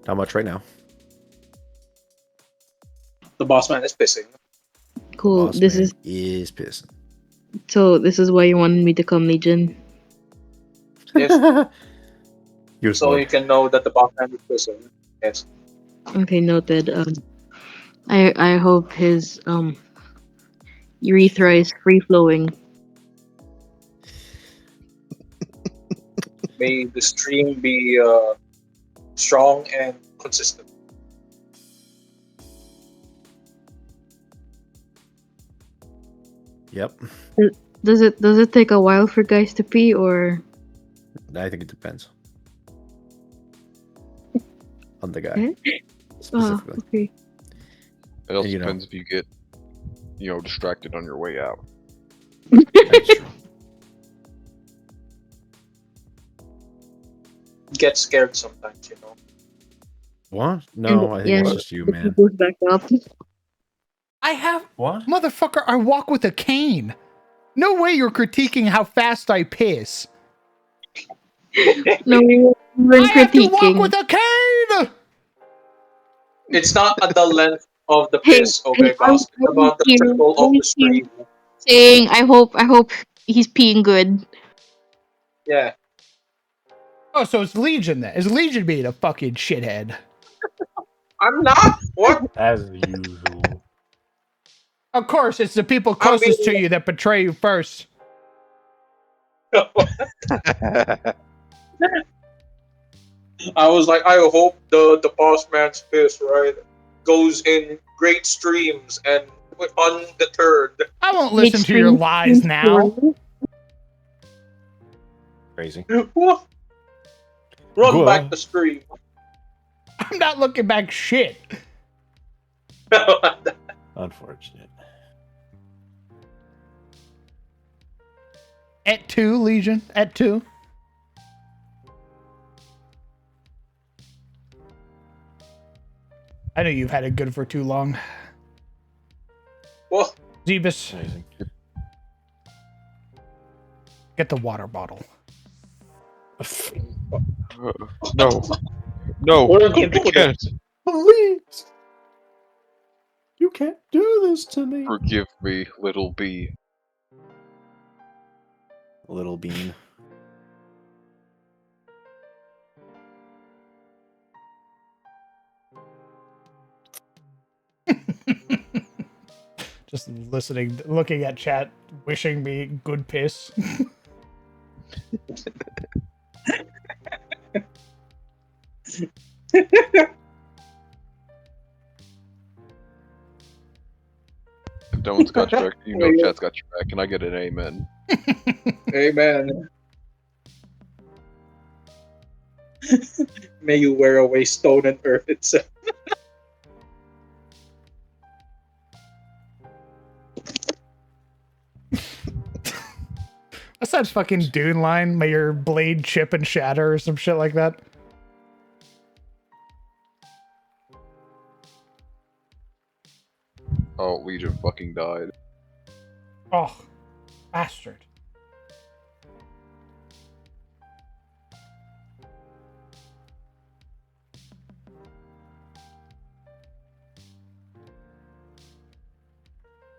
not much right now. The boss man is pissing. Cool. Boss This man is pissing. so. This is why you wanted me to come, Legion. Yes. You're So you can know that the boss man is pissing. Yes. Okay, noted. I hope his urethra is free flowing. May the stream be strong and consistent. Yep. Does it take a while for guys to pee, or I think it depends on the guy oh, specifically. okay. It also You know. depends if you get, distracted on your way out. That's true. Get scared sometimes, you know. What? No, I think it's just you, man. Goes back up. I have What? motherfucker. I walk with a cane. No way you're critiquing how fast I piss. No, we weren't I have to walk critiquing. with a cane. It's not at the length of the Hey, piss, okay, I boss? It's about the circle of the stream. saying I hope he's peeing good. Yeah. Oh, so it's Legion then. It's Legion being a fucking shithead. I'm not? What? As usual. Of course, it's the people closest to you that betray you first. I was like, I hope the boss man's piss, right, goes in great streams and undeterred. I won't listen to your lies now. Crazy. Run Go back on. the stream. I'm not looking back shit. Unfortunate. At 2, Legion. At 2. I know you've had it good for too long. Well, Zebus, Amazing. get the water bottle. No. No. what are you I doing? can't. Please. You can't do this to me. Forgive me, little bee. Little bean. Just listening, looking at chat, wishing me good piss. If Doan's got your back, chat's got your back, and I get an amen. Amen. May you wear away stone and earth itself. What's that fucking Dune line? May your blade chip and shatter or some shit like that? Oh, Legion fucking died. Oh, bastard.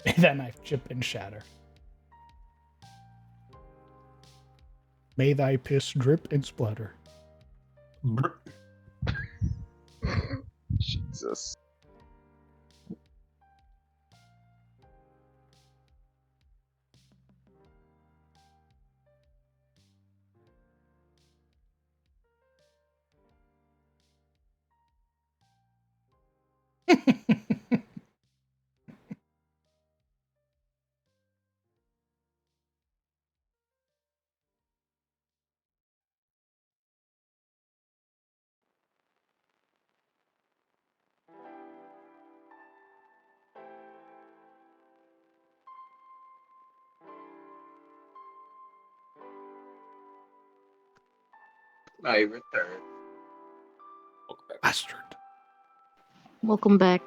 May that knife chip and shatter. May thy piss drip and splatter. Jesus. I returned. Bastard. Welcome back.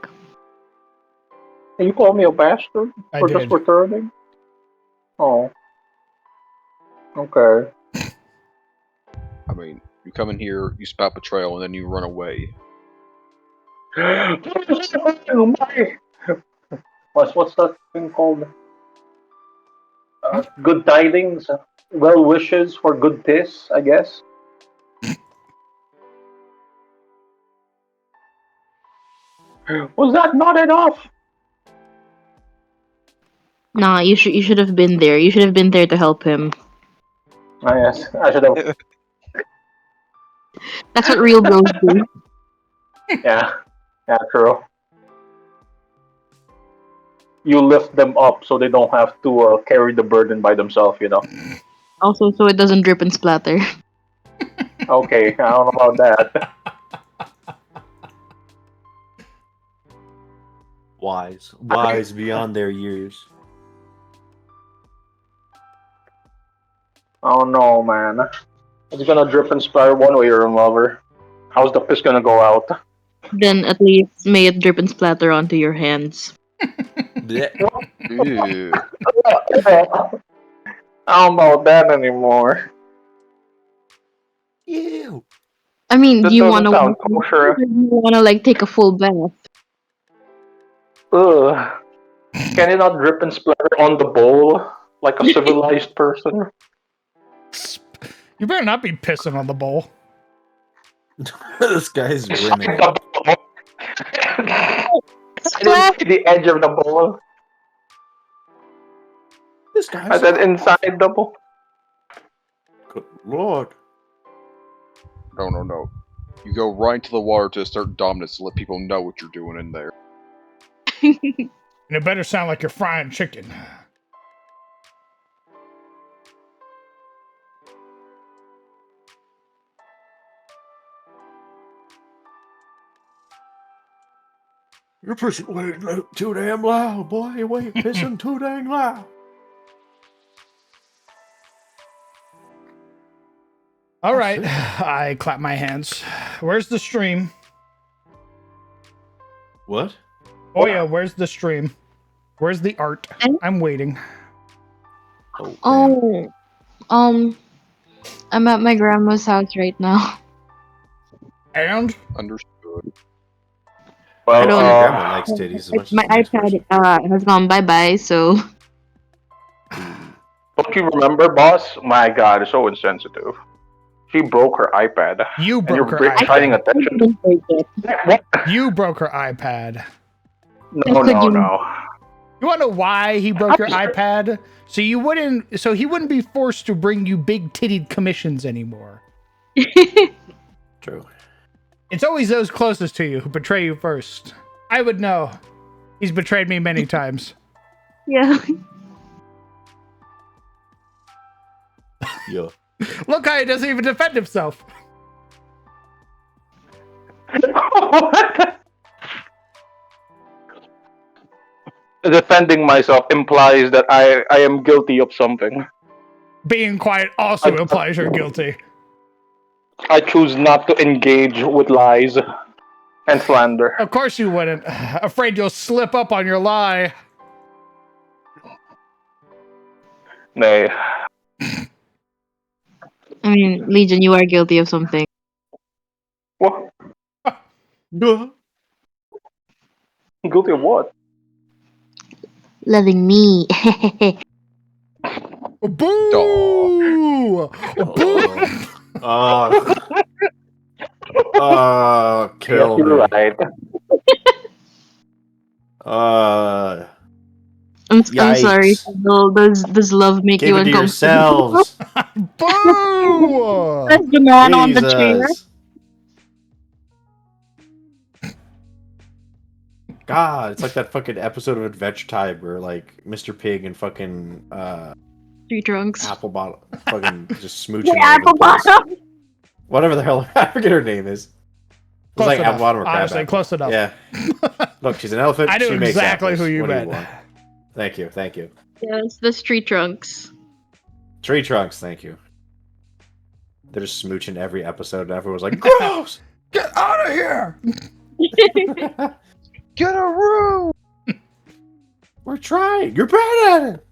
You call me a bastard I for just did. returning? Oh. Okay. I mean, you come in here, you spout betrayal, and then you run away. What's that thing called? Huh? Good tidings, well wishes for good this, I guess. Was that not enough? Nah, you should have been there. You should have been there to help him. Ah, yes, I should have. That's what real bros do. Yeah, yeah, true. You lift them up so they don't have to carry the burden by themselves, you know. Also, so it doesn't drip and splatter. Okay, I don't know about that. Wise beyond their years. I don't know, man. It's gonna drip and splatter one way or another. How's the piss gonna go out? Then at least may it drip and splatter onto your hands. Blech. Ew. I don't know that anymore. Ew. I mean, That do you doesn't wanna sound kosher. or do you wanna like take a full bath? Ugh. Can you not drip and splatter on the bowl like a civilized person? You better not be pissing on the bowl. This guy's rimming. I didn't see the edge of the bowl. This guy's. I said inside the bowl. Good lord. No. You go right into the water to assert dominance to let people know what you're doing in there. And it better sound like you're frying chicken. You're pissing way too damn loud, boy. You ain't pissing too dang loud. All right. I clap my hands. Where's the stream? What? Oh, yeah. Where's the stream? Where's the art? I'm waiting. Oh. I'm at my grandma's house right now. And? Understood. I Well, don't Your know. grandma likes titties as much My as the next person. iPad has gone bye-bye, so don't you remember, boss? My God, it's so insensitive. She broke her iPad. You And broke her you're trying iPad. attention. What? You broke her iPad. No. You want to know why he broke your iPad? So he wouldn't be forced to bring you big tittied commissions anymore. True. It's always those closest to you who betray you first. I would know. He's betrayed me many times. yeah. Yo. Look how he doesn't even defend himself. Defending myself implies that I am guilty of something. Being quiet also implies you're guilty. I choose not to engage with lies and slander. Of course you wouldn't. Afraid you'll slip up on your lie. Nay. I mean, Legion, you are guilty of something. What? Duh. Guilty of what? Loving me. Boo! Boo! Kill Yes, you're me. right. I'm Yikes. sorry. Phil. Does love make Give you it to uncomfortable? yourselves. Boo! That's the man on the chair. Jesus. God, it's like that fucking episode of Adventure Time where like Mr. Pig and fucking Three trunks. Apple Bottom fucking just smooching Yeah, all over apple the place. bottom. Whatever the hell I forget her name is. It's Close like enough. Apple Bottom or Crab Honestly, Apple. close enough. Yeah. Look, she's an elephant. I knew she makes exactly apples. who you What do meant. want? Thank you. Yes, the street trunks. Tree trunks, thank you. They're just smooching every episode, and everyone's like, "Gross! Get out of here! Get a room! We're trying. You're bad at it."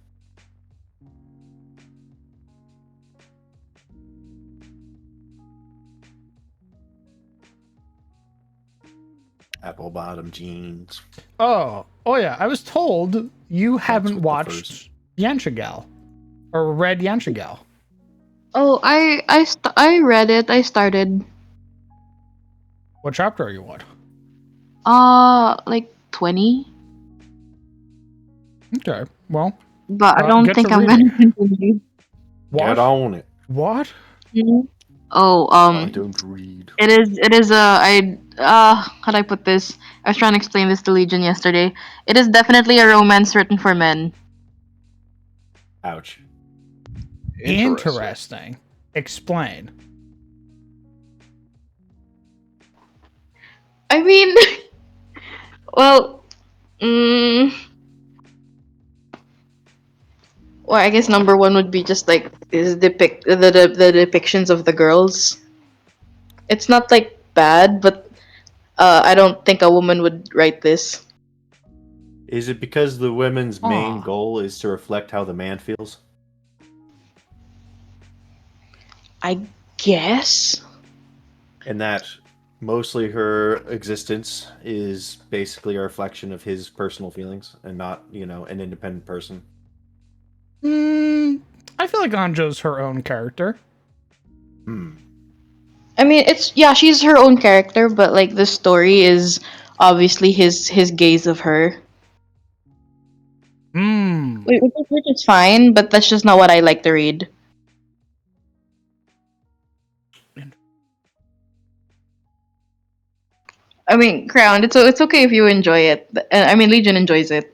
Apple bottom jeans. Oh yeah. I was told you haven't with the watched first. Yanchagal or read Yanchagal. Oh, I read it. I started. What chapter are you on? Like 20, Okay. Well, but I don't get think to I'm reading. gonna continue. What? Get on it. What? Oh, I don't read. it is how do I put this? I was trying to explain this to Legion yesterday. It is definitely a romance written for men. Ouch. Interesting. Explain. I mean, well, mm, well, I guess number one would be just like is the depictions of the girls. It's not like bad, but I don't think a woman would write this. Is it because the women's main Aw. goal is to reflect how the man feels? I guess. And that mostly her existence is basically a reflection of his personal feelings and not, an independent person. I feel like Anjo's her own character. I mean, she's her own character, but like the story is obviously his gaze of her, which is fine, but that's just not what I like to read. I mean, Crown, it's okay if you enjoy it. I mean, Legion enjoys it.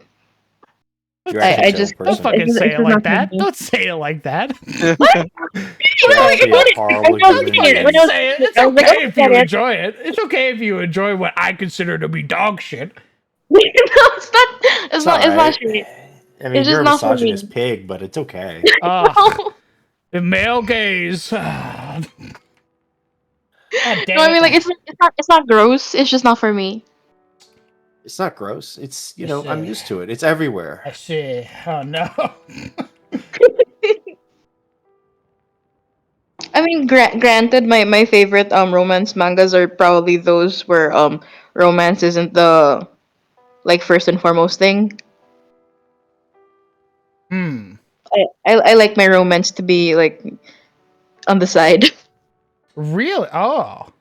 You're actually I a just Don't person. fucking it's say just it like not for that. me. Don't say it like that. You're actually a horrible human When I being. was- Say it. It's I was like, okay if you "Okay." enjoy it. It's okay if you enjoy what I consider to be dog shit. No, it's not. It's not. It's not alright. shit. I mean, It's you're just a not for me. misogynist pig, but it's okay. The male gaze. God damn No, I mean like it. it's not gross. It's just not for me. It's not gross. It's, Yes, I'm sir. used to it. It's everywhere. I see. Oh no. I mean, granted, my favorite romance mangas are probably those where romance isn't the like first and foremost thing. I like my romance to be like on the side. Really? Oh.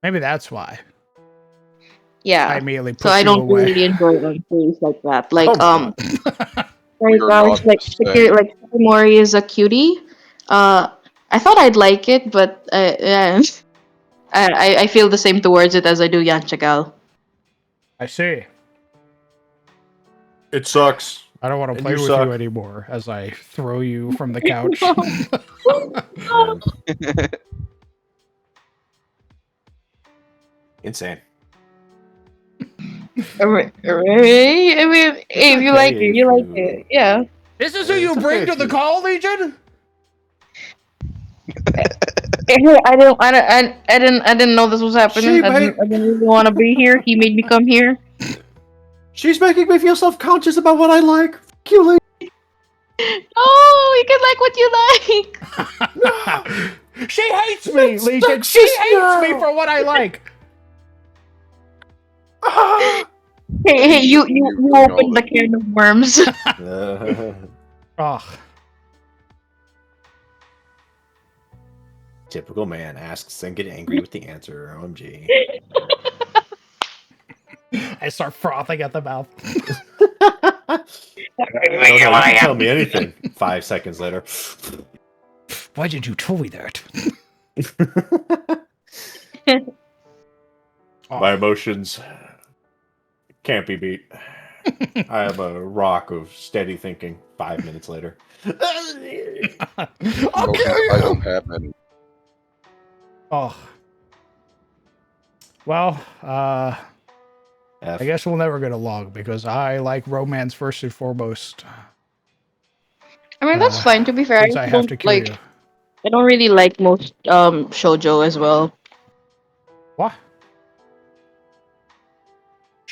Maybe that's why. I Yeah. immediately So push I you don't away. really enjoy series like that. Like Oh my We are not like the same. like Mori is a cutie. I thought I'd like it, but yeah. I feel the same towards it as I do Yanchagal. I see. It sucks. I don't want to And play you with suck. you anymore as I throw you from the couch. Man. Insane. I mean, hey, if you like okay it, you if like you- it. Yeah. This is who you It's bring okay to if the you- call, Legion? I didn't know this was happening. I didn't really want to be here. He made me come here. She's making me feel self-conscious about what I like. F- you, Lee. Oh, you can like what you like. She hates me, It's Legion. not She just hates me now. for what I like. Hey, you You opened know the can of worms. Ugh. Typical man asks and get angry with the answer. OMG. I start frothing at the mouth. You can tell me anything. 5 seconds later. Why did you tell me that? My emotions can't be beat. I am a rock of steady thinking. 5 minutes later. I'll emotions kill I you. don't have any. Oh. Well, F. I guess we'll never get along because I like romance first and foremost. I mean, that's fine. To be fair, Since I have to kill you. I don't really like most shoujo as well. What?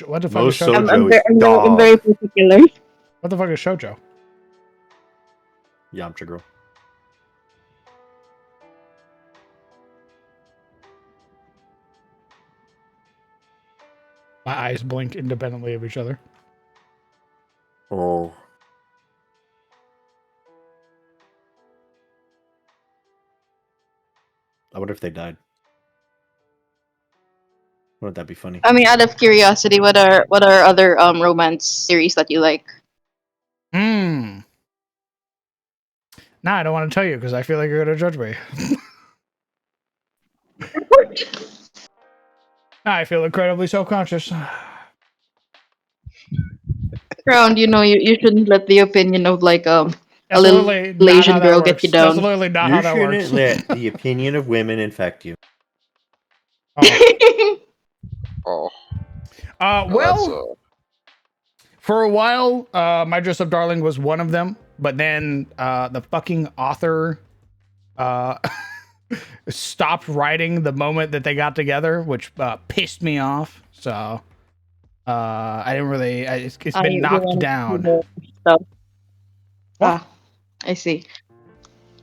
What the fuck is Most shoujo? sojo is I'm very dog. particular. What the fuck is shoujo? Yamcha girl. My eyes blink independently of each other. Oh. I wonder if they died. Wouldn't that be funny? I mean, out of curiosity, what are other romance series that you like? Hmm. Nah, I don't want to tell you because I feel like you're gonna judge me. I feel incredibly self-conscious. Crown, you shouldn't let the opinion of like a That's little literally not Asian how that girl get you works. That's down. literally not You how that works. shouldn't let the opinion of women infect you. Oh. Oh, no, Well, that's for a while, My Dress Up Darling was one of them, but then the fucking author stopped writing the moment that they got together, which pissed me off. So I didn't really. It's been You knocked want to see down. more stuff. What? Ah, I see.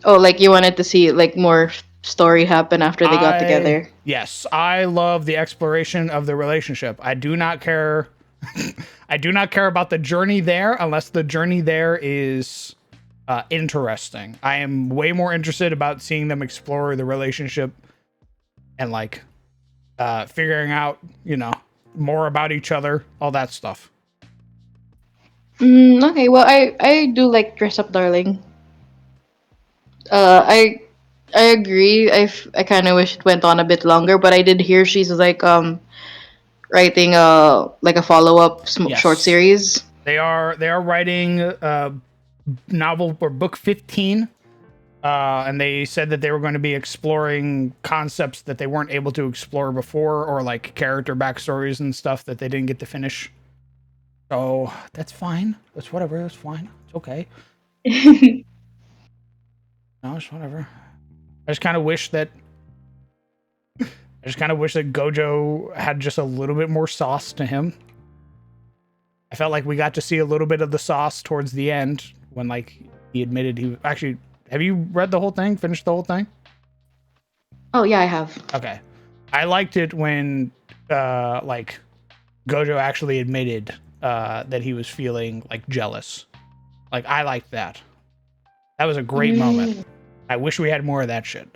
Oh, like you wanted to see like more story happen after they got together. Yes, I love the exploration of the relationship. I do not care. I do not care about the journey there unless the journey there is interesting. I am way more interested about seeing them explore the relationship and like figuring out, more about each other, all that stuff. Okay, well, I do like Dress Up Darling. I agree. I kind of wish it went on a bit longer, but I did hear she's like writing like a follow up short Yes, series. they are writing novel or book 15. And they said that they were going to be exploring concepts that they weren't able to explore before, or like character backstories and stuff that they didn't get to finish. So that's fine. That's whatever. That's fine. It's okay. No, it's whatever. I just kind of wish that. I just kind of wish that Gojo had just a little bit more sauce to him. I felt like we got to see a little bit of the sauce towards the end when, like, he admitted he actually. Have you read the whole thing? Finished the whole thing? Oh yeah, I have. Okay. I liked it when, like, Gojo actually admitted that he was feeling like jealous. Like, I liked that. That was a great moment. I wish we had more of that shit.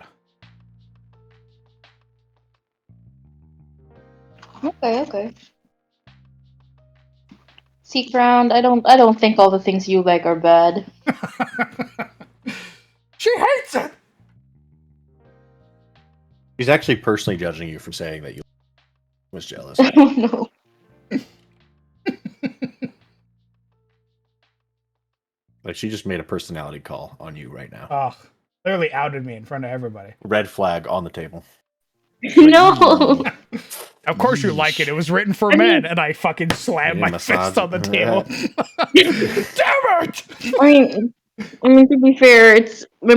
Okay, okay. Seek round. I don't think all the things you like are bad. She hates it. He's actually personally judging you for saying that you was jealous. I don't know. Like she just made a personality call on you right now. Oh, clearly outed me in front of everybody. Red flag on the table. No. Of course you like it. It was written for men, and I fucking slammed Yeah, my fist on the table. Damn it! I mean, to be fair, it's my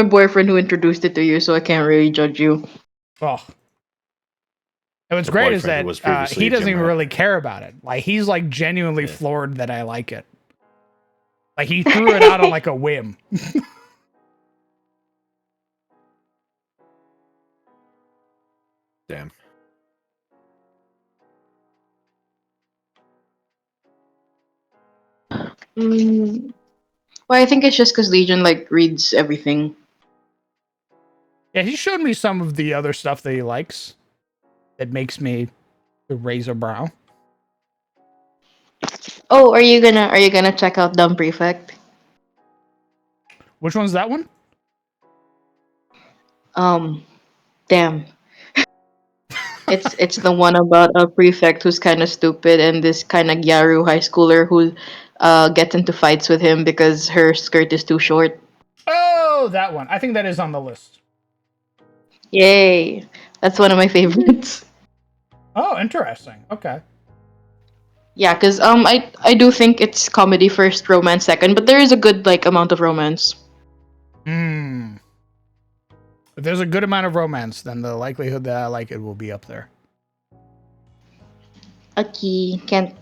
boyfriend who introduced it to you, so I can't really judge you. Oh. And what's The great is boyfriend that who was previously he a doesn't gym even rat. really care about it. Like, he's like genuinely Yeah. floored that I like it. Like, he threw it out on like a whim. Damn. Mm, well, I think it's just because Legion like reads everything. Yeah, he showed me some of the other stuff that he likes that makes me raise a brow. Oh, are you gonna check out Dumb Prefect? Which one's that one? Damn. It's the one about a prefect who's kind of stupid and this kind of Gyaru high schooler who gets into fights with him because her skirt is too short. Oh, that one. I think that is on the list. Yay. That's one of my favorites. Oh, interesting. Okay. Yeah, because I do think it's comedy first, romance second, but there is a good like amount of romance. Hmm. If there's a good amount of romance, then the likelihood that I like it will be up there. Okay, can't.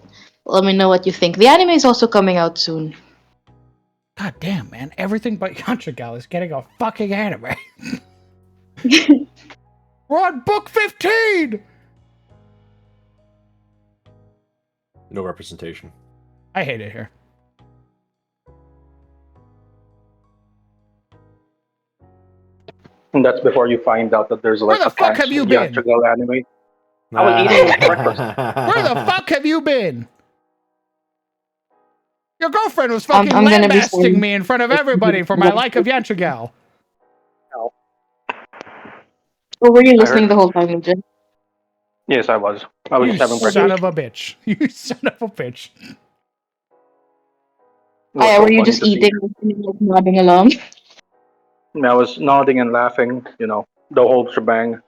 Let me know what you think. The anime is also coming out soon. God damn, man. Everything but Yantragal is getting a fucking anime. We're on book 15! No representation. I hate it here. And that's before you find out that there's like Where the a fuck have you been? theatrical anime. I was eating with breakfast. Where the fuck have you been? Your girlfriend was fucking I'm gonna be lambasting saying- me in front of everybody for my like of Yantragal. Or were you I listening heard- the whole time, Ninja? Yes, I was. I was You just having son breakfast. of a bitch. You son of a bitch. It was Yeah, so were you funny just to see eating and like, nodding along? her. I was nodding and laughing, the whole shebang.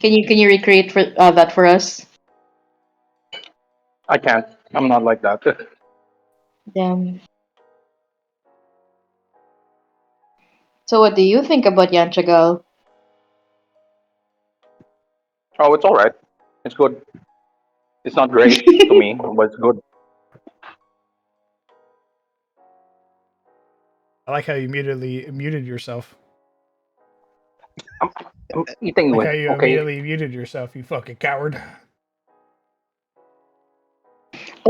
Can you recreate that for us? I can't. I'm not like that. Damn. So what do you think about Yanchagal? Oh, it's all right. It's good. It's not great to me, but it's good. I like how you immediately muted yourself. I'm eating Like with. how you Okay. immediately muted yourself, you fucking coward.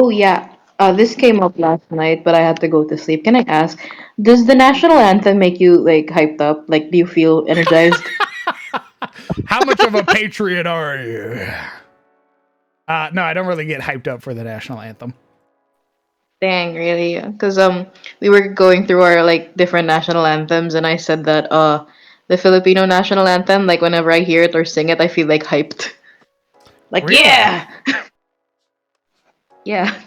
Oh yeah. This came up last night, but I had to go to sleep. Can I ask, does the national anthem make you like hyped up? Like, do you feel energized? How much of a patriot are you? No, I don't really get hyped up for the national anthem. Dang, really? Because we were going through our like different national anthems, and I said that the Filipino national anthem, like whenever I hear it or sing it, I feel like hyped. Like Really? yeah, yeah.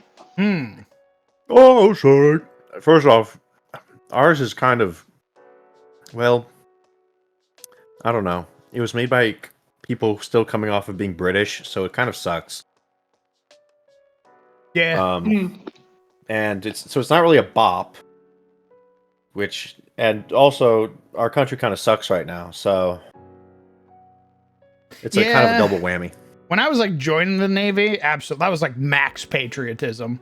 Oh, sorry. First off, ours is kind of, well, I don't know. It was made by people still coming off of being British, so it kind of sucks. Yeah. And it's not really a bop, and also our country kind of sucks right now, so it's a kind of a double whammy. When I was like joining the Navy, absolutely, that was like max patriotism.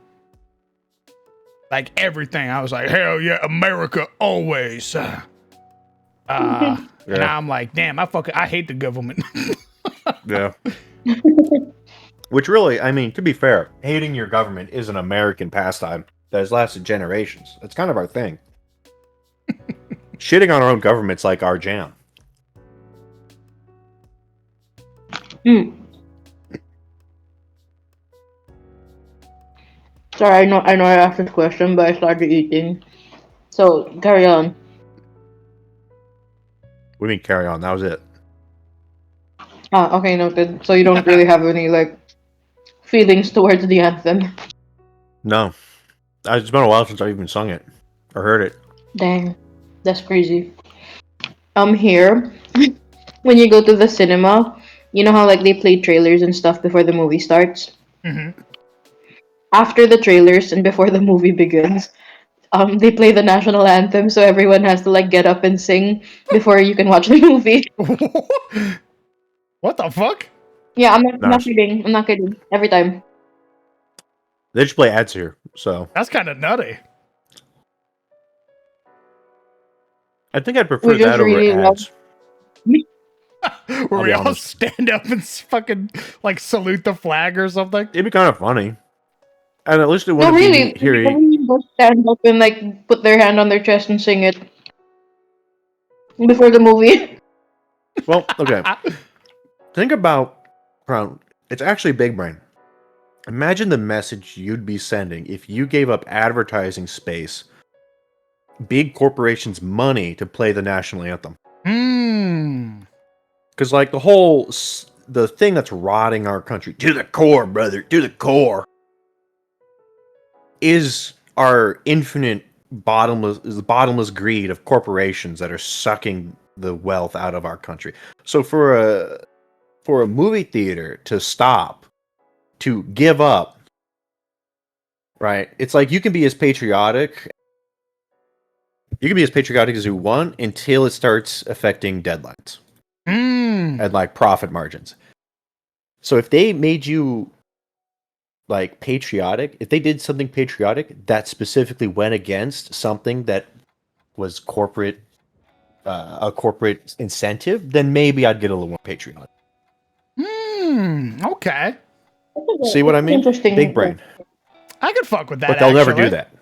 Like everything, I was like, hell yeah, America always. And now I'm like, damn, I hate the government. Yeah. Which really, I mean, to be fair, hating your government is an American pastime that has lasted generations. It's kind of our thing. Shitting on our own government's like our jam. Sorry, I know I asked this question, but I started eating. So carry on. What do you mean carry on? That was it. Ah, okay, noted. So you don't really have any like feelings towards the anthem. No. It's been a while since I've even sung it or heard it. Dang, that's crazy. Here, when you go to the cinema, you know how like they play trailers and stuff before the movie starts. After the trailers and before the movie begins, they play the national anthem, so everyone has to like get up and sing before you can watch the movie. What the fuck? Yeah, I'm not Nice. kidding. I'm not kidding. Every time. They just play ads here, so That's kind of nutty. I think I'd prefer We just that over really love- ads. Where we be all honest. stand up and fucking like salute the flag or something. It'd be kind of funny. And at least it No, wouldn't really. be here. Everyone just stand up and like put their hand on their chest and sing it before the movie. Well, okay. Think about Crown. It's actually big brain. Imagine the message you'd be sending if you gave up advertising space, big corporations' money to play the national anthem. Because like the thing that's rotting our country to the core, brother, to the core, is our infinite bottomless greed of corporations that are sucking the wealth out of our country. So for a movie theater to stop, to give up, right? It's like you can be as patriotic You can be as patriotic as you want until it starts affecting deadlines and like profit margins. So if they made you like patriotic, if they did something patriotic that specifically went against something that was corporate, a corporate incentive, then maybe I'd get a little more patriotic. Okay. See what I mean? Interesting. Big brain. I could fuck with that. But they'll never do actually. that.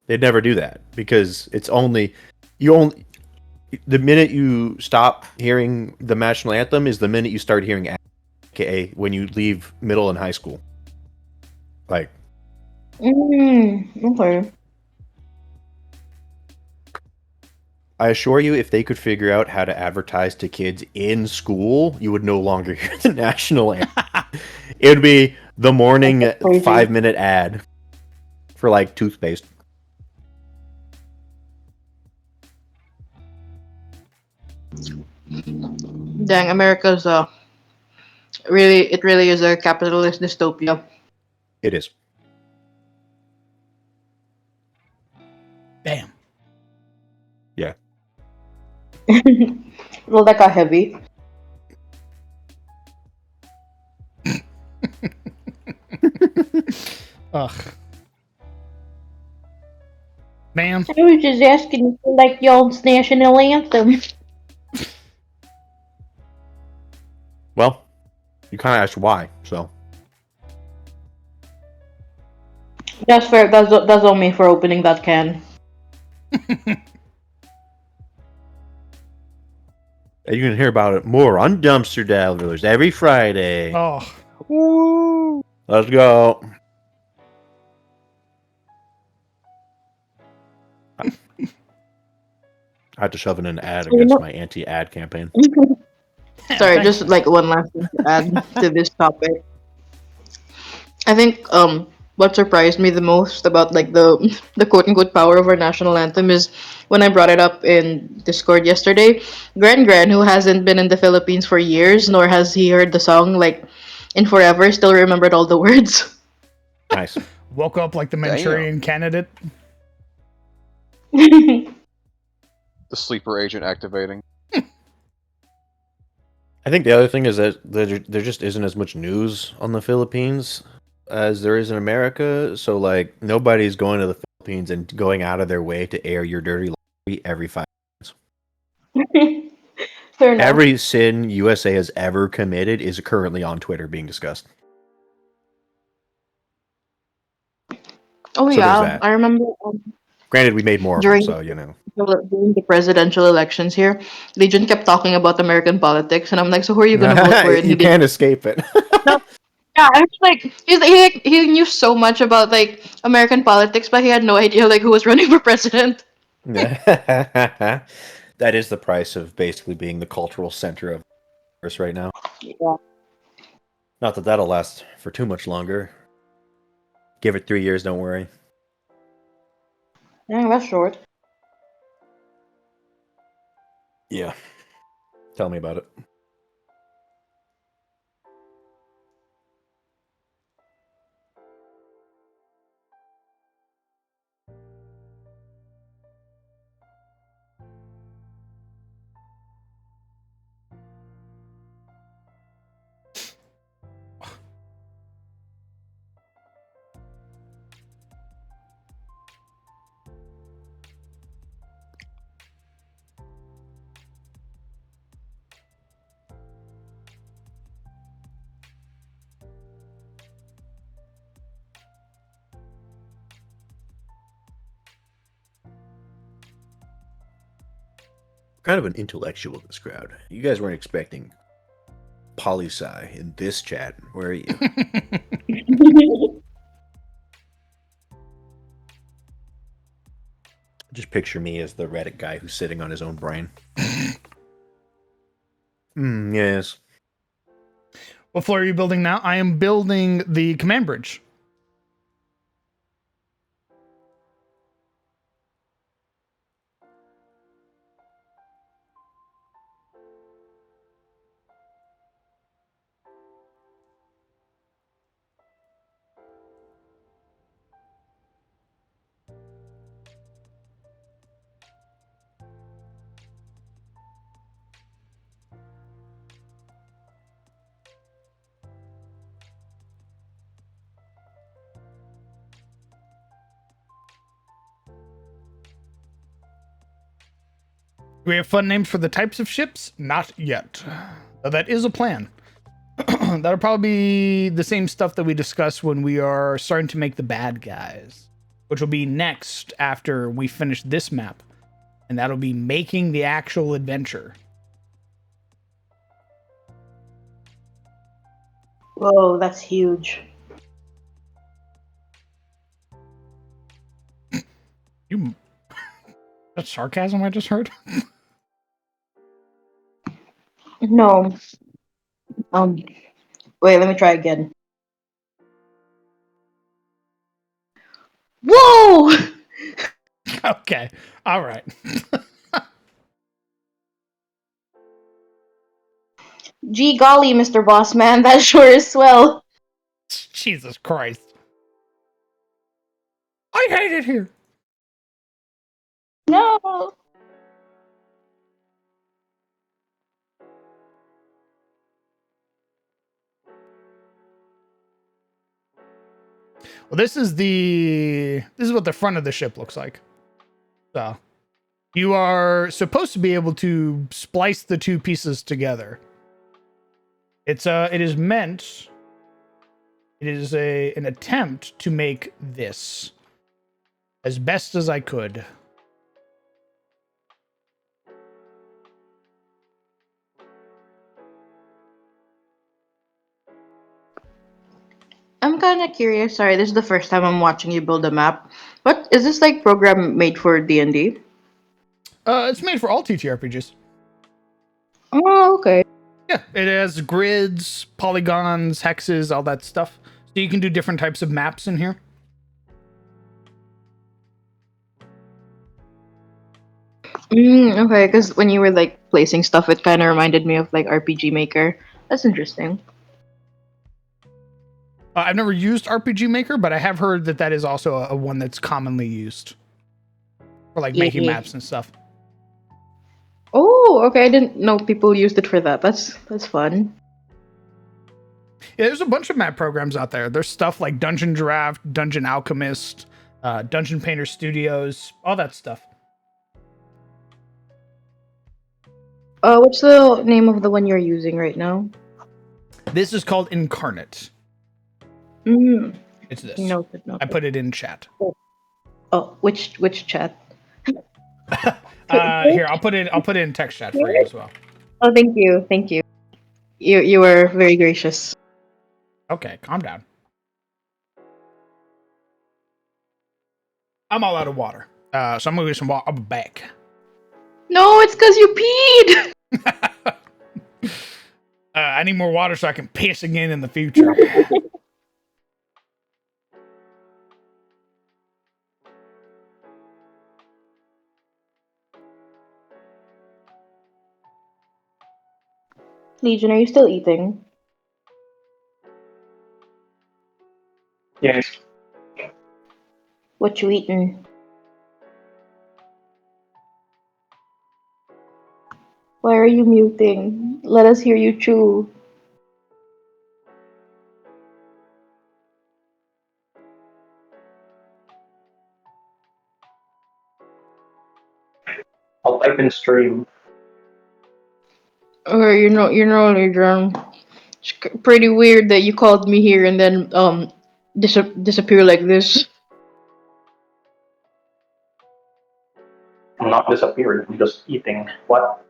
They'd never do that because it's only the minute you stop hearing the national anthem is the minute you start hearing AKA when you leave middle and high school. Like, Okay. I assure you, if they could figure out how to advertise to kids in school, you would no longer hear the national anthem. It would be the morning That's crazy. 5-minute ad for like toothpaste. Dang, America's it really is a capitalist dystopia. It is. Damn. Yeah. Well, that got heavy. Ugh. Man. I was just asking if you like y'all's national anthem. Well, you kind of asked why, so. That's fair. That's on me for opening that can. And you can hear about it more on Dumpster Divers every Friday. Oh. Woo! Let's go. I had to shove in an ad against my anti-ad campaign. Sorry, just like one last thing to add to this topic. I think what surprised me the most about like the quote unquote power of our national anthem is when I brought it up in Discord yesterday. Gran, who hasn't been in the Philippines for years, nor has he heard the song like in forever, still remembered all the words. Nice. Woke up like the Manchurian candidate. The sleeper agent activating. I think the other thing is that there just isn't as much news on the Philippines as there is in America. So, like, nobody's going to the Philippines and going out of their way to air your dirty laundry every 5 minutes. Fair enough. Every sin USA has ever committed is currently on Twitter being discussed. Oh So yeah, there's that. I remember Granted, we made more of them, during so, you know. during the presidential elections here, Legion kept talking about American politics, and I'm like, so who are you gonna vote for? And You can't escape it. Yeah, I was like, he knew so much about like American politics, but he had no idea like who was running for president. That is the price of basically being the cultural center of us right now. Yeah. Not that that'll last for too much longer. Give it 3 years, don't worry. Yeah, that's short. Yeah. Tell me about it. Kind of an intellectual, this crowd. You guys weren't expecting poli-sci in this chat, were you? Just picture me as the Reddit guy who's sitting on his own brain. Yes. What floor are you building now? I am building the command bridge. Do we have fun names for the types of ships? Not yet. Though that is a plan. That'll probably be the same stuff that we discussed when we are starting to make the bad guys, which will be next after we finish this map. And that'll be making the actual adventure. Whoa, that's huge. You. That's sarcasm I just heard? No. Wait, let me try again. Whoa! Okay. All right. Gee golly, Mr. Boss Man, that sure is swell. Jesus Christ. I hate it here. No. Well, this is what the front of the ship looks like. So, you are supposed to be able to splice the two pieces together. It is an attempt to make this as best as I could. I'm kind of curious. Sorry, this is the first time I'm watching you build a map. What is this like program made for D&D? It's made for all TTRPGs. Oh, okay. Yeah, it has grids, polygons, hexes, all that stuff. So you can do different types of maps in here. Okay, because when you were like placing stuff, it kind of reminded me of like RPG Maker. That's interesting. I've never used RPG Maker, but I have heard that is also a one that's commonly used for like making maps and stuff. Oh, okay. I didn't know people used it for that. That's fun. Yeah, there's a bunch of map programs out there. There's stuff like Dungeon Draft, Dungeon Alchemist, Dungeon Painter Studios, all that stuff. What's the name of the one you're using right now? This is called Incarnate. It's this. Noted. I put it in chat. Oh, which chat? Here, I'll put it in text chat for you as well. Oh, thank you. You were very gracious. Okay, calm down. I'm all out of water, so I'm gonna get some water. I'll be back. No, it's because you peed. I need more water so I can piss again in the future. Legion, are you still eating? Yes. What you eating? Why are you muting? Let us hear you chew. I'll type in stream. Okay, Legion. It's pretty weird that you called me here and then disappear like this. I'm not disappearing. I'm just eating. What?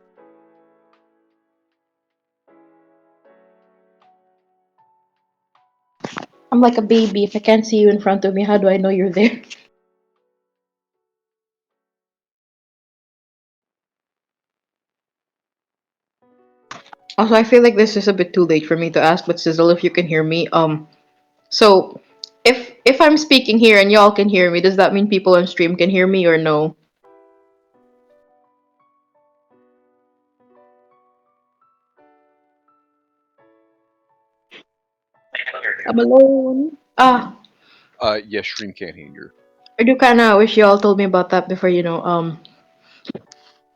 I'm like a baby. If I can't see you in front of me, how do I know you're there? Also, I feel like this is a bit too late for me to ask, but Sizzle, if you can hear me, so if I'm speaking here and y'all can hear me, does that mean people on stream can hear me or no? I'm alone. Yes, Stream can't hear. I do kind of wish y'all told me about that before, I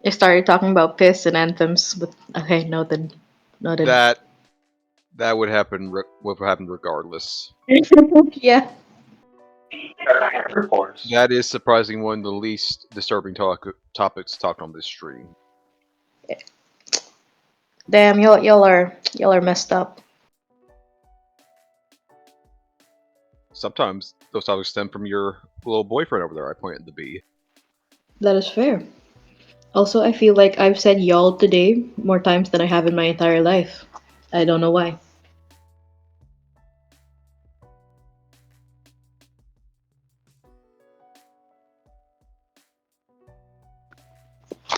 started talking about piss and anthems, but okay, noted. That would happen. Would happen regardless. Yeah. Reports. That is surprisingly one of the least disturbing topics talked on this stream. Damn, y'all are messed up. Sometimes those topics stem from your little boyfriend over there. I pointed the B. That is fair. Also, I feel like I've said y'all today more times than I have in my entire life. I don't know why.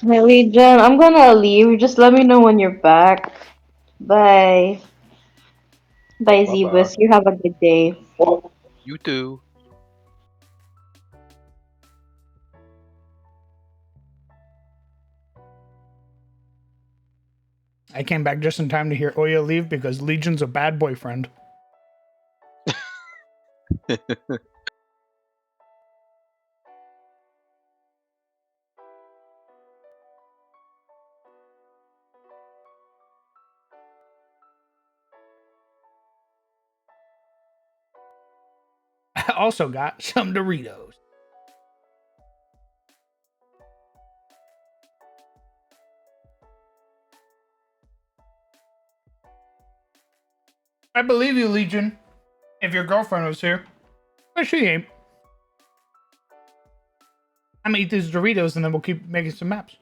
Hey, Legion, I'm gonna leave. Just let me know when you're back. Bye. Bye, Bye bye. Zebus. You have a good day. Well, You too. I came back just in time to hear Oya leave because Legion's a bad boyfriend. I also got some Doritos. I believe you, Legion. If your girlfriend was here. But she ain't. I'm gonna eat these Doritos and then we'll keep making some maps.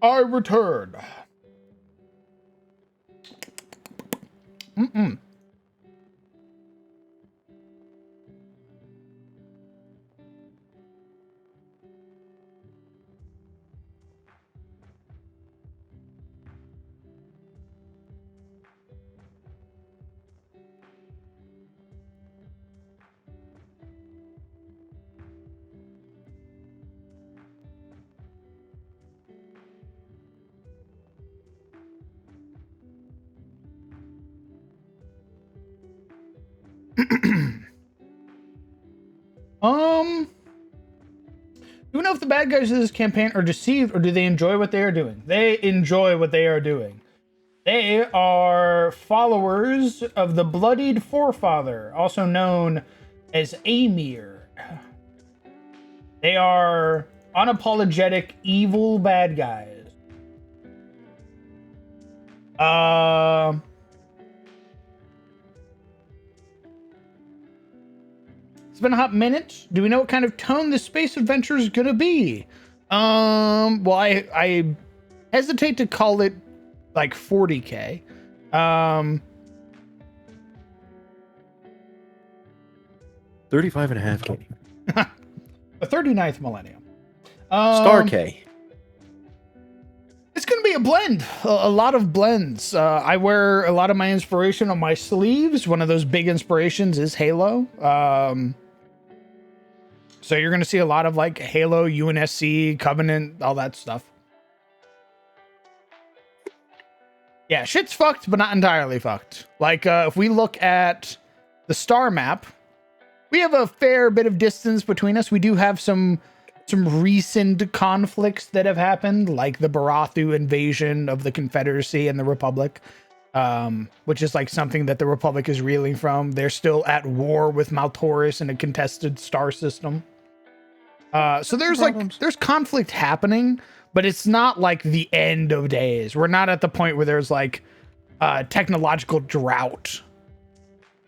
I return. Mm-mm. Do we know if the bad guys of this campaign are deceived or do they enjoy what they are doing? They enjoy what they are doing. They are followers of the Bloodied Forefather, also known as Amir. They are unapologetic, evil bad guys. It's been a hot minute. Do we know what kind of tone this space adventure is gonna be? Well, I hesitate to call it like 40K. 35 and a half K. The 39th millennium. Star K. It's going to be a blend, a lot of blends. I wear a lot of my inspiration on my sleeves. One of those big inspirations is Halo. So you're going to see a lot of like Halo, UNSC, Covenant, all that stuff. Yeah, shit's fucked, but not entirely fucked. Like, if we look at the star map, we have a fair bit of distance between us. We do have some recent conflicts that have happened, like the Barathu invasion of the Confederacy and the Republic, which is like something that the Republic is reeling from. They're still at war with Maltoris in a contested star system. So there's conflict happening, but it's not like the end of days. We're not at the point where there's like technological drought,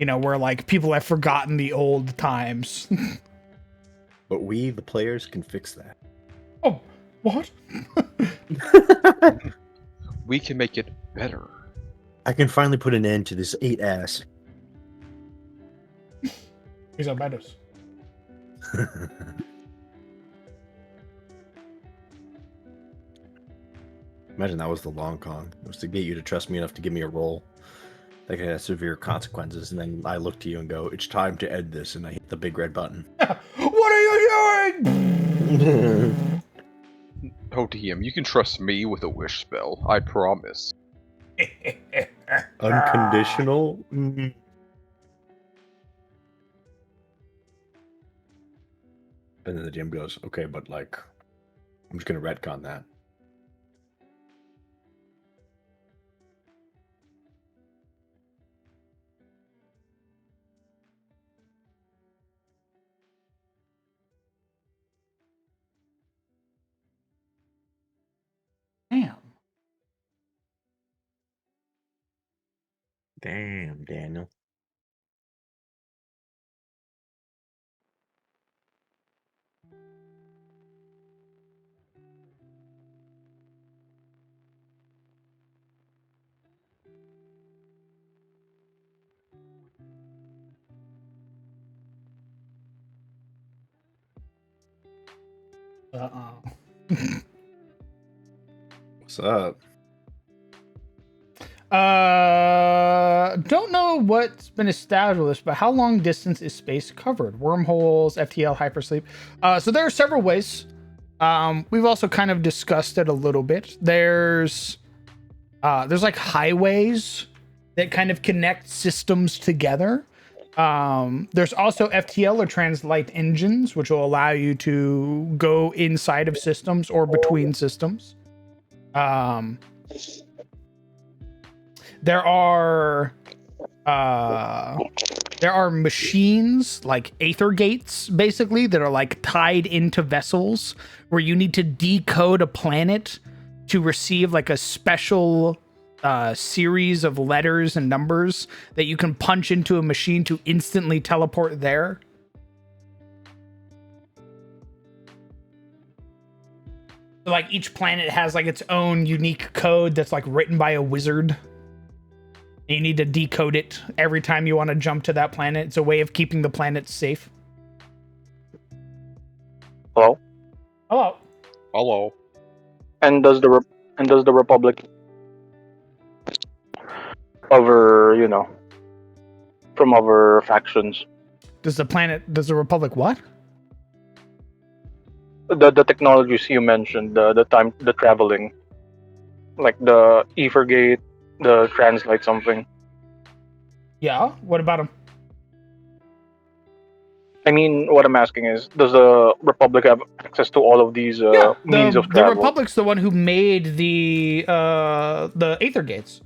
you know, where like people have forgotten the old times. But we, the players, can fix that. Oh, what? We can make it better. I can finally put an end to this 8-ass. He's on Meadows. Imagine that was the long con. It was to get you to trust me enough to give me a role that could have severe consequences, and then I look to you and go, "It's time to end this," and I hit the big red button. What are you doing? Oh, DM, you can trust me with a wish spell. I promise. Unconditional? Mm. And then the DM goes, "Okay, but like, I'm just gonna retcon that." Damn. Damn, Daniel. What's up? Don't know what's been established, but how long distance is space covered? Wormholes, FTL, hypersleep. So there are several ways. We've also kind of discussed it a little bit. There's like highways that kind of connect systems together. There's also FTL or translight engines, which will allow you to go inside of systems or between systems. There are machines like aether gates, basically, that are like tied into vessels where you need to decode a planet to receive like a special series of letters and numbers that you can punch into a machine to instantly teleport there. Like each planet has like its own unique code that's like written by a wizard. And you need to decode it every time you want to jump to that planet. It's a way of keeping the planet safe. Hello. Hello. Hello. And does the Republic over from other factions? Does the Republic what? The technologies you mentioned, the traveling, like the ether gate, the translate something. Yeah. What about them? I mean, what I'm asking is, does the Republic have access to all of these Yeah. means of The travel? Republic's the one who made the Aether Gates.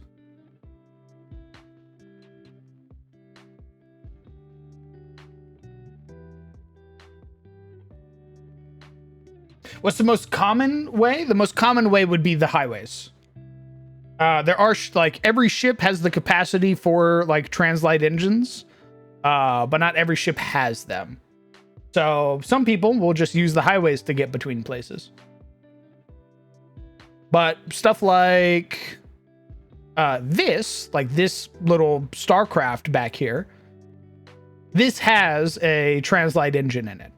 What's the most common way? The most common way would be the highways. There are like every ship has the capacity for like translite engines, but not every ship has them. So some people will just use the highways to get between places. But stuff like this little Starcraft back here, this has a translite engine in it.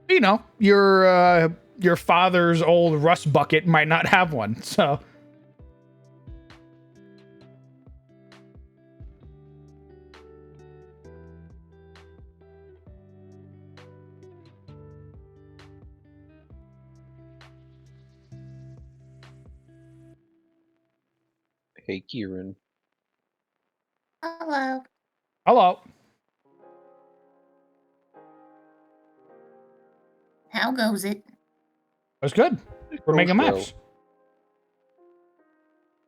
You know, your father's old rust bucket might not have one, so. Hey, Kieran. Hello. Hello. How goes it? That's good. We're making Goes well. maps.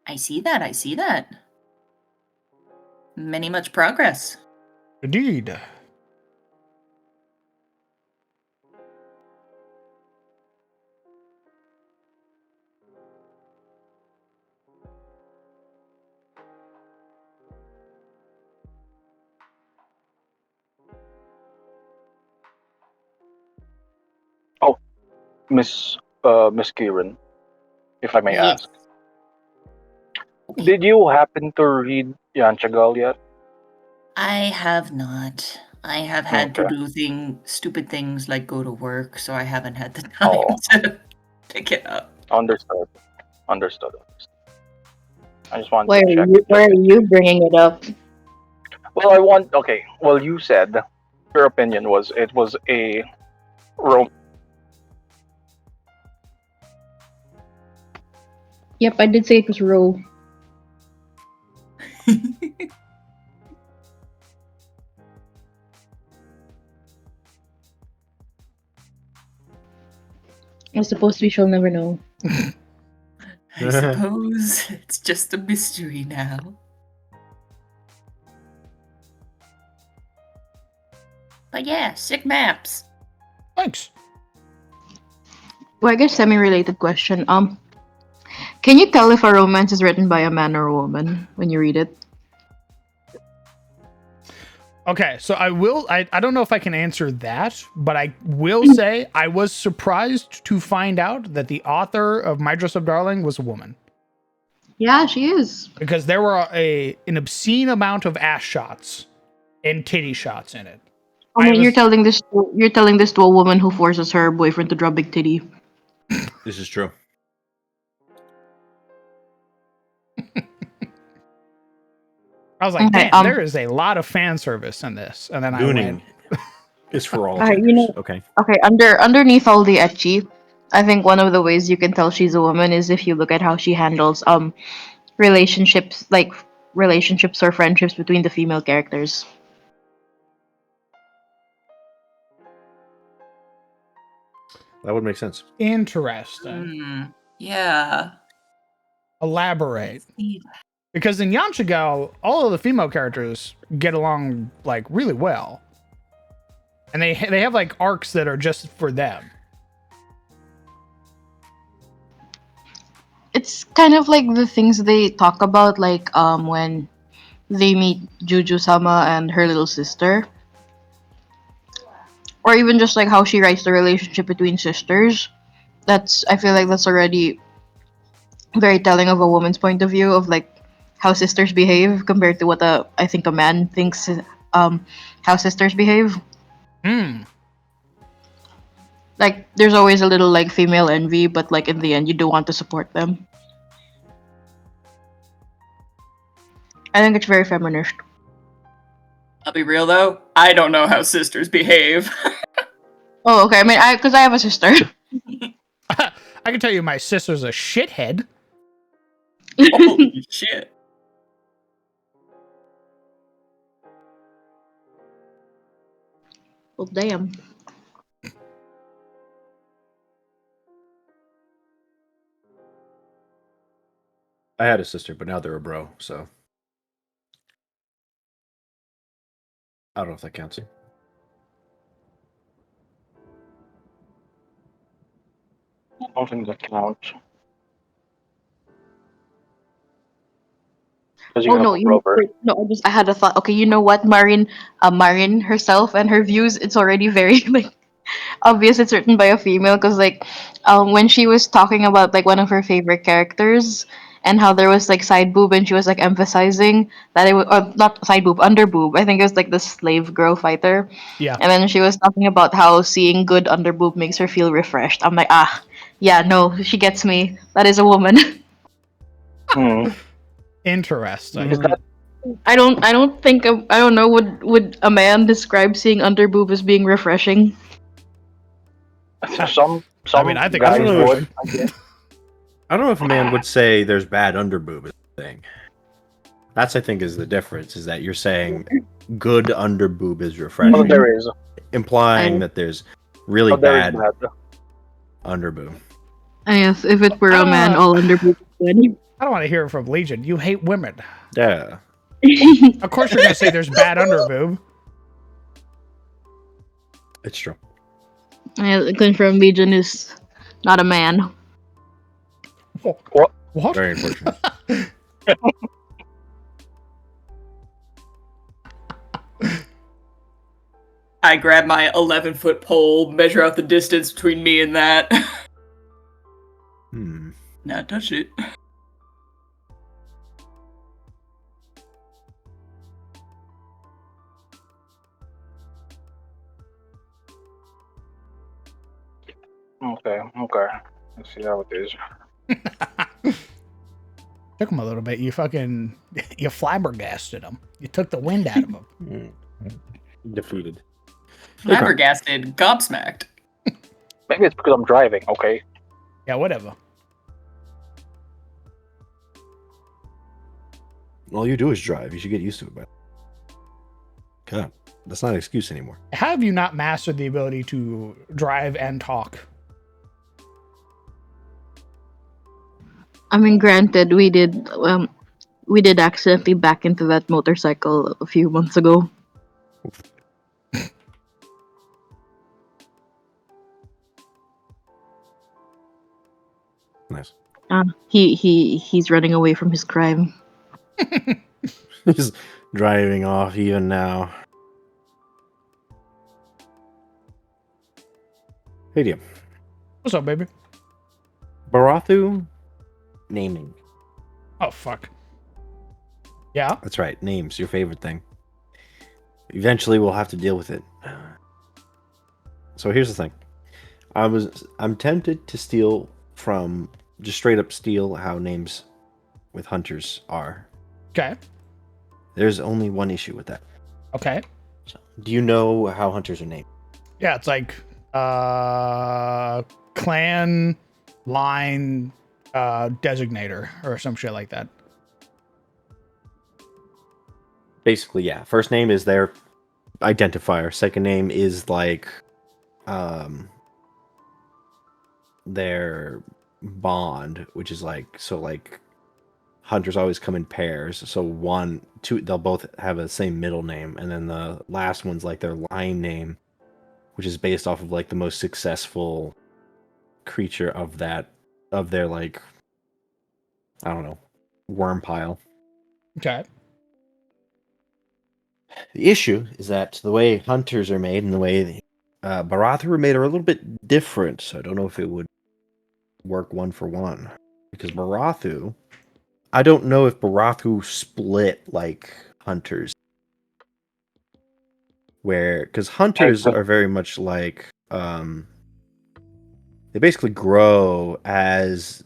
I see that. I see that. Many much progress. Indeed. Miss Kieran, if I may Yes. ask, did you happen to read Yanchagal yet? I have not. I have had to Okay. do stupid things like go to work, so I haven't had the time Oh. to pick it up. Understood. Understood. I just wanted Why to are check. why are you bringing it up? Well, okay. Well, you said your opinion was it was a rom. Yep, I did say it was Roe. I suppose we shall never know. I suppose it's just a mystery now. But yeah, sick maps. Thanks. Well, I guess semi-related question. Can you tell if a romance is written by a man or a woman when you read it? Okay, so I don't know if I can answer that, but I will say I was surprised to find out that the author of My Dress Up Darling was a woman. Yeah, she is. Because there were an obscene amount of ass shots and titty shots in it. I mean, you're telling this to a woman who forces her boyfriend to draw big titty. This is true. I was like, Okay, damn, there is a lot of fan service in this. And then I Gooning went, is for all Alright, genders. Okay. Okay, underneath all the ecchi, I think one of the ways you can tell she's a woman is if you look at how she handles relationships or friendships between the female characters. That would make sense. interesting. Yeah. Elaborate. Because in Yanchigal, all of the female characters get along like really well. And they have like arcs that are just for them. It's kind of like the things they talk about, like when they meet Juju-sama and her little sister, or even just like how she writes the relationship between sisters. That's I feel like that's already very telling of a woman's point of view of like how sisters behave compared to what I think a man thinks um how sisters behave. Hmm. Like there's always a little like female envy, but like in the end you do want to support them. I think it's very feminist. I'll be real though, I don't know how sisters behave. Oh, okay. I mean, because I have a sister. I can tell you my sister's a shithead. Holy shit. Well, damn. I had a sister, but now they're a bro, so I don't know if that counts. I don't think that counts. Because you Oh have no, a brother. no. I had a thought. Okay, you know what, Marin, Marin herself and her views. It's already very like obvious it's written by a female because like when she was talking about like one of her favorite characters and how there was like side boob and she was like emphasizing that it was or not side boob under boob. I think it was like the slave girl fighter, Yeah. and then she was talking about how seeing good under boob makes her feel refreshed. I'm like, yeah, no, she gets me. That is a woman. Hmm. Interesting. Is that I don't think I don't know, would a man describe seeing under boob as being refreshing? some I mean, I think guys it's would? refreshing. I guess. I don't know if a man would say there's bad underboob thing. That's I think is the difference, is that you're saying good underboob is Oh, refreshing, there is. implying that there's really Oh, there is bad bad. underboob. I guess if it were a man, all under boob is good. I don't want to hear it from Legion. You hate women. Yeah. Of course you're gonna say there's bad underboob. It's true. I confirm Legion is not a man. What? Very unfortunate. I grab my 11-foot pole, measure out the distance between me and that. Not touch it. Okay. Let's see how it is. Took him a little bit. You fucking you flabbergasted him. You took the wind out of him. Defeated. Flabbergasted, gobsmacked. Maybe it's because I'm driving. Okay. Yeah, whatever. All you do is drive. You should get used to it, man. God, that's not an excuse anymore. How have you not mastered the ability to drive and talk? I mean, granted, we did accidentally back into that motorcycle a few months ago. Nice. He's running away from his crime. He's driving off even now. Hey, Dio. What's up, baby? Barathu naming. Oh, fuck. Yeah? That's right. Names, your favorite thing. Eventually, we'll have to deal with it. So here's the thing. I'm tempted to steal from, just straight up steal how names with hunters are. Okay. There's only one issue with that. Okay. So, do you know how hunters are named? Yeah, it's like clan line designator or some shit like that. Basically, yeah. First name is their identifier. Second name is like their bond, which is like, so like hunters always come in pairs. So they'll both have a same middle name, and then the last one's like their line name, which is based off of like the most successful creature of their like, I don't know, worm pile. Okay. The issue is that the way hunters are made and the way Barathu are made are a little bit different. So I don't know if it would work one for one. Because Barathu, I don't know if Barathu split like hunters. Because hunters are very much like, they basically grow as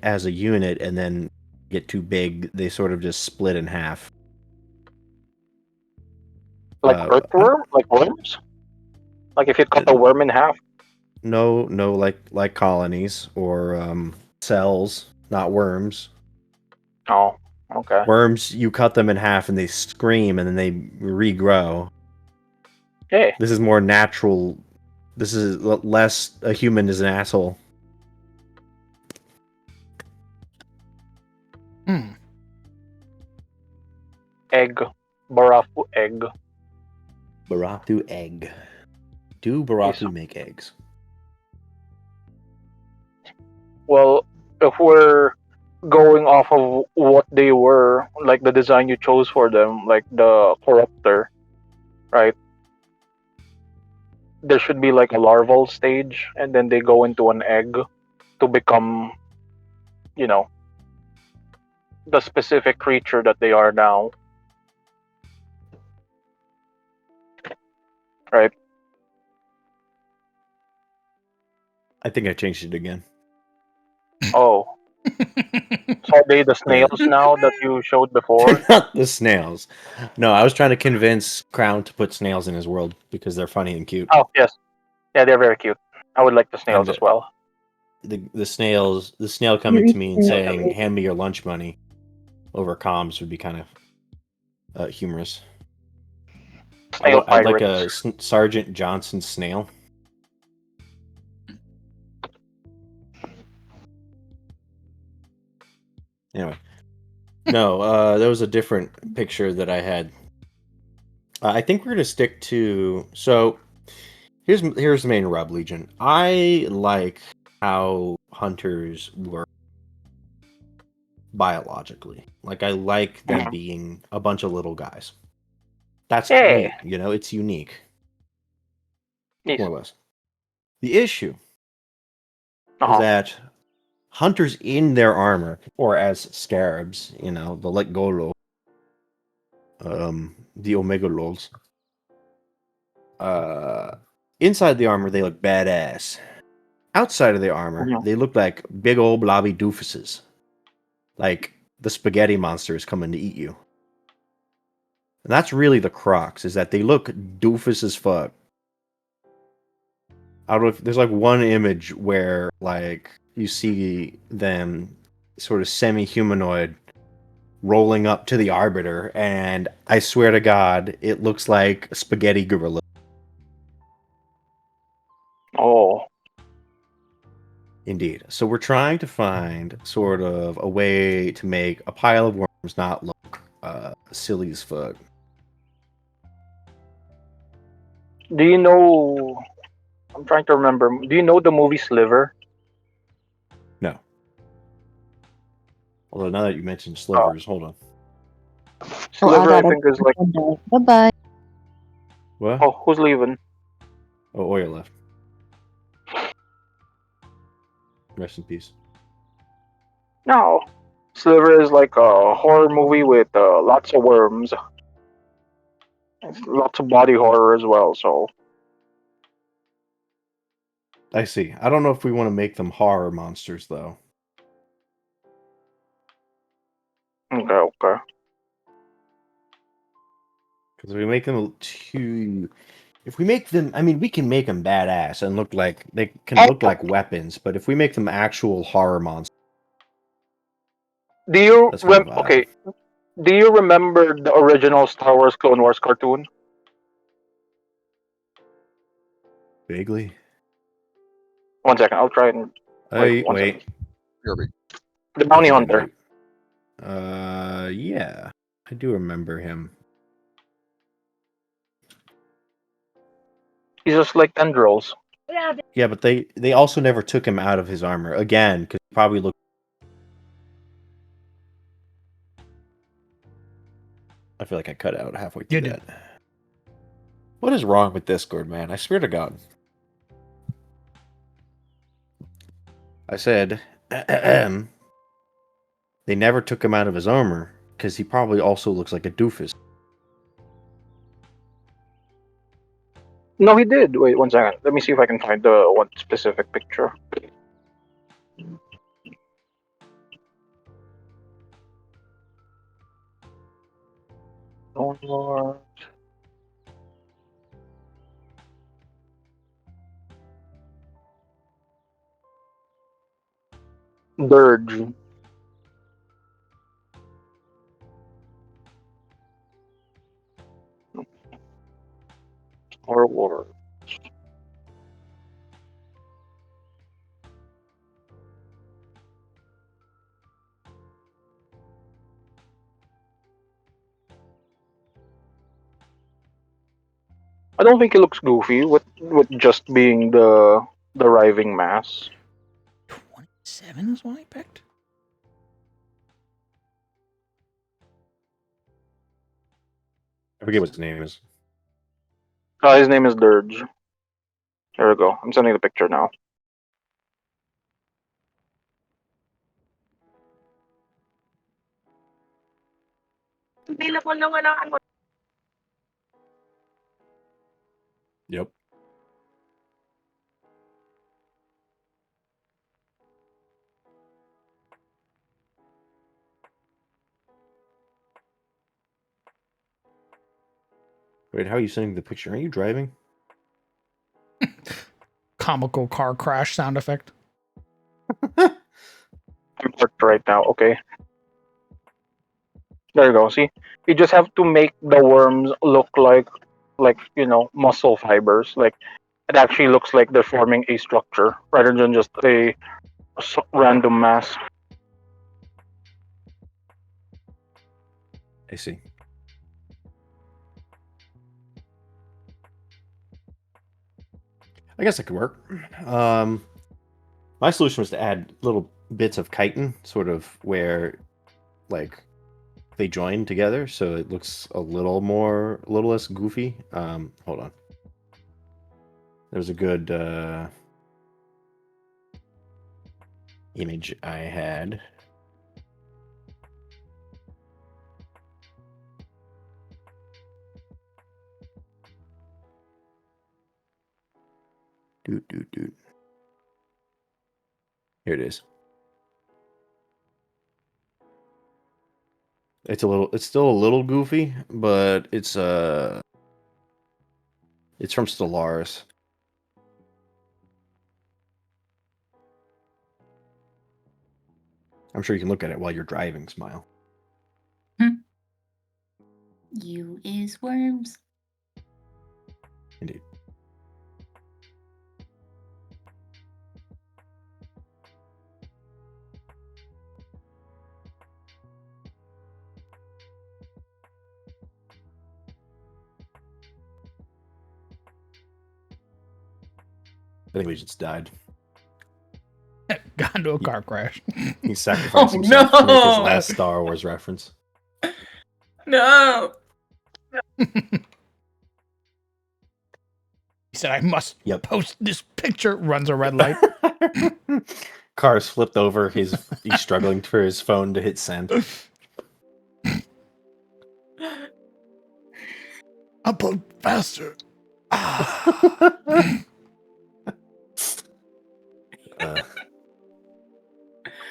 as a unit, and then get too big, they sort of just split in half. Like earthworm, like worms. Like if you cut a worm in half. No, like colonies or cells, not worms. Oh, okay. Worms, you cut them in half and they scream and then they regrow. Hey. This is more natural. This is less a human is an asshole. Egg. Barathu egg. Barathu egg. Do Barathu make eggs? Well, if we're going off of what they were, like the design you chose for them, like the corruptor, right? There should be like a larval stage, and then they go into an egg to become, you know, the specific creature that they are now. Right? I think I changed it again. Oh. So are they the snails now that you showed before? They're not the snails. No, I was trying to convince Crown to put snails in his world because they're funny and cute. Oh, yes. Yeah, they're very cute. I would like the snails And as well. The snail coming to me and saying, "Hand me your lunch money," over comms would be kind of humorous. I'd like a Sergeant Johnson snail. Anyway, no, there was a different picture that I had. I think we're gonna stick to. So here's the main rub, Legion. I like how hunters work biologically. Like I like them being a bunch of little guys. That's neat, it's unique. Yes. More or less. The issue is that hunters in their armor, or as scarabs, the like Golo, the Omega Lols, inside the armor they look badass. Outside of the armor, they look like big old blobby doofuses. Like the spaghetti monster is coming to eat you. And that's really the crux, is that they look doofus as fuck. I don't know if there's like one image where like you see them sort of semi-humanoid rolling up to the Arbiter, and I swear to God, it looks like spaghetti gorilla. Oh. Indeed. So we're trying to find sort of a way to make a pile of worms not look silly as fuck. Do you know... I'm trying to remember. Do you know the movie Sliver? No. Although now that you mentioned slivers, hold on. Sliver, I think, is like... Bye-bye. What? Oh, who's leaving? Oh, Oya left. Rest in peace. No. Sliver is like a horror movie with lots of worms. Lots of body horror as well, so... I see. I don't know if we want to make them horror monsters, though. Okay. Because if we make them too... If we make them... I mean, we can make them badass and look like... They can look like weapons, but if we make them actual horror monsters... Do you... Okay. Do you remember the original Star Wars Clone Wars cartoon? Vaguely. 1 second, I'll try and... Wait. The Bounty Hunter. Yeah. I do remember him. He's just like tendrils. Yeah, but they also never took him out of his armor. Again, because he probably looked... I feel like I cut out halfway You through did. that. What is wrong with Discord, man? I swear to God. I said, they never took him out of his armor because he probably also looks like a doofus. No, he did. Wait 1 second. Let me see if I can find the one specific picture. Or Dirge. Or War. I don't think he looks goofy with just being the riving mass. 27 is what I picked. I forget what his name is. His name is Dirge. There we go. I'm sending the picture now. Yep. Wait, how are you sending the picture? Are you driving? Comical car crash sound effect. I'm parked right now. Okay. There you go. See, you just have to make the worms look like muscle fibers. Like it actually looks like they're forming a structure rather than just a random mass. I see. I guess it could work. My solution was to add little bits of chitin, sort of where, like, they join together, so it looks a little less goofy. Hold on. There's a good image I had. Dude. Here it is. It's still a little goofy, but it's from Stellaris. I'm sure you can look at it while you're driving, Smile. You is worms. Indeed. I think we just died. Got into a car crash. He sacrificed Oh, himself to make his no! last Star Wars reference. No. He said, I must post this picture. Runs a red light. Car's flipped over. He's struggling for his phone to hit send. Upload faster.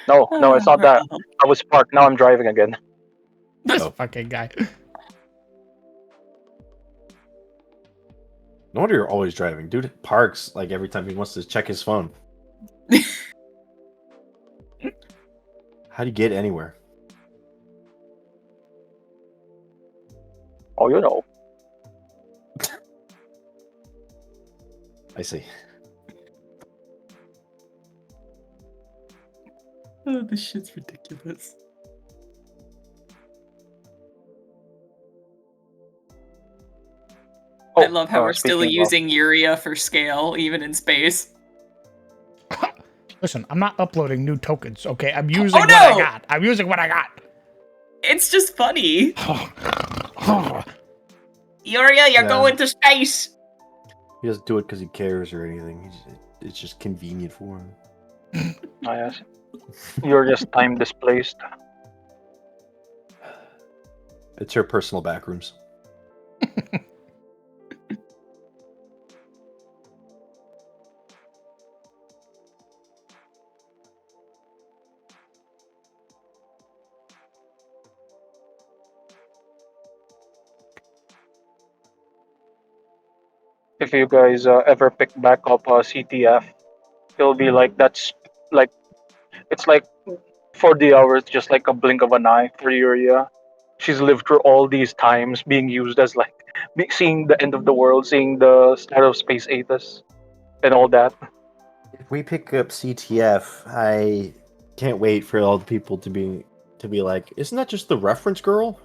No, it's not that. I was parked. Now I'm driving again. This fucking guy. No wonder you're always driving. Dude parks like every time he wants to check his phone. How do you get anywhere? Oh, you know. I see. Oh, this shit's ridiculous. I love how we're still using Urea for scale, even in space. Listen, I'm not uploading new tokens, okay? I'm using what I got. I'm using what I got. It's just funny. Uriel, you're Yeah. going to space. He doesn't do it because he cares or anything. It's just convenient for him. Oh, yes. You're just time displaced. It's her personal backrooms. If you guys ever pick back up CTF, it'll be like like it's like 40 hours, just like a blink of an eye for Yuria. She's lived through all these times being used as like seeing the end of the world, seeing the start of Space Aethys, and all that. If we pick up CTF, I can't wait for all the people to be like, isn't that just the reference girl?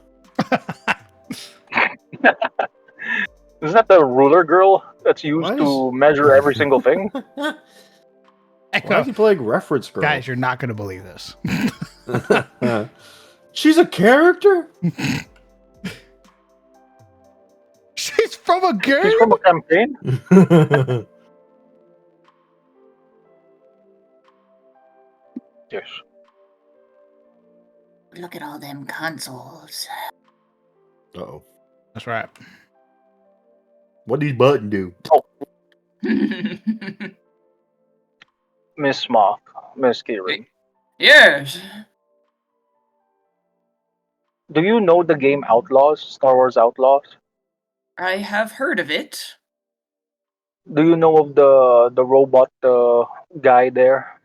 Isn't that the ruler girl that's used Why to is- measure every single thing? Why Echo. is he playing reference girl? Guys, you're not going to believe this. She's a character? She's from a game? She's from a campaign. Yes. Look at all them consoles. Uh-oh. That's right. What did button do? Miss Moth, Miss Kieran. Yes. Do you know the game Outlaws, Star Wars Outlaws? I have heard of it. Do you know of the robot guy there?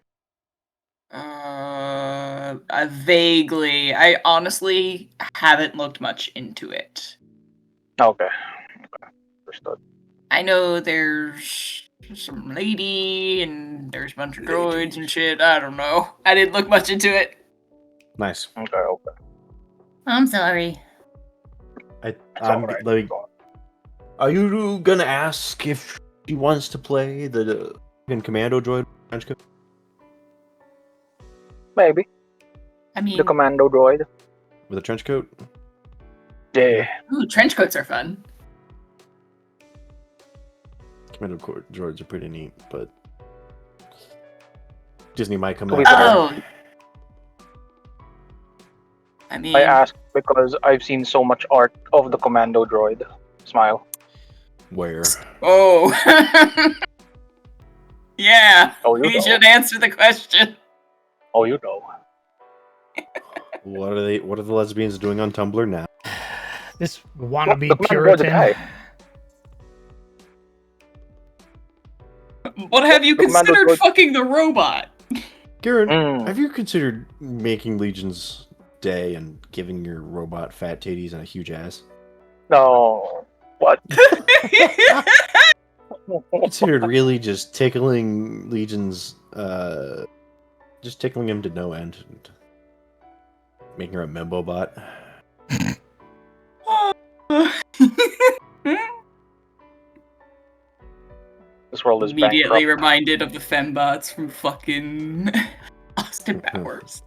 Vaguely. I honestly haven't looked much into it. Okay. Understood. I know there's some lady and there's a bunch of droids and shit. I don't know. I didn't look much into it. Nice. Okay. I'm sorry. It's I'm alright. like, are you gonna ask if she wants to play the commando droid trench coat? Maybe I mean, the commando droid. With a trench coat? Yeah. ooh, trench coats are fun. Commando droids are pretty neat, but Disney might come To be back. fair. Oh. I mean, I asked because I've seen so much art of the commando droid. Smile. Where? oh. Yeah, Oh, you we know. should answer the question. Oh, you know. What are the lesbians doing on Tumblr now? This wannabe the commando droid's a Puritan. guy. What have you The commando considered droid- fucking the robot? Garen, Mm. have you considered making Legion's day and giving your robot fat titties and a huge ass? No. What? Considered really just tickling Legion's, just tickling him to no end, and making her a membo bot. This world is Immediately bankrupt. reminded of the fembots from fucking Austin Powers.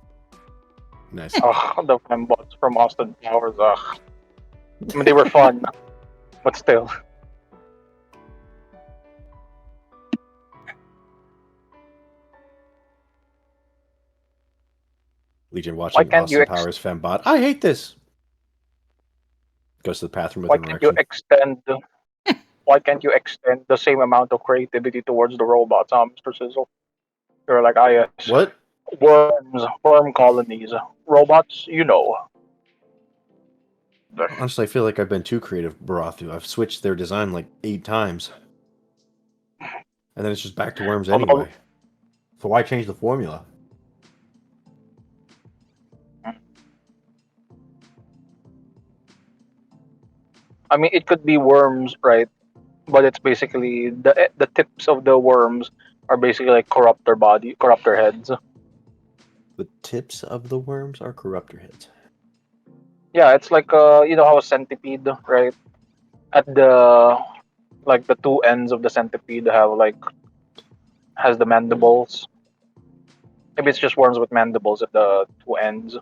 Nice. Ugh, the fembots from Austin Powers. Ugh. I mean, they were fun, but still. Legion Why watching can't you Austin Powers fembot. I hate this. Goes to the bathroom with Why an can't you erection. extend? Why can't you extend the same amount of creativity towards the robots, Mr. Sizzle? You're like, yes, What? worm colonies, robots. You know. Honestly, I feel like I've been too creative, Barathu. I've switched their design like 8 times. And then it's just back to worms Although- anyway. So why change the formula? I mean, it could be worms, right? But it's basically the tips of the worms are basically like corrupt their heads. The tips of the worms are corruptor heads. Yeah, it's like you know how a centipede, right? At the two ends of the centipede has the mandibles. Maybe it's just worms with mandibles at the two ends.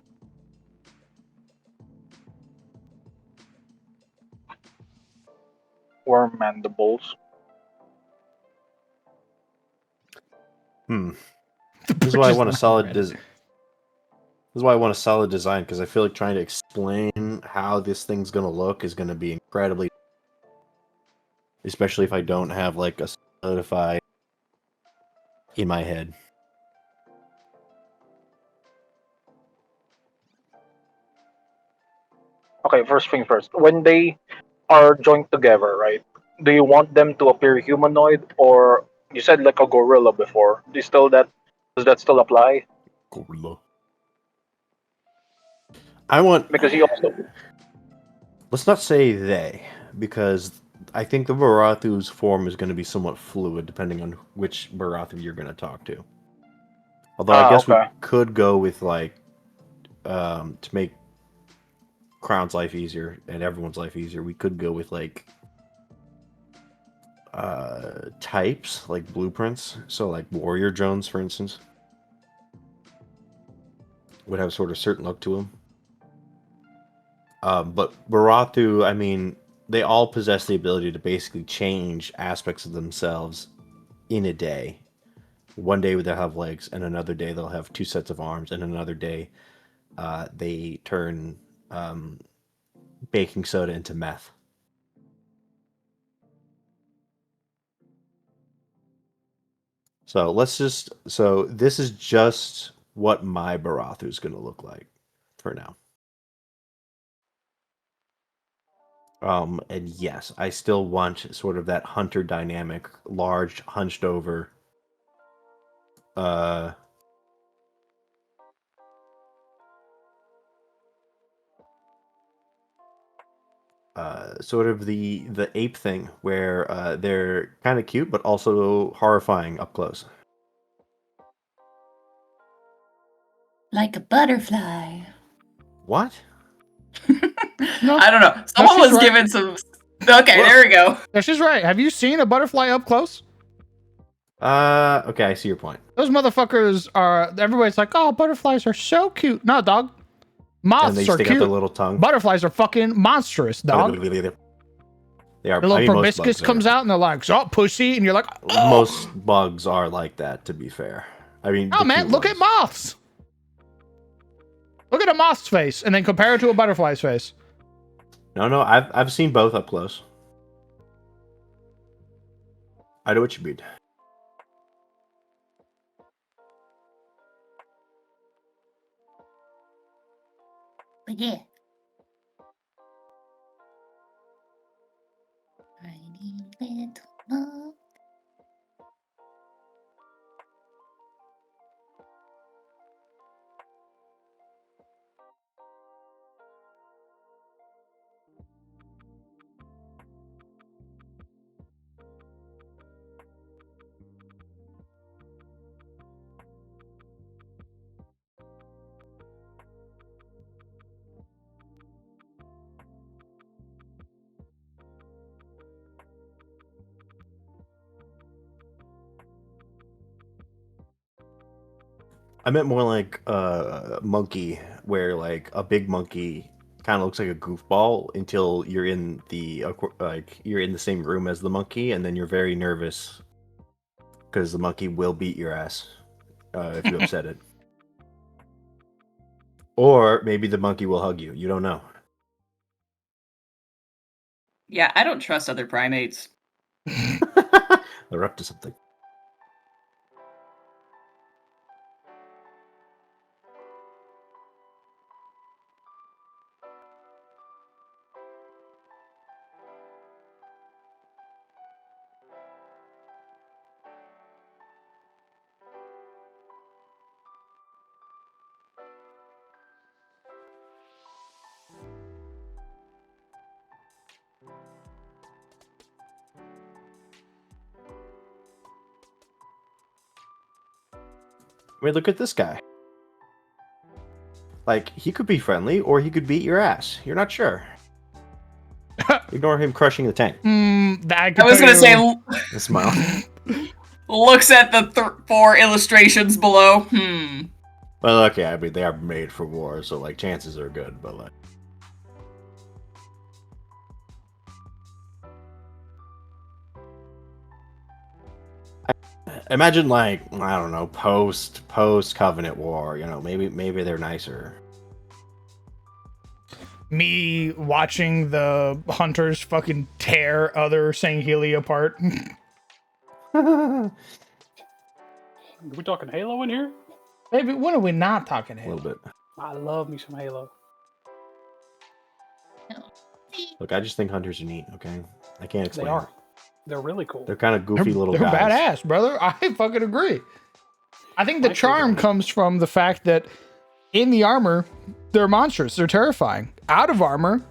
worm mandibles. This is why I want a solid This is why I want a solid design, because I feel like trying to explain how this thing's gonna look is gonna be incredibly, especially if I don't have like a solidified in my head. Okay, first thing first. When they are joined together, right? Do you want them to appear humanoid, or you said like a gorilla before? Does that still apply? Gorilla. I want. Because he also Let's not say they, because I think the Barathu's form is going to be somewhat fluid depending on which Barathu you're going to talk to. Although I guess we okay. could go with like to make Crown's life easier and everyone's life easier, we could go with like types, like blueprints. So like Warrior Jones, for instance, would have sort of certain look to him. But Barathu, I mean, they all possess the ability to basically change aspects of themselves in a day. One day they'll have legs, and another day they'll have 2 sets of arms, and another day they turn baking soda into meth. So this is just what my Barathu is going to look like for now. And yes, I still want sort of that hunter dynamic, large, hunched over. Sort of the ape thing where they're kind of cute but also horrifying up close. Like a butterfly. What? No. I don't know. Someone she's was right. given some. Okay, there we go. Yeah, she's right. Have you seen a butterfly up close? Okay, I see your point. Those motherfuckers are. Everybody's like, oh, butterflies are so cute. No, dog. And Moths they are stick out cute. their little tongue. Butterflies are fucking monstrous, dog. They are. The little I mean, most proboscis bugs are. comes out and they're like, oh, pussy. And you're like, oh. Most bugs are like that, to be fair. I mean, Oh, man, look at moths. Look at a moth's face and then compare it to a butterfly's face. No, I've seen both up close. I know what you mean. But yeah. Tiny little moth. I meant more like a monkey, where like a big monkey kind of looks like a goofball until you're in the you're in the same room as the monkey, and then you're very nervous because the monkey will beat your ass if you upset it. Or maybe the monkey will hug you. You don't know. Yeah, I don't trust other primates. They're up to something. Wait, look at this guy. Like, he could be friendly, or he could beat your ass. You're not sure. Ignore him crushing the tank. I was gonna say, A smile. looks at the 4 illustrations below. Well, okay, I mean, they are made for war, so, like, chances are good, but, like... Imagine like I don't know, post Covenant War. You know, maybe they're nicer. Me watching the hunters fucking tear other Sangheili apart. Are we talking Halo in here? Baby, when are we not talking A Halo? little bit. I love me some Halo. Look, I just think hunters are neat. Okay, I can't explain. They are. It. They're really cool. They're kind of goofy little They're guys. badass, brother. I fucking agree. I think the My charm favorite. comes from the fact that in the armor, they're monstrous. They're terrifying. Out of armor,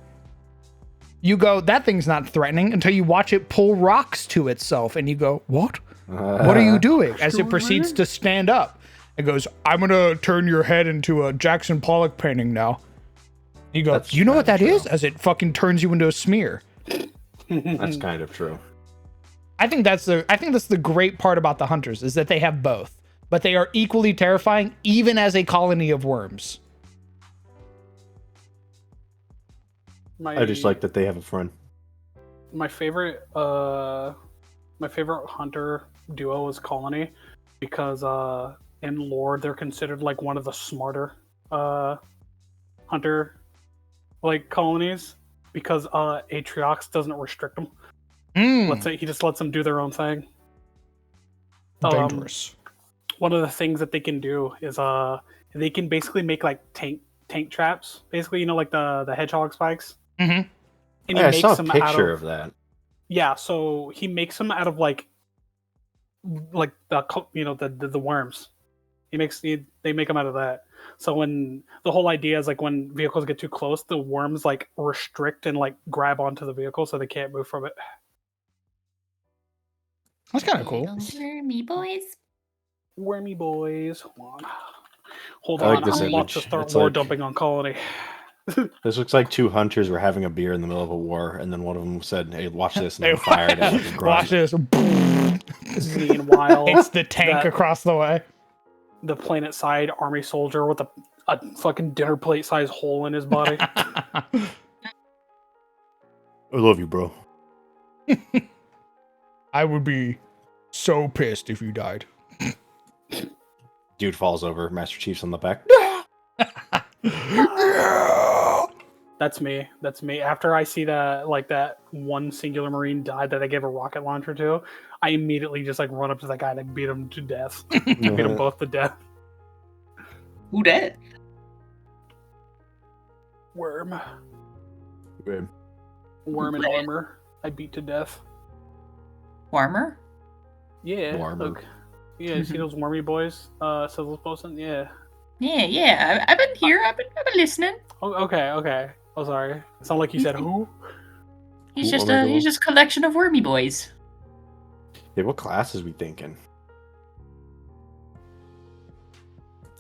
you go, that thing's not threatening until you watch it pull rocks to itself, and you go, what? What are you doing? As it proceeds to stand up. It goes, I'm gonna turn your head into a Jackson Pollock painting now. You go, That's you know what that kinda is? true. As it fucking turns you into a smear. That's kind of true. I think that's the great part about the hunters is that they have both, but they are equally terrifying even as a colony of worms. I just like that they have a friend. my favorite hunter duo is Colony, because in lore they're considered like one of the smarter hunter like colonies, because Atriox doesn't restrict them. He just lets them do their own thing. Dangerous. One of the things that they can do is they can basically make like tank traps, basically, you know, like the hedgehog spikes. Mm-hmm. And I saw a them picture of that. Yeah, so he makes them out of like the worms. They make them out of that. So when the whole idea is like when vehicles get too close, the worms like restrict and like grab onto the vehicle so they can't move from it. That's kind of cool. Me boys. Wormy boys. Hold I like on, this I'm about image. to start It's war like- dumping on Colony. This looks like two hunters were having a beer in the middle of a war, and then one of them said, "Hey, watch this," and Hey, then fired at like a grunt. watch this. Meanwhile, It's the tank that- across the way. the planet side army soldier with a fucking dinner plate size hole in his body. I love you, bro. I would be so pissed if you died. Dude falls over. Master Chief's on the back. That's me. That's me. After I see that one singular Marine died that I gave a rocket launcher to, I immediately just like run up to that guy and I beat him to death. Beat them both to death. Who dat? Worm. Good. Worm and armor. I beat to death. Warmer? Yeah. Warmer. Look. Yeah, you see those wormy boys? Sizzle's posting? Yeah. Yeah. I've been here. I've been listening. Oh, okay. Oh, sorry. It sounded like you said who? He's Ooh, just oh my he's God. just a collection of wormy boys. Hey, what class is we thinking?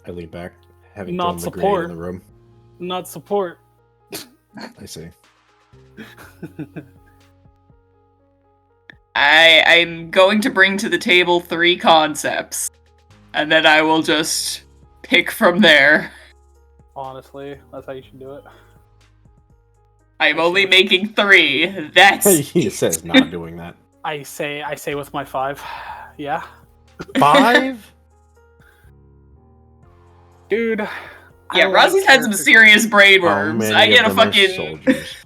I lean back, having Not thrown the grenade support. in the room. Not support. I see. I'm going to bring to the table 3 concepts, and then I will just pick from there. Honestly, that's how you should do it. I'm only making 3. That's He says not doing that. I say with my 5. Yeah. 5? Dude. yeah. Roslyn's had some serious brain worms. I get a fucking soldiers.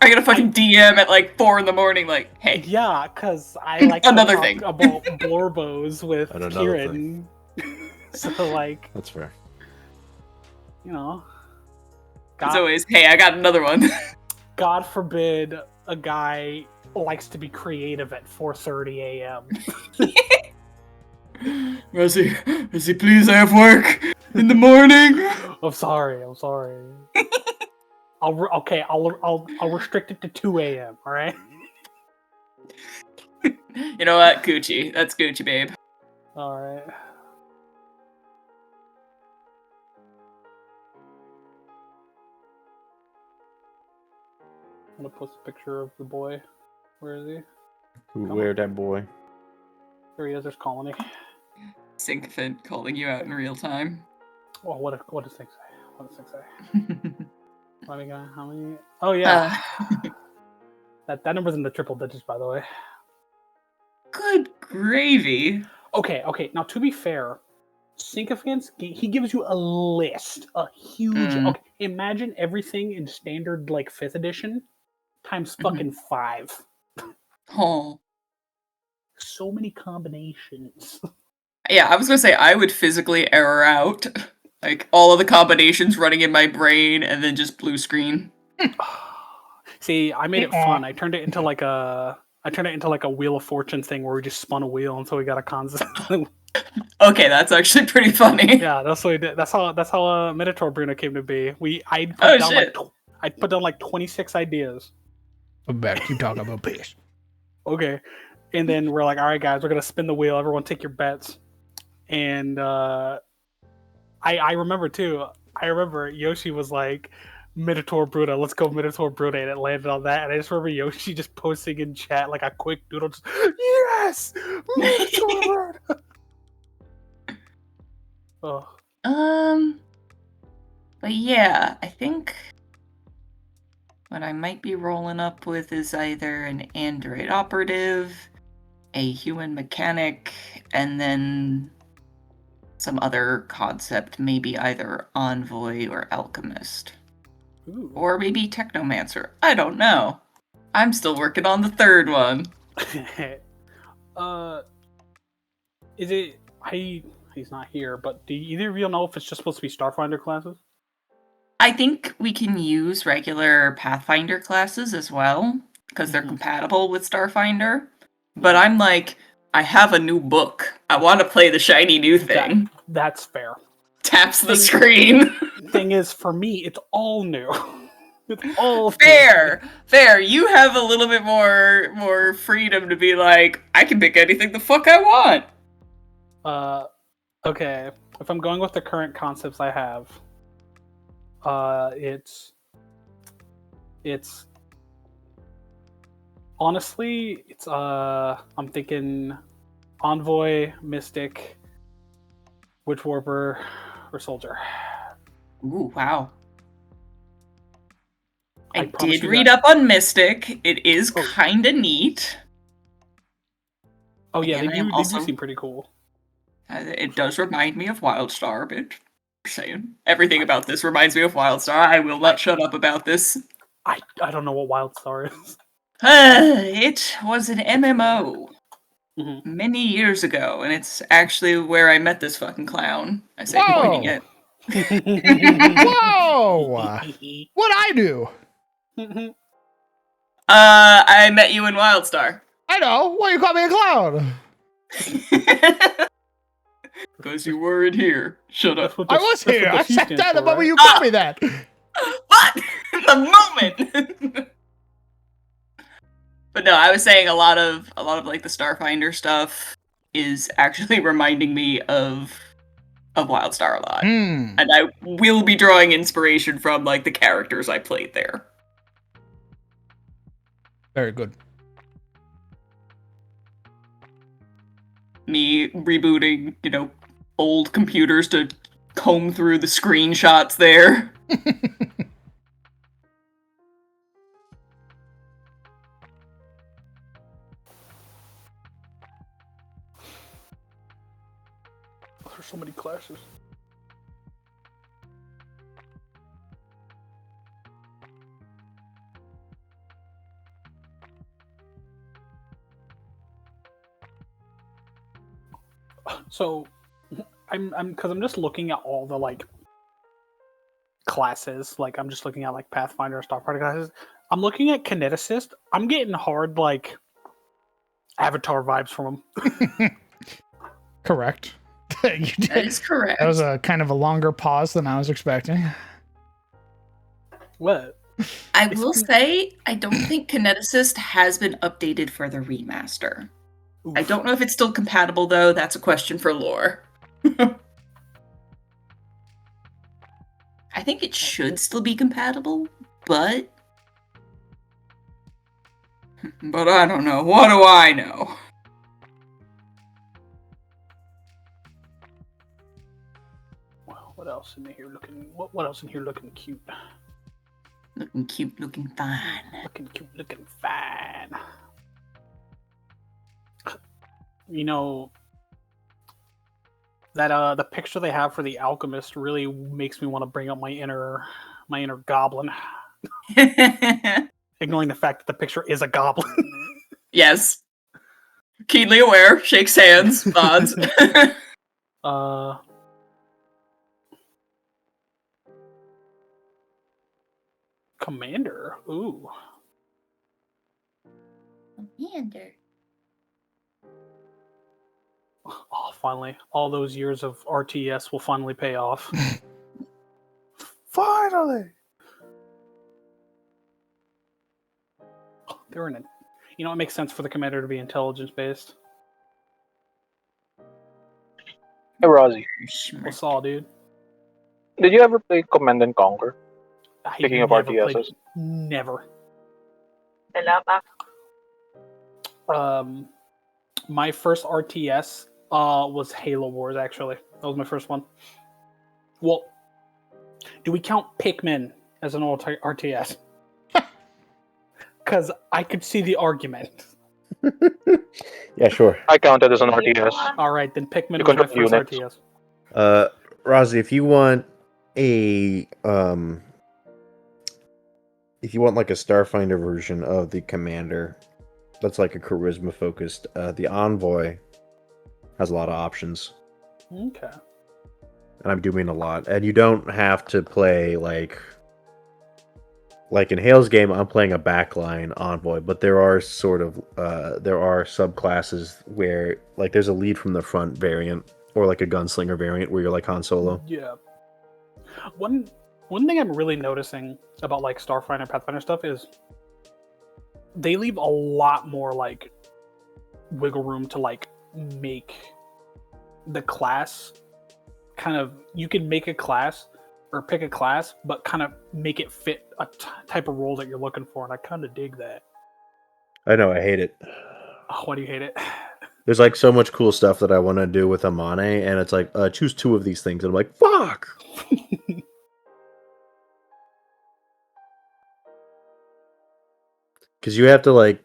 I get a fucking DM at like 4 in the morning. Like, hey, Yeah, because I like Another to talk thing. about Blorbos with And another Kieran. So like, That's fair. you know. as always, hey, I got another one. God forbid a guy likes to be creative at 4:30 a.m. Rosie, please, I have work in the morning. I'm sorry. I'll restrict it to 2 a.m. All right. You know what, Gucci? That's Gucci, babe. All right. I'm gonna post a picture of the boy. Where is he? Where that boy? There he is. There's Colony. Sycophant calling you out in real time. Oh, what does thing say? What does thing say? How many? Oh yeah. That number's in the triple digits, by the way. Good gravy. Okay. Now, to be fair, Sycophants, he gives you a list, a huge. Mm. Okay, imagine everything in standard like 5th edition times Mhm. fucking 5. Oh. So many combinations. Yeah, I was gonna say I would physically error out. Like all of the combinations running in my brain and then just blue screen. See, I made it fun. I turned it into like a Wheel of Fortune thing where we just spun a wheel until we got a concept. Okay, that's actually pretty funny. Yeah, that's what we did. That's how Minotaur Bruno came to be. I'd Oh, put down shit. I'd put down like 26 ideas. I better keep talking about piss. Okay. And then we're like, all right, guys, we're going to spin the wheel. Everyone take your bets. And I remember, too. I remember Yoshi was like, Minotaur Bruno, let's go Minotaur Bruno. And it landed on that. And I just remember Yoshi just posting in chat like a quick doodle. Just, yes! Minotaur Bruno! Oh. But yeah, I think what I might be rolling up with is either an android operative, a human mechanic, and then some other concept, maybe either envoy or alchemist. Ooh. Or maybe technomancer. I don't know. I'm still working on the third one. Is it... He's not here, but do either of you know if it's just supposed to be Starfinder classes? I think we can use regular Pathfinder classes as well, because they're compatible with Starfinder. But I'm like, I have a new book. I want to play the shiny new thing. That's fair. Taps the screen. Thing is, for me, it's all new. It's all fair. You have a little bit more freedom to be like, I can pick anything the fuck I want. Okay. If I'm going with the current concepts I have, it's honestly, I'm thinking Envoy, Mystic, Witch Warper, or Soldier. Ooh, wow. I promise did you read that- up on Mystic. It is kinda neat. Oh yeah, And they I am do also- seem pretty cool. It does remind me of Wildstar, but saying everything about this reminds me of Wildstar. I will not shut up about this. I don't know what Wildstar is. It was an MMO Mm-hmm. many years ago, and it's actually where I met this fucking clown. I say pointing it. Whoa! What'd I do? I met you in Wildstar. I know. Why you call me a clown? Because you weren't here. Shut up. I was here. I sat down the moment right? you called me that. What? The moment. But no, I was saying a lot of like the Starfinder stuff is actually reminding me of Wildstar a lot. Mm. And I will be drawing inspiration from like the characters I played there. Very good. Me rebooting, old computers to comb through the screenshots there. There's so many classes. So, I'm just looking at all the like classes. Like I'm just looking at like Pathfinder and Starfighter classes. I'm looking at Kineticist. I'm getting hard like Avatar vibes from them. Correct. You did. That is correct. That was a kind of a longer pause than I was expecting. What? I will say, I don't think Kineticist has been updated for the remaster. Oof. I don't know if it's still compatible, though. That's a question for lore. I think it should still be compatible, but I don't know. What do I know? What else in here looking? What else in here looking cute? Looking cute, looking fine. Looking cute, looking fine. You know, That the picture they have for the alchemist really makes me want to bring up my inner goblin, ignoring the fact that the picture is a goblin. Yes. Keenly aware, shakes hands, nods. Commander. Ooh. Commander. Oh, finally. All those years of RTS will finally pay off. Finally! They're in it. You know, it makes sense for the commander to be intelligence-based. Hey, Rozzy, What's all, dude? did you ever play Command and Conquer? I Speaking of never RTSs. played. Never. My first RTS was Halo Wars, actually. That was my first one. Well, do we count Pikmin as an RTS? Because I could see the argument. Yeah, sure. I counted as an RTS. All right, then Pikmin You was my control first units. RTS. Rozzy, if you want a like a Starfinder version of the Commander, that's like a charisma focused. The Envoy has a lot of options, Okay. and I'm doing a lot. And you don't have to play like in Hale's game. I'm playing a backline Envoy, but there are there are subclasses where like there's a lead from the front variant or like a gunslinger variant where you're like Han Solo. Yeah. One thing I'm really noticing about like Starfinder, Pathfinder stuff is they leave a lot more like wiggle room to like make the class kind of. You can make a class or pick a class, but kind of make it fit a type of role that you're looking for, and I kind of dig that. I know, I hate it. Oh, why do you hate it? There's like so much cool stuff that I want to do with Amane, and it's like choose two of these things, and I'm like, fuck. Because you have to like,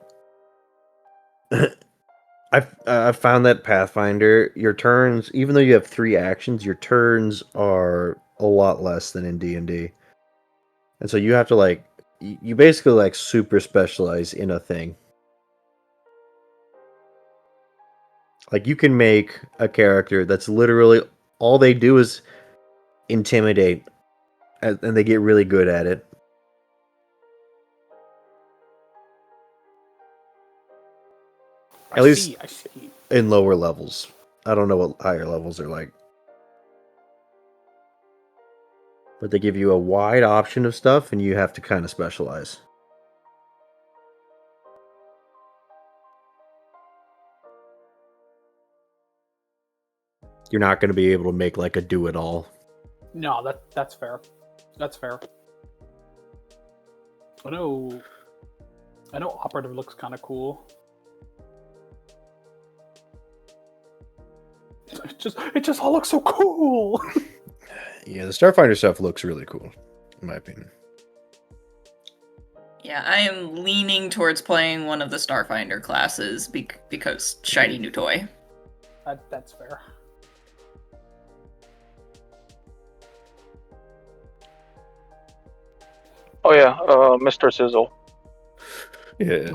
I've found that Pathfinder, your turns, even though you have 3 actions, your turns are a lot less than in D&D, and so you have to like, you basically like super specialize in a thing. Like you can make a character that's literally all they do is intimidate, and they get really good at it. At least I see. in lower levels. I don't know what higher levels are like. But they give you a wide option of stuff, and you have to kind of specialize. You're not going to be able to make like a do-it-all. No, that's fair. That's fair. I know Operative looks kind of cool. It just all looks so cool. Yeah, the Starfinder stuff looks really cool, in my opinion. Yeah, I am leaning towards playing one of the Starfinder classes because shiny new toy. That's fair. Oh yeah, Mr. Sizzle. Yeah.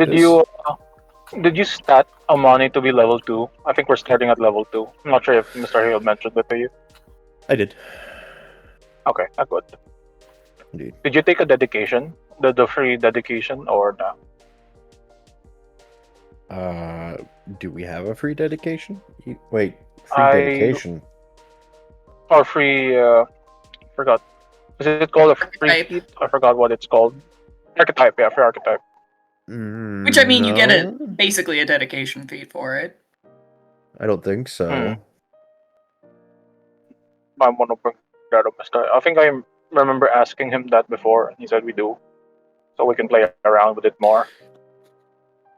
Did you stat Amani to be level 2? I think we're starting at level 2. I'm not sure if Mr. Hale mentioned that to you. I did. Okay, good. Indeed. Did you take a dedication? The free dedication or not? Do we have a free dedication? Wait, free I- dedication? Or free forgot. Is it called a free Archetype. feat? I forgot what it's called. Archetype, yeah, free archetype. Which I mean, you get basically a dedication feat for it. I don't think so. I want to bring that up, Mr. I think I remember asking him that before, and he said we do. So we can play around with it more.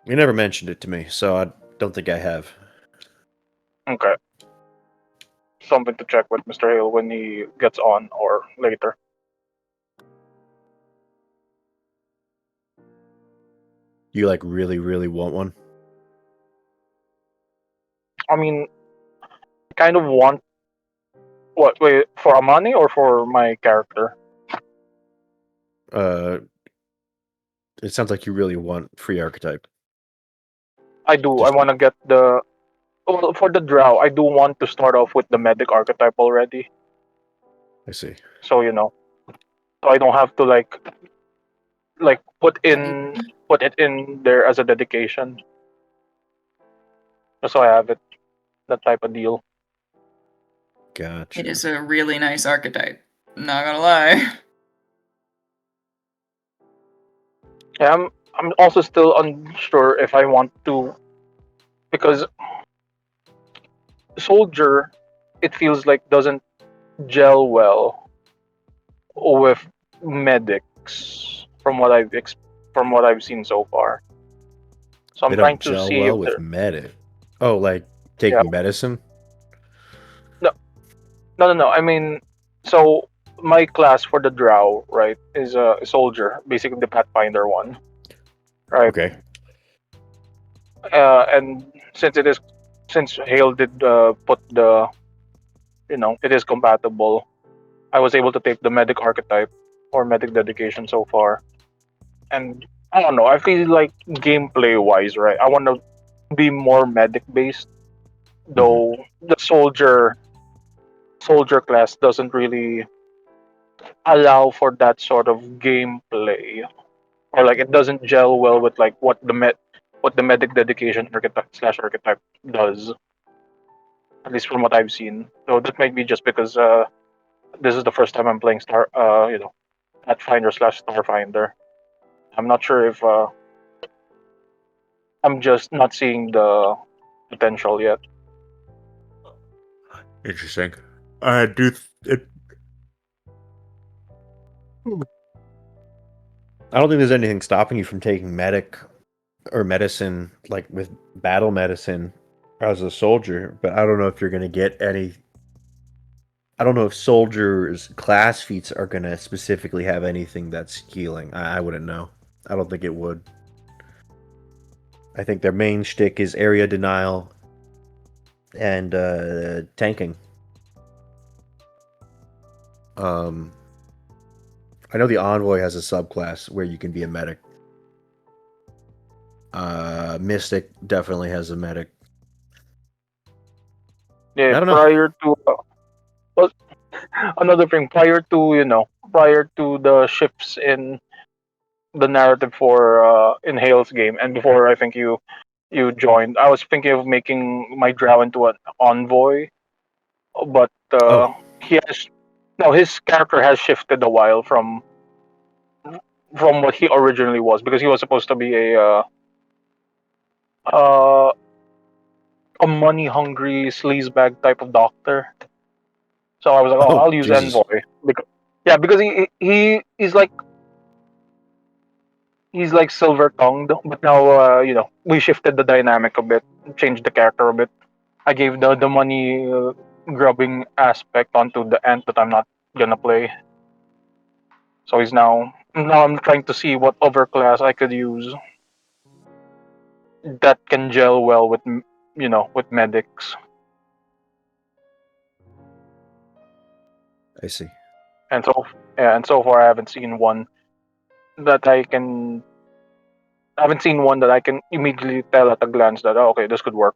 You never mentioned it to me, so I don't think I have. Okay. Something to check with Mr. Hale when he gets on or later. You like really, really want one? I mean, I kind of want What? Wait, for Amani or for my character? It sounds like you really want free archetype. I do. I Just- want to get the. Well, for the drow, I do want to start off with the medic archetype already. I see. So so I don't have to like put it in there as a dedication. Just so I have it, that type of deal. Gotcha. It is a really nice archetype. Not gonna lie. Yeah, I'm also still unsure if I want to, because soldier, it feels like doesn't gel well with medics from what I've seen so far. So They I'm trying don't to gel see well if with there. medic. Oh, like taking medicine? No. I mean, so my class for the drow, right, is a soldier, basically the pathfinder one, right? Okay. And since Hale did put the, it is compatible. I was able to take the medic archetype or medic dedication so far, and I don't know. I feel like gameplay wise, right, I want to be more medic based, though the soldier class doesn't really allow for that sort of gameplay, or like it doesn't gel well with like what the medic dedication archetype slash archetype does, at least from what I've seen. So that might be just because this is the first time I'm playing Pathfinder slash Starfinder. I'm not sure if I'm just not seeing the potential yet. Interesting. I do. I don't think there's anything stopping you from taking medic or medicine, like with battle medicine as a soldier, but I don't know if you're going to get any. I don't know if soldiers' class feats are going to specifically have anything that's healing. I wouldn't know. I don't think it would. I think their main shtick is area denial and tanking. I know the Envoy has a subclass where you can be a medic. Mystic definitely has a medic. Yeah, I don't know. prior to well, another thing, prior to the shifts in the narrative for in Hale's game, and before I think you joined, I was thinking of making my drow into an envoy, but he has no, his character has shifted a while from what he originally was, because he was supposed to be uh, a money hungry sleazebag type of doctor. So I was like, oh, Oh, I'll use Jesus. envoy because he's like silver tongued, but now we shifted the dynamic a bit, changed the character a bit. I gave the money grubbing aspect onto the ant that I'm not gonna play. So he's now I'm trying to see what other class I could use that can gel well with with medics. I see. And so far I haven't seen one that I can immediately tell at a glance that, oh, okay, this could work.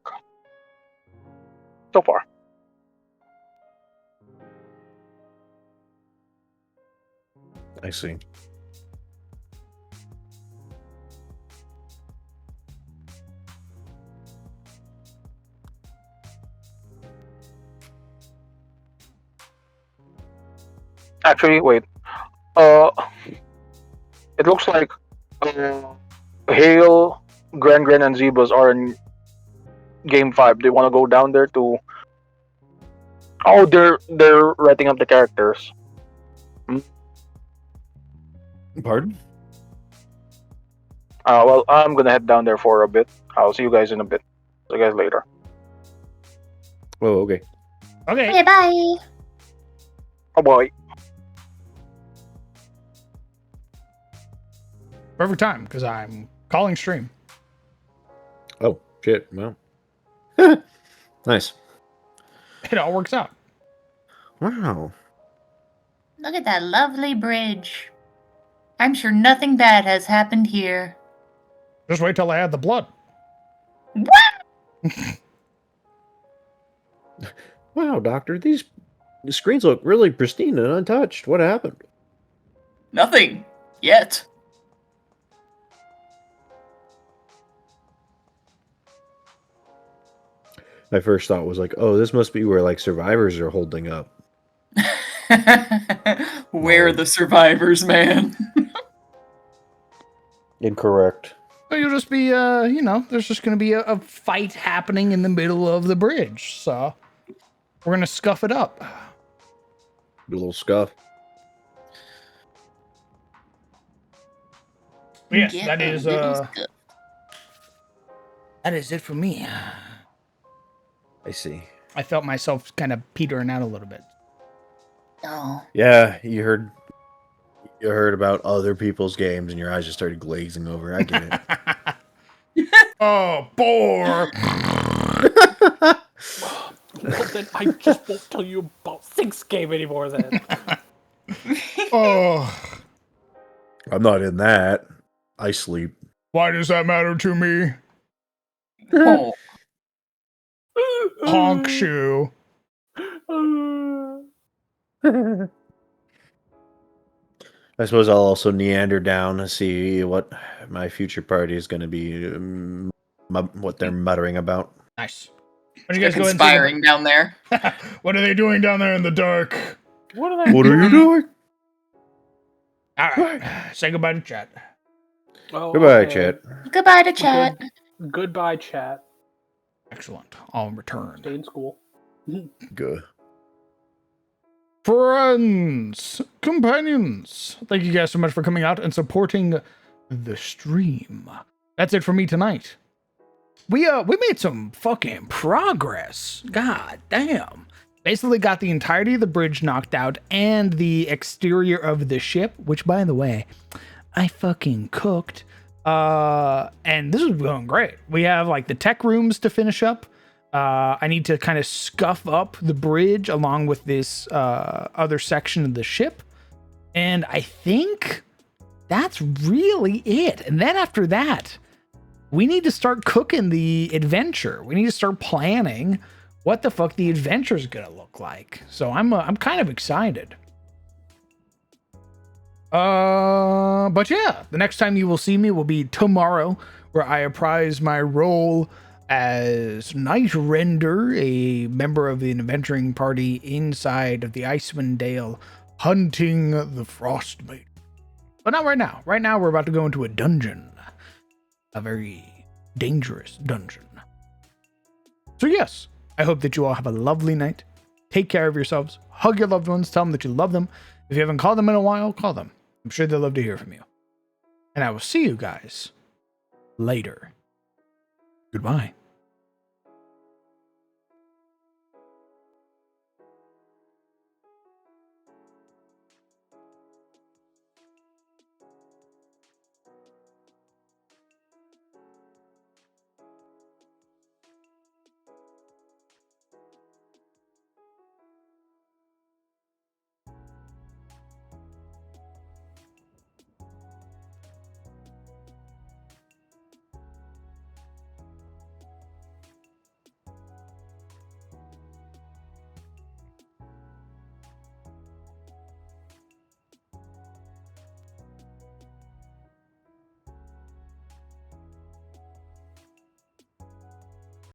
So far. I see. Actually, wait. Uh, it looks like Hale, Gren, and Zebas are in game 5. They want to go down there to. Oh, they're writing up the characters. Pardon? Well, I'm gonna head down there for a bit. I'll see you guys in a bit. See you guys later. Oh, okay. Okay. Okay, bye. Oh boy. Perfect time because I'm calling stream. Oh, shit. Well. Nice. It all works out. Wow. Look at that lovely bridge. I'm sure nothing bad has happened here. Just wait till I add the blood. What? Wow, Doctor, these screens look really pristine and untouched. What happened? Nothing. Yet. My first thought was like, oh, this must be where like survivors are holding up. Where are the survivors, man? Incorrect. So you'll just be, there's just going to be a fight happening in the middle of the bridge. So we're going to scuff it up. Do a little scuff. Yes, Get that a is little stuff. that is it for me. I see. I felt myself kind of petering out a little bit. Oh. Yeah, you heard about other people's games and your eyes just started glazing over. I get it. Oh, bore. Well, then I just won't tell you about Sync's game anymore then. Oh, I'm not in that. I sleep. why does that matter to me? Oh. Honk shoe. I suppose I'll also neander down to see what my future party is going to be, what they're muttering about. Nice. Why don't you guys go Conspiring down there. What are they doing down there in the dark? What are they What are you doing? All right. Say goodbye to chat. Oh, Goodbye, okay. chat. Goodbye to chat. Goodbye, chat. Excellent. I'll return. Stay in school. Good. Friends, companions, thank you guys so much for coming out and supporting the stream. That's it for me tonight. We made some fucking progress. God damn. Basically got the entirety of the bridge knocked out and the exterior of the ship, which by the way, I fucking cooked. And this is going great. We have like the tech rooms to finish up. I need to kind of scuff up the bridge along with this other section of the ship. And I think that's really it. And then after that, we need to start cooking the adventure. We need to start planning what the fuck the adventure is going to look like. So I'm kind of excited. But yeah, the next time you will see me will be tomorrow, where I apprise my role as Night Render, a member of the adventuring party inside of the Icewind Dale, hunting the Frostmaiden. But not right now. Right now, we're about to go into a dungeon. A very dangerous dungeon. So yes, I hope that you all have a lovely night. Take care of yourselves. Hug your loved ones. Tell them that you love them. If you haven't called them in a while, call them. I'm sure they'll love to hear from you. And I will see you guys later. Goodbye.